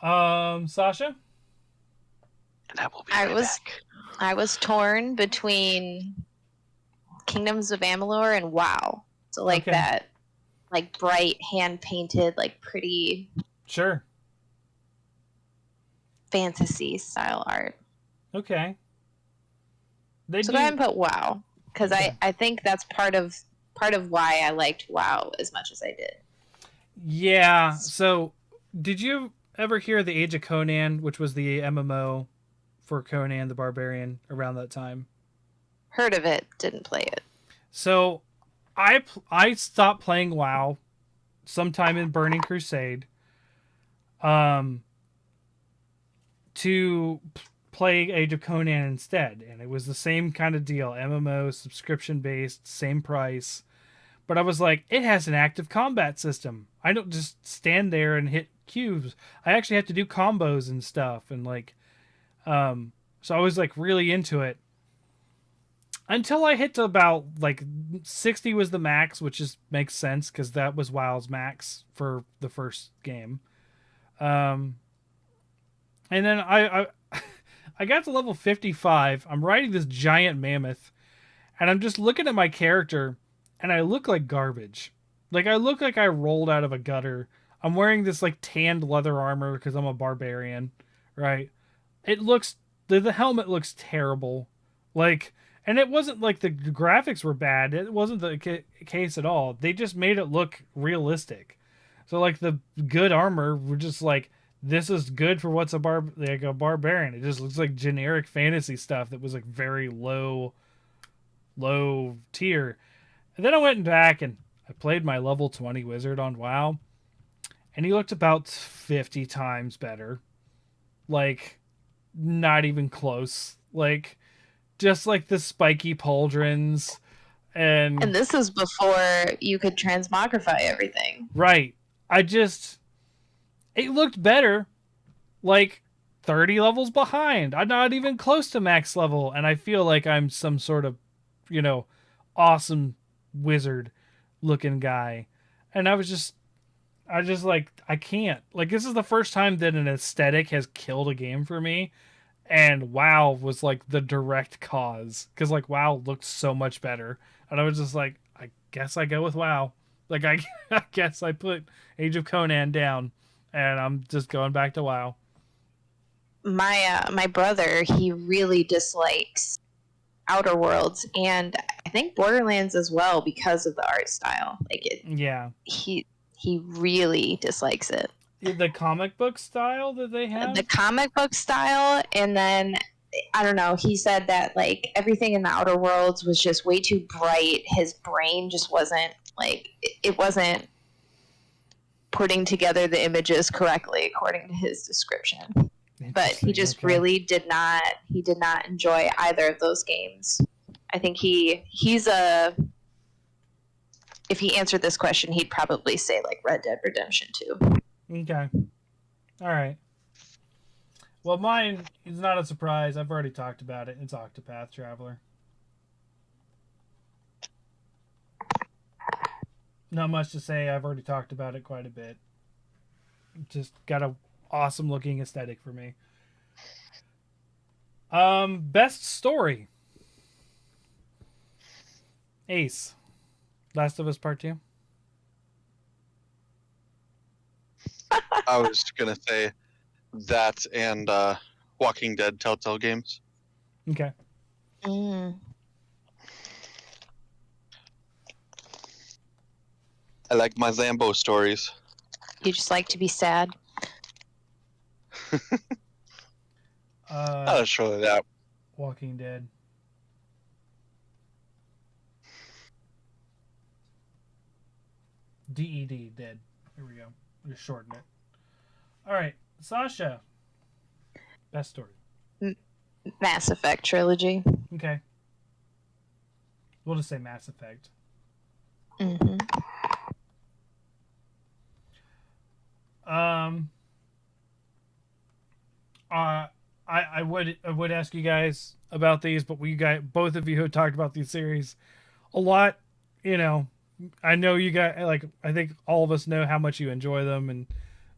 Sasha? And I will be right back. I was torn between Kingdoms of Amalur and WoW. So like Okay. that, like bright hand painted, like pretty Sure. fantasy style art. Okay. So go ahead and put WoW, because Okay. I think that's part of why I liked WoW as much as I did. Yeah. So, did you ever hear the Age of Conan, which was the MMO for Conan the Barbarian around that time? Heard of it, didn't play it. So, I stopped playing WoW sometime in Burning Crusade. To play Age of Conan instead, and it was the same kind of deal, MMO, subscription based, same price. But I was like, it has an active combat system. I don't just stand there and hit cubes. I actually have to do combos and stuff, and like, so I was like really into it until I hit to about like 60 was the max, which just makes sense because that was WoW's max for the first game. And then I got to level 55. I'm riding this giant mammoth, and I'm just looking at my character, and I look like garbage. Like, I look like I rolled out of a gutter. I'm wearing this, like, tanned leather armor because I'm a barbarian, right? The helmet looks terrible. Like, and it wasn't like the graphics were bad. It wasn't the case at all. They just made it look realistic. So, like, the good armor were just like, this is good for what's a barbarian. It just looks like generic fantasy stuff that was like very low tier. And then I went back and I played my level 20 wizard on WoW, and he looked about 50 times better. Like, not even close. Like, just like the spiky pauldrons And this is before you could transmogrify everything. Right. It looked better, like 30 levels behind. I'm not even close to max level, and I feel like I'm some sort of, awesome wizard looking guy. And I just like, I can't. Like, this is the first time that an aesthetic has killed a game for me. And WoW was like the direct cause. Because, like, WoW looked so much better. And I was just like, I guess I go with WoW. Like, I guess I put Age of Conan down. And I'm just going back to WoW. My brother, he really dislikes Outer Worlds and I think Borderlands as well because of the art style. Yeah. He really dislikes it. The comic book style that they have? The comic book style, and then I don't know, he said that like everything in the Outer Worlds was just way too bright. His brain just wasn't like it wasn't putting together the images correctly according to his description. But he just really did not enjoy either of those games. I think he's a if he answered this question, he'd probably say like Red Dead Redemption 2. Okay. All right. Well, mine is not a surprise. I've already talked about it. It's Octopath Traveler. Not much to say. I've already talked about it quite a bit. Just got a awesome looking aesthetic for me. Best story. Ace. Last of Us Part 2. I was gonna say that and Walking Dead Telltale games. Okay. Mm. I like my Zambo stories. You just like to be sad. Not sure that. Walking Dead. DED, dead. Here we go. Just shorten it. All right, Sasha. Best story. Mass Effect trilogy. Okay. We'll just say Mass Effect. Mm-hmm. I would ask you guys about these, but both of you have talked about these series a lot. You know, I know you guys I think all of us know how much you enjoy them and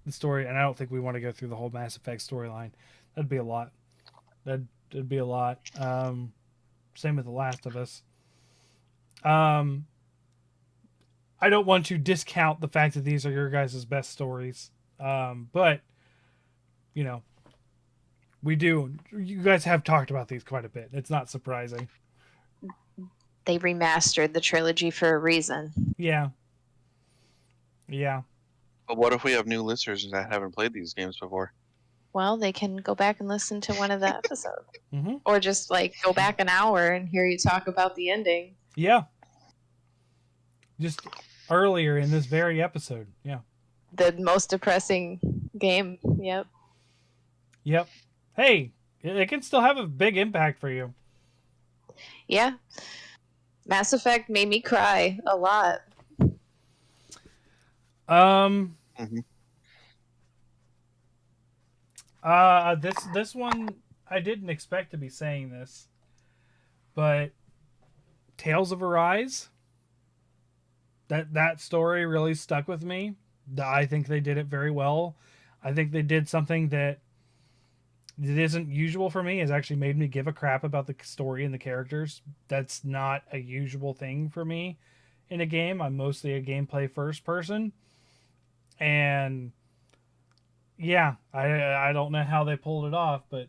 the story, and I don't think we want to go through the whole Mass Effect storyline. That'd be a lot. That'd be a lot. Same with The Last of Us. I don't want to discount the fact that these are your guys' best stories. But you know, we do. You guys have talked about these quite a bit. It's not surprising. They remastered the trilogy for a reason. Yeah. Yeah. But what if we have new listeners that haven't played these games before? Well, they can go back and listen to one of the episodes. Mm-hmm. Or just like go back an hour and hear you talk about the ending. Yeah. Just earlier in this very episode. Yeah. The most depressing game. Yep. Yep. Hey, it can still have a big impact for you. Yeah. Mass Effect made me cry a lot. Mm-hmm. This one I didn't expect to be saying this, but Tales of Arise. That story really stuck with me. I think they did it very well. I think they did something that it isn't usual for me. Has actually made me give a crap about the story and the characters. That's not a usual thing for me in a game. I'm mostly a gameplay first person, and yeah, I don't know how they pulled it off, but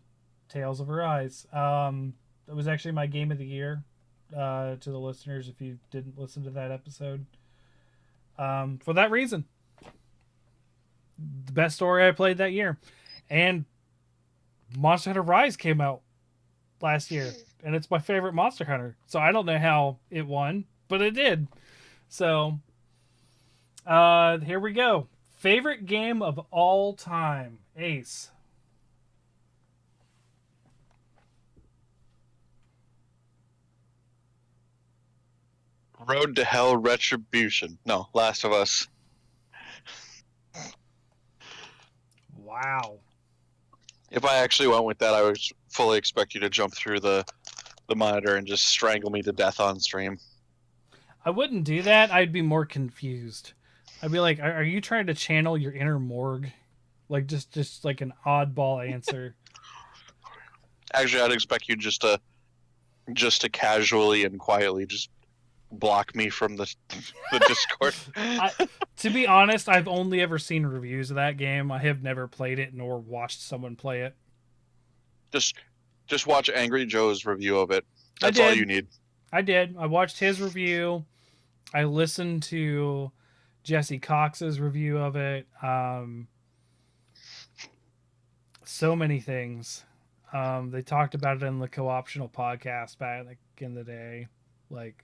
Tales of Arise. It was actually my game of the year. To the listeners, if you didn't listen to that episode, for that reason, the best story I played that year, and Monster Hunter Rise came out last year, and it's my favorite Monster Hunter. So I don't know how it won, but it did. So, here we go. Favorite game of all time, Ace. Road to Hell Retribution. No, Last of Us. Wow. If I actually went with that, I would fully expect you to jump through the monitor and just strangle me to death on stream. I wouldn't do that. I'd be more confused. I'd be like, are you trying to channel your inner Morg? Like just like an oddball answer. Actually, I'd expect you just to casually and quietly just block me from the Discord. To be honest, I've only ever seen reviews of that game. I have never played it nor watched someone play it. Just watch Angry Joe's review of it. That's all you need. I did. I watched his review. I listened to Jesse Cox's review of it. So many things. They talked about it in the Co-optional podcast back in the day. Like,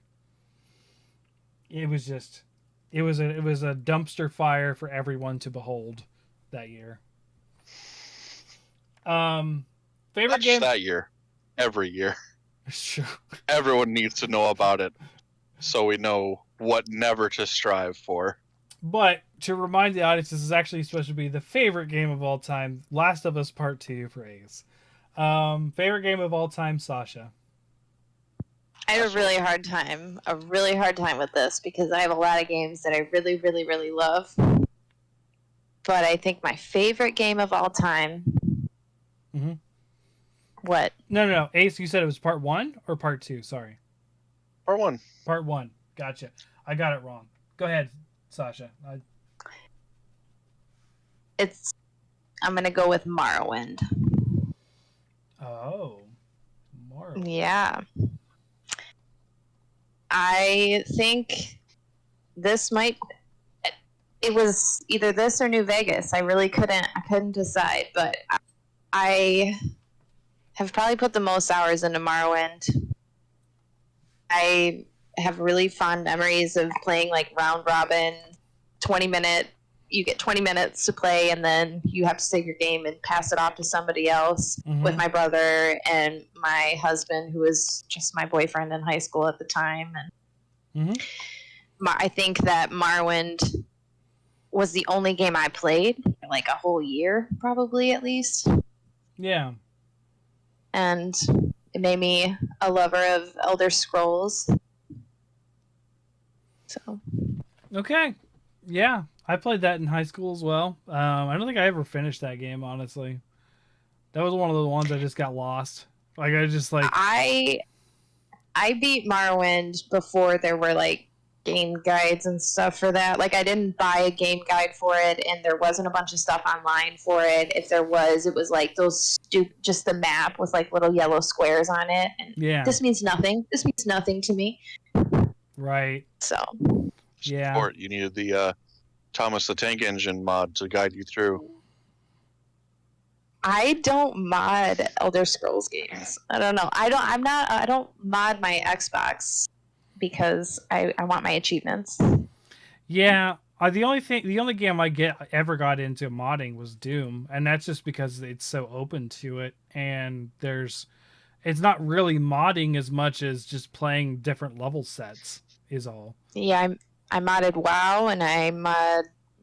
it was a dumpster fire for everyone to behold that year. Favorite game that year, every year. Sure. Everyone needs to know about it, so we know what never to strive for. But to remind the audience, this is actually supposed to be the favorite game of all time. Last of Us Part 2 for Ace. Favorite game of all time, Sasha. I have a really hard time with this because I have a lot of games that I really, really, really love. But I think my favorite game of all time. Mm-hmm. What? No. Ace, you said it was part 1 or part 2? Sorry. Part 1. Part 1. Gotcha. I got it wrong. Go ahead, Sasha. I'm gonna go with Morrowind. Oh, Morrowind. Yeah. I think this might. It was either this or New Vegas. I couldn't decide, but I have probably put the most hours into Morrowind. I have really fond memories of playing like round robin, 20-minute. You get 20 minutes to play, and then you have to save your game and pass it off to somebody else. With my brother and my husband, who was just my boyfriend in high school at the time. And I think that Morrowind was the only game I played for like a whole year, probably at least. Yeah. And it made me a lover of Elder Scrolls. So. Okay. Yeah. I played that in high school as well. I don't think I ever finished that game, honestly. That was one of the ones I just got lost. Like, I just like... I beat Morrowind before there were like game guides and stuff for that. Like, I didn't buy a game guide for it, and there wasn't a bunch of stuff online for it. If there was, it was like those just the map with like little yellow squares on it. And yeah. This means nothing. This means nothing to me. Right. So. Yeah. Support. You needed the Thomas the Tank Engine mod to guide you through. I don't mod Elder Scrolls games. I don't know. I don't mod my Xbox because I want my achievements. Yeah. The only game I ever got into modding was Doom, and that's just because it's so open to it, and it's not really modding as much as just playing different level sets is all. Yeah, I modded WoW, and I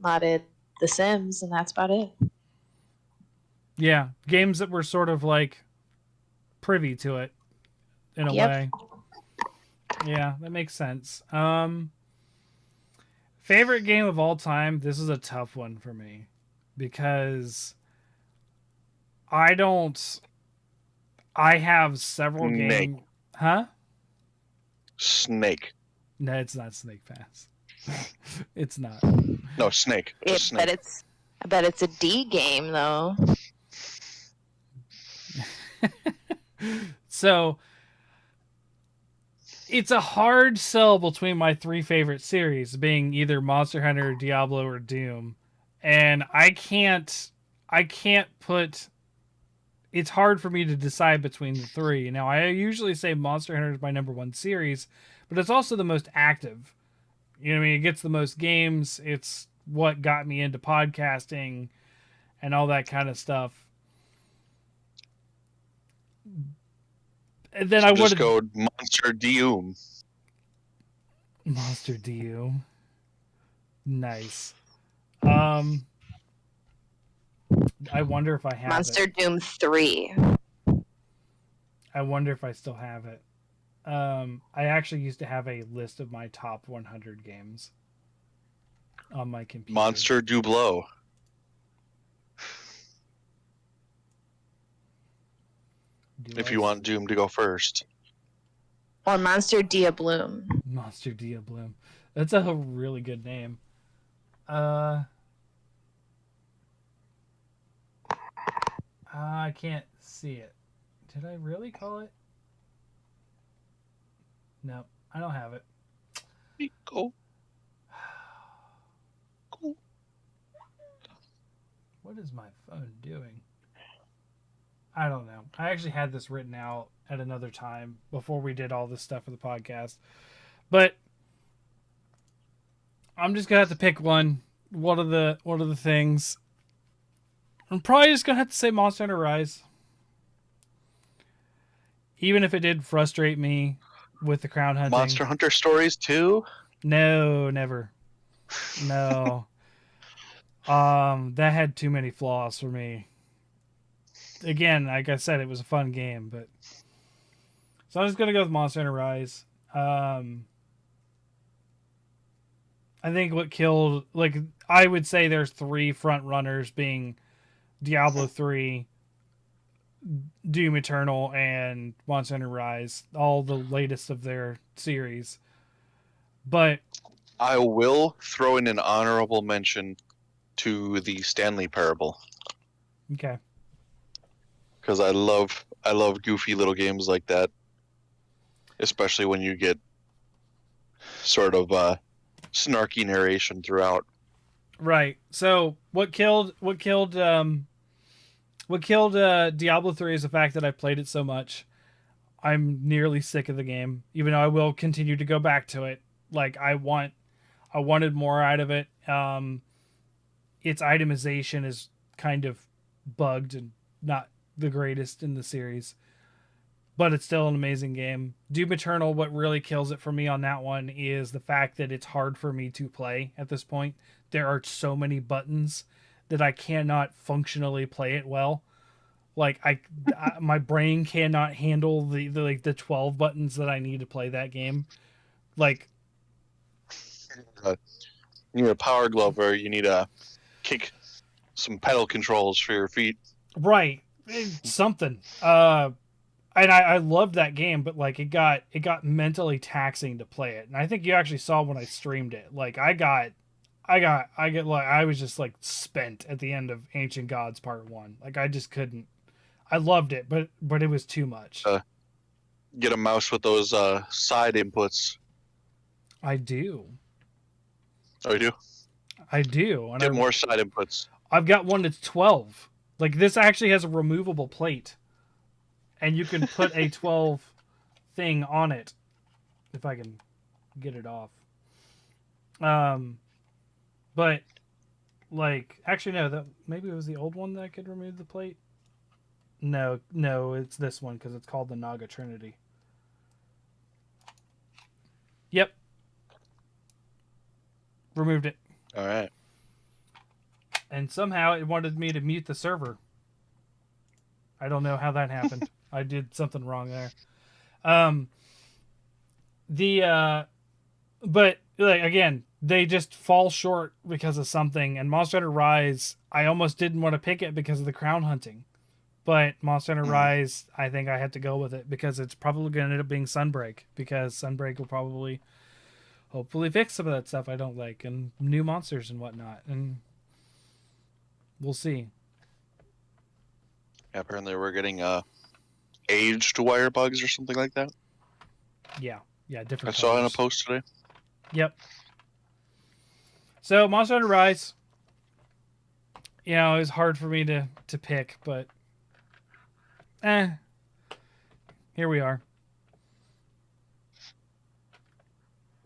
modded The Sims, and that's about it. Yeah, games that were sort of like privy to it in a way. Yeah, that makes sense. Favorite game of all time? This is a tough one for me because I have several games. Huh? Snake. No, it's not Snake Pass. It's not. No, Snake. I bet it's a D game though. So it's a hard sell between my three favorite series, being either Monster Hunter, Diablo, or Doom. And I can't put... It's hard for me to decide between the three. Now, I usually say Monster Hunter is my number one series, but it's also the most active. You know what I mean? It gets the most games. It's what got me into podcasting and all that kind of stuff. And then so I would just go Monster Doom. Monster Doom. Nice. I wonder if I have Monster Doom 3. I wonder if I still have it. I actually used to have a list of my top 100 games on my computer. Monster Dublo. If you want Doom to go first. Or Monster Diabloom. Monster Diabloom. That's a really good name. I can't see it. Did I really call it? No, I don't have it. Go. What is my phone doing? I don't know. I actually had this written out at another time before we did all this stuff for the podcast. But I'm just gonna have to pick one. What are the things? I'm probably just gonna have to say Monster Hunter Rise. Even if it did frustrate me with the crown hunting. Monster Hunter Stories 2? No, never. No. That had too many flaws for me. Again, like I said, it was a fun game, but so I'm just gonna go with Monster Hunter Rise. I think what killed, like, I would say there's three front runners, being Diablo 3, Doom Eternal, and Monster Hunter Rise, all the latest of their series. But I will throw in an honorable mention to the Stanley Parable Okay. because I love goofy little games like that, especially when you get sort of snarky narration throughout. Right. So what killed Diablo 3 is the fact that I played it so much. I'm nearly sick of the game, even though I will continue to go back to it. Like I wanted more out of it. Its itemization is kind of bugged and not the greatest in the series, but it's still an amazing game. Doom Eternal, what really kills it for me on that one is the fact that it's hard for me to play at this point. There are so many buttons that I cannot functionally play it well. Like my brain cannot handle the 12 buttons that I need to play that game. Like You need a power glove, or you need a kick, some pedal controls for your feet. right, something. And I loved that game, but like it got mentally taxing to play it. And I think you actually saw when I streamed it. Like I was just like spent at the end of Ancient Gods Part 1. Like I just couldn't. I loved it, but it was too much. Get a mouse with those side inputs. I do. Oh, you do? I do. And Get more side inputs. I've got one that's 12. Like this actually has a removable plate. And you can put a 12 thing on it. If I can get it off. But like actually no, that maybe it was the old one that I could remove the plate. No, it's this one because it's called the Naga Trinity. Yep. Removed it. All right. And somehow it wanted me to mute the server. I don't know how that happened. I did something wrong there. But like again, they just fall short because of something. And Monster Hunter Rise, I almost didn't want to pick it because of the crown hunting. But Monster Hunter Rise, I think I had to go with it because it's probably going to end up being Sunbreak, because Sunbreak will probably, hopefully, fix some of that stuff I don't like and new monsters and whatnot. And we'll see. Yeah, apparently we're getting aged wire bugs or something like that. Yeah, different. I saw in a post today. Yep. So Monster Hunter Rise, you know, it was hard for me to pick, but here we are.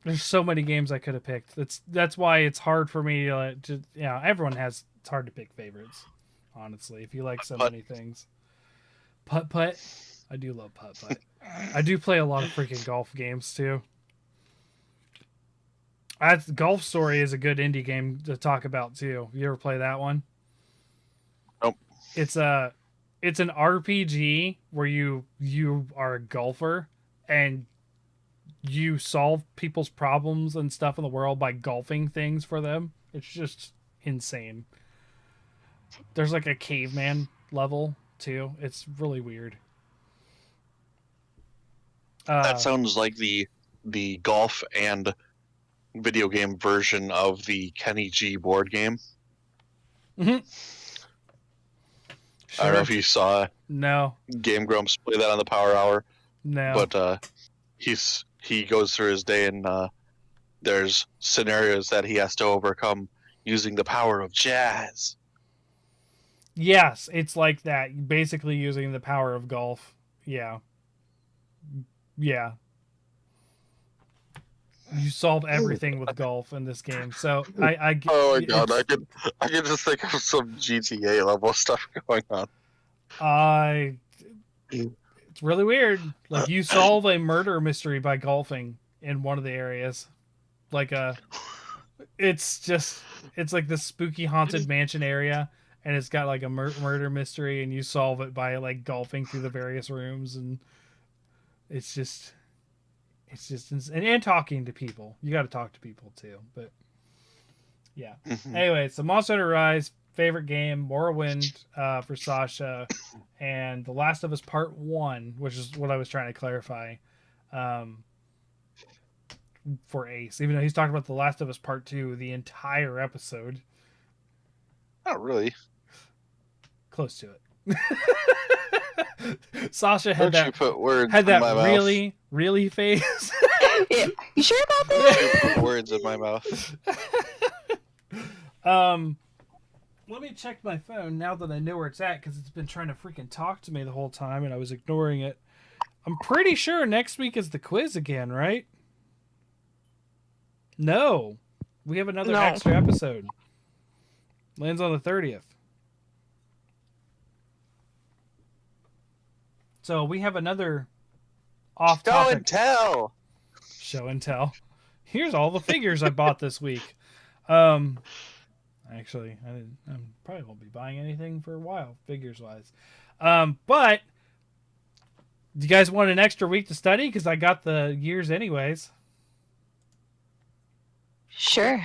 There's so many games I could have picked. That's why it's hard for me to everyone has, it's hard to pick favorites, honestly, if you like so many things. Putt. I do love putt. I do play a lot of freaking golf games too. Golf Story is a good indie game to talk about too. You ever play that one? Nope. It's an RPG where you are a golfer and you solve people's problems and stuff in the world by golfing things for them. It's just insane. There's like a caveman level too. It's really weird. That sounds like the golf and video game version of the Kenny G board game. Mm-hmm. Sure. I don't know if you saw Game Grumps play that on the Power Hour. No. But he goes through his day and there's scenarios that he has to overcome using the power of jazz. Yes, it's like that. Basically using the power of golf. Yeah. You solve everything with golf in this game. So I oh my god, I could just think of some GTA level stuff going on. It's really weird. Like you solve a murder mystery by golfing in one of the areas. Like it's like this spooky haunted mansion area, and it's got like a murder mystery, and you solve it by like golfing through the various rooms, and it's just insane. And talking to people. You got to talk to people too. But yeah. Mm-hmm. Anyway, so Monster Hunter Rise, favorite game, Morrowind for Sasha, and The Last of Us Part 1, which is what I was trying to clarify for Ace. Even though he's talking about The Last of Us Part 2 the entire episode. Not really. Close to it. Sasha had Don't you put words in my mouth. really face. Yeah. You sure about Don't that? you put words in my mouth. Let me check my phone now that I know where it's at, because it's been trying to freaking talk to me the whole time and I was ignoring it. I'm pretty sure next week is the quiz again, right? No. We have another extra episode. Lands on the 30th. So we have another off-topic Show and tell. Show and tell. Here's all the figures I bought this week. Actually, I probably won't be buying anything for a while, figures-wise. But do you guys want an extra week to study? Because I got the years anyways. Sure.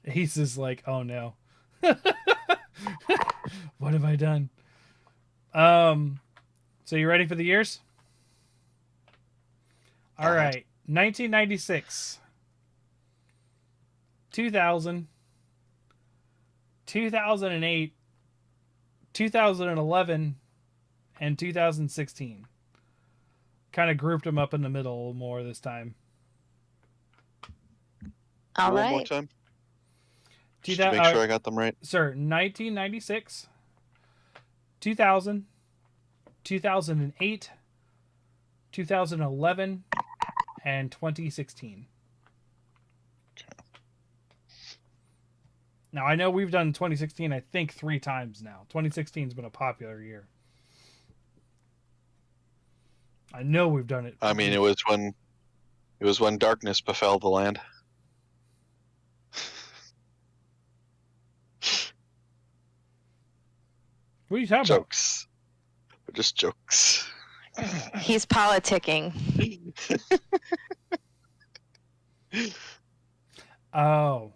He's just like, oh no. What have I done? So you ready for the years? All right. 1996. 2000. 2008. 2011. And 2016. Kind of grouped them up in the middle a little more this time. All One right. more time. Just to make sure I got them right. Sir, 1996, 2000, 2008, 2011, and 2016. Now, I know we've done 2016, I think, 3 times now. 2016 has been a popular year. I know we've done it. I mean, it was when darkness befell the land. What are you talking Jokes. But just jokes. He's politicking. Oh,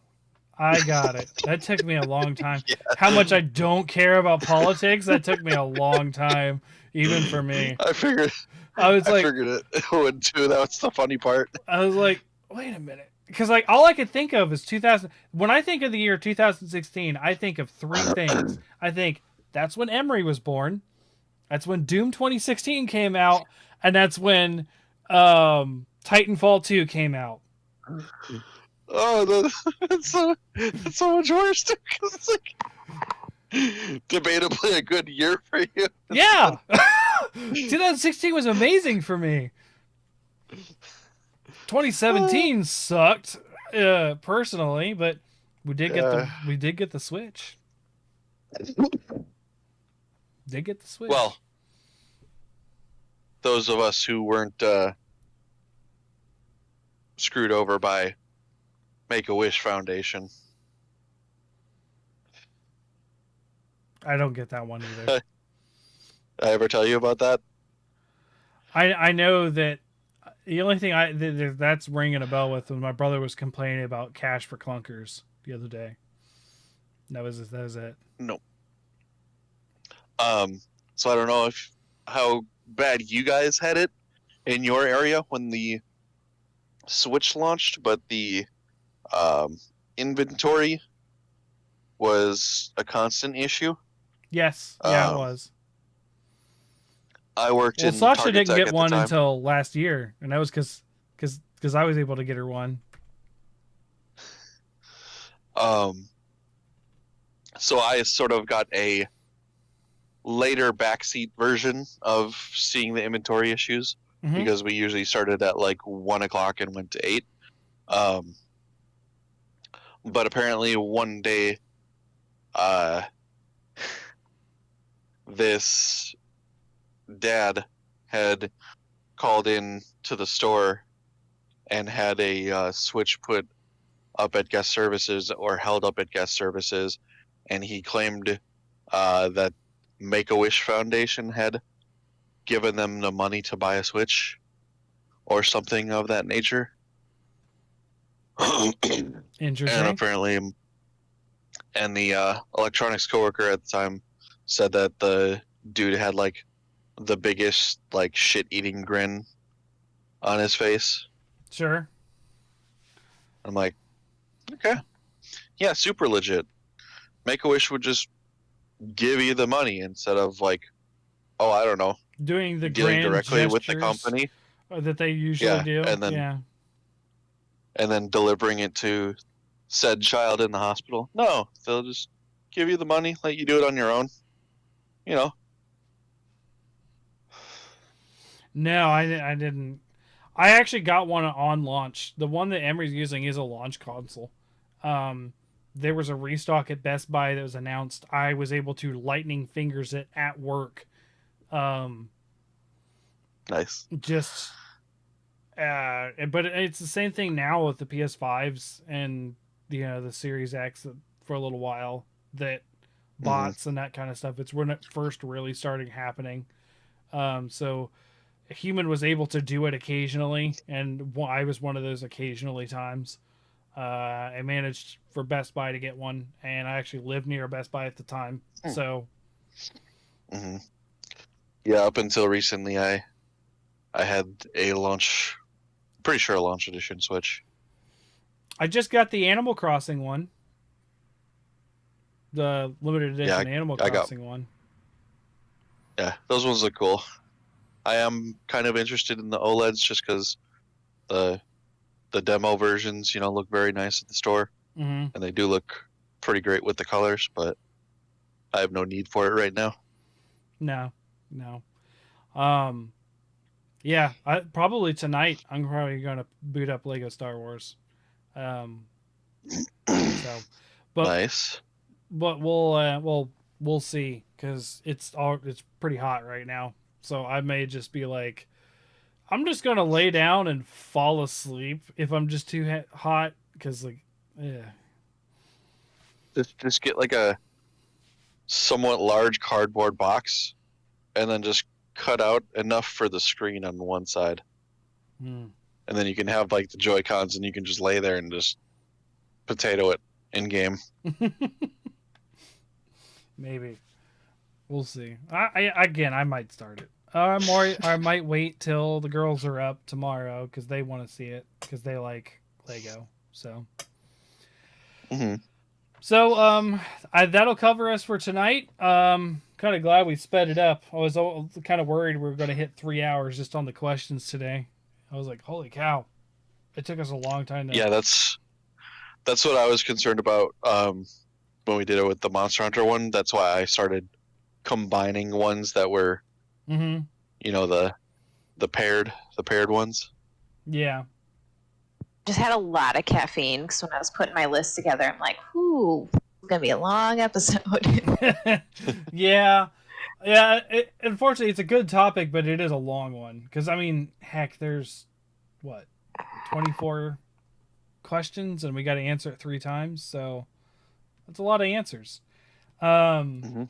I got it. That took me a long time. Yeah. How much I don't care about politics, that took me a long time, even for me. I figured it would too. That's the funny part. I was like, wait a minute. Because like all I could think of is 2000. When I think of the year 2016, I think of 3 things. I think that's when Emery was born. That's when Doom 2016 came out. And that's when Titanfall 2 came out. Oh, that's so much worse. Because it's like debatably a good year for you. Yeah. 2016 was amazing for me. 2017 sucked, personally, but we did get the Switch. Well, those of us who weren't screwed over by Make-A-Wish Foundation. I don't get that one either. Did I ever tell you about that? I know that the only thing that's ringing a bell with was my brother was complaining about cash for clunkers the other day. That was it. No. So I don't know how bad you guys had it in your area when the Switch launched, but the inventory was a constant issue. Yes, yeah, it was. I worked in Sasha Target didn't Tech get at one the time. until last year, and that was because I was able to get her one. So I sort of got a later backseat version of seeing the inventory issues because we usually started at like 1 o'clock and went to 8. But apparently one day, this dad had called in to the store and had a Switch put up at guest services or held up at guest services, and he claimed that Make-A-Wish Foundation had given them the money to buy a Switch or something of that nature. Interesting. And apparently, and the electronics coworker at the time said that the dude had like the biggest like shit-eating grin on his face. Sure. I'm like, okay, Yeah, super legit. Make-A-Wish would just give you the money instead of like, oh, I don't know, Doing the dealing grand directly with the gestures company. that they usually Yeah, do. and then delivering it to said child in the hospital. No, they'll just give you the money, let you do it on your own. You know. No, I didn't. I actually got one on launch. The one that Emery's using is a launch console. Um, there was a restock at Best Buy that was announced. I was able to lightning fingers it at work. Um, Nice. just, but it's the same thing now with the PS5s and the Series X for a little while. That Mm-hmm. bots and that kind of stuff. It's when it first really started happening. So a human was able to do it occasionally, and I was one of those occasionally times. I managed for Best Buy to get one, and I actually lived near Best Buy at the time. So, Mm-hmm. Yeah, up until recently, I had a launch, pretty sure a launch edition Switch. I just got the Animal Crossing one, the limited edition Animal Crossing one. Yeah, those ones look cool. I am kind of interested in the OLEDs just because the demo versions, look very nice at the store, and they do look pretty great with the colors. But I have no need for it right now. No. Yeah, probably tonight. I'm probably gonna boot up Lego Star Wars. So, but Nice. But we'll see because it's pretty hot right now. So I may just be like, I'm just gonna lay down and fall asleep if I'm just too hot because yeah. Just get like a somewhat large cardboard box, and then just cut out enough for the screen on one side, and then you can have like the Joy Cons, and you can just lay there and just potato it in game. Maybe we'll see. I might start it. I might wait till the girls are up tomorrow because they want to see it because they like Lego. So. Mm-hmm. So that'll cover us for tonight. Kind of glad we sped it up. I was kind of worried we were going to hit 3 hours just on the questions today. I was like, holy cow, it took us a long time. Yeah, that's what I was concerned about when we did it with the Monster Hunter one. That's why I started combining ones that were, the paired ones. Yeah. Just had a lot of caffeine because when I was putting my list together, I'm like, "Ooh, it's gonna be a long episode." Yeah. Unfortunately, it's a good topic, but it is a long one. Because I mean, heck, there's 24 questions, and we got to answer it 3 times, so that's a lot of answers. And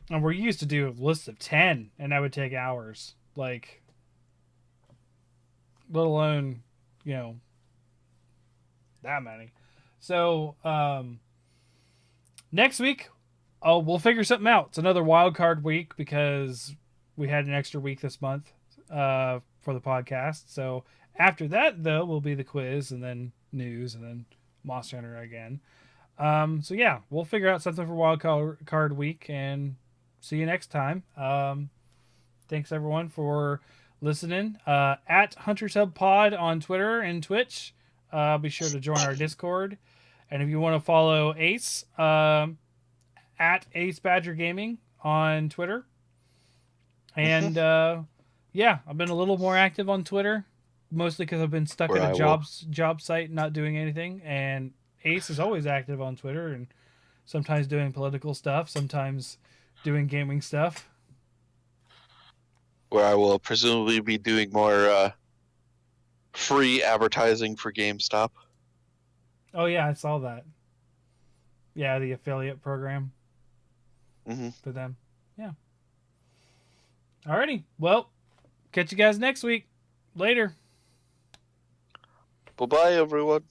we're used to do a list of 10, and that would take hours. Like, let alone, that many. So, next week, we'll figure something out. It's another wild card week because we had an extra week this month for the podcast. So after that, though, will be the quiz and then news and then Monster Hunter again. So yeah, we'll figure out something for wild card week and see you next time. Thanks everyone for listening. At Hunters Hub Pod on Twitter and Twitch. Be sure to join our Discord. And if you want to follow Ace, at Ace Badger Gaming on Twitter. And yeah, I've been a little more active on Twitter, mostly because I've been stuck at a job site not doing anything. And Ace is always active on Twitter and sometimes doing political stuff, sometimes doing gaming stuff. Where I will presumably be doing more free advertising for GameStop. Oh yeah, I saw that. Yeah, the affiliate program for them. Yeah. Alrighty. Well, catch you guys next week. Later. Bye-bye, everyone.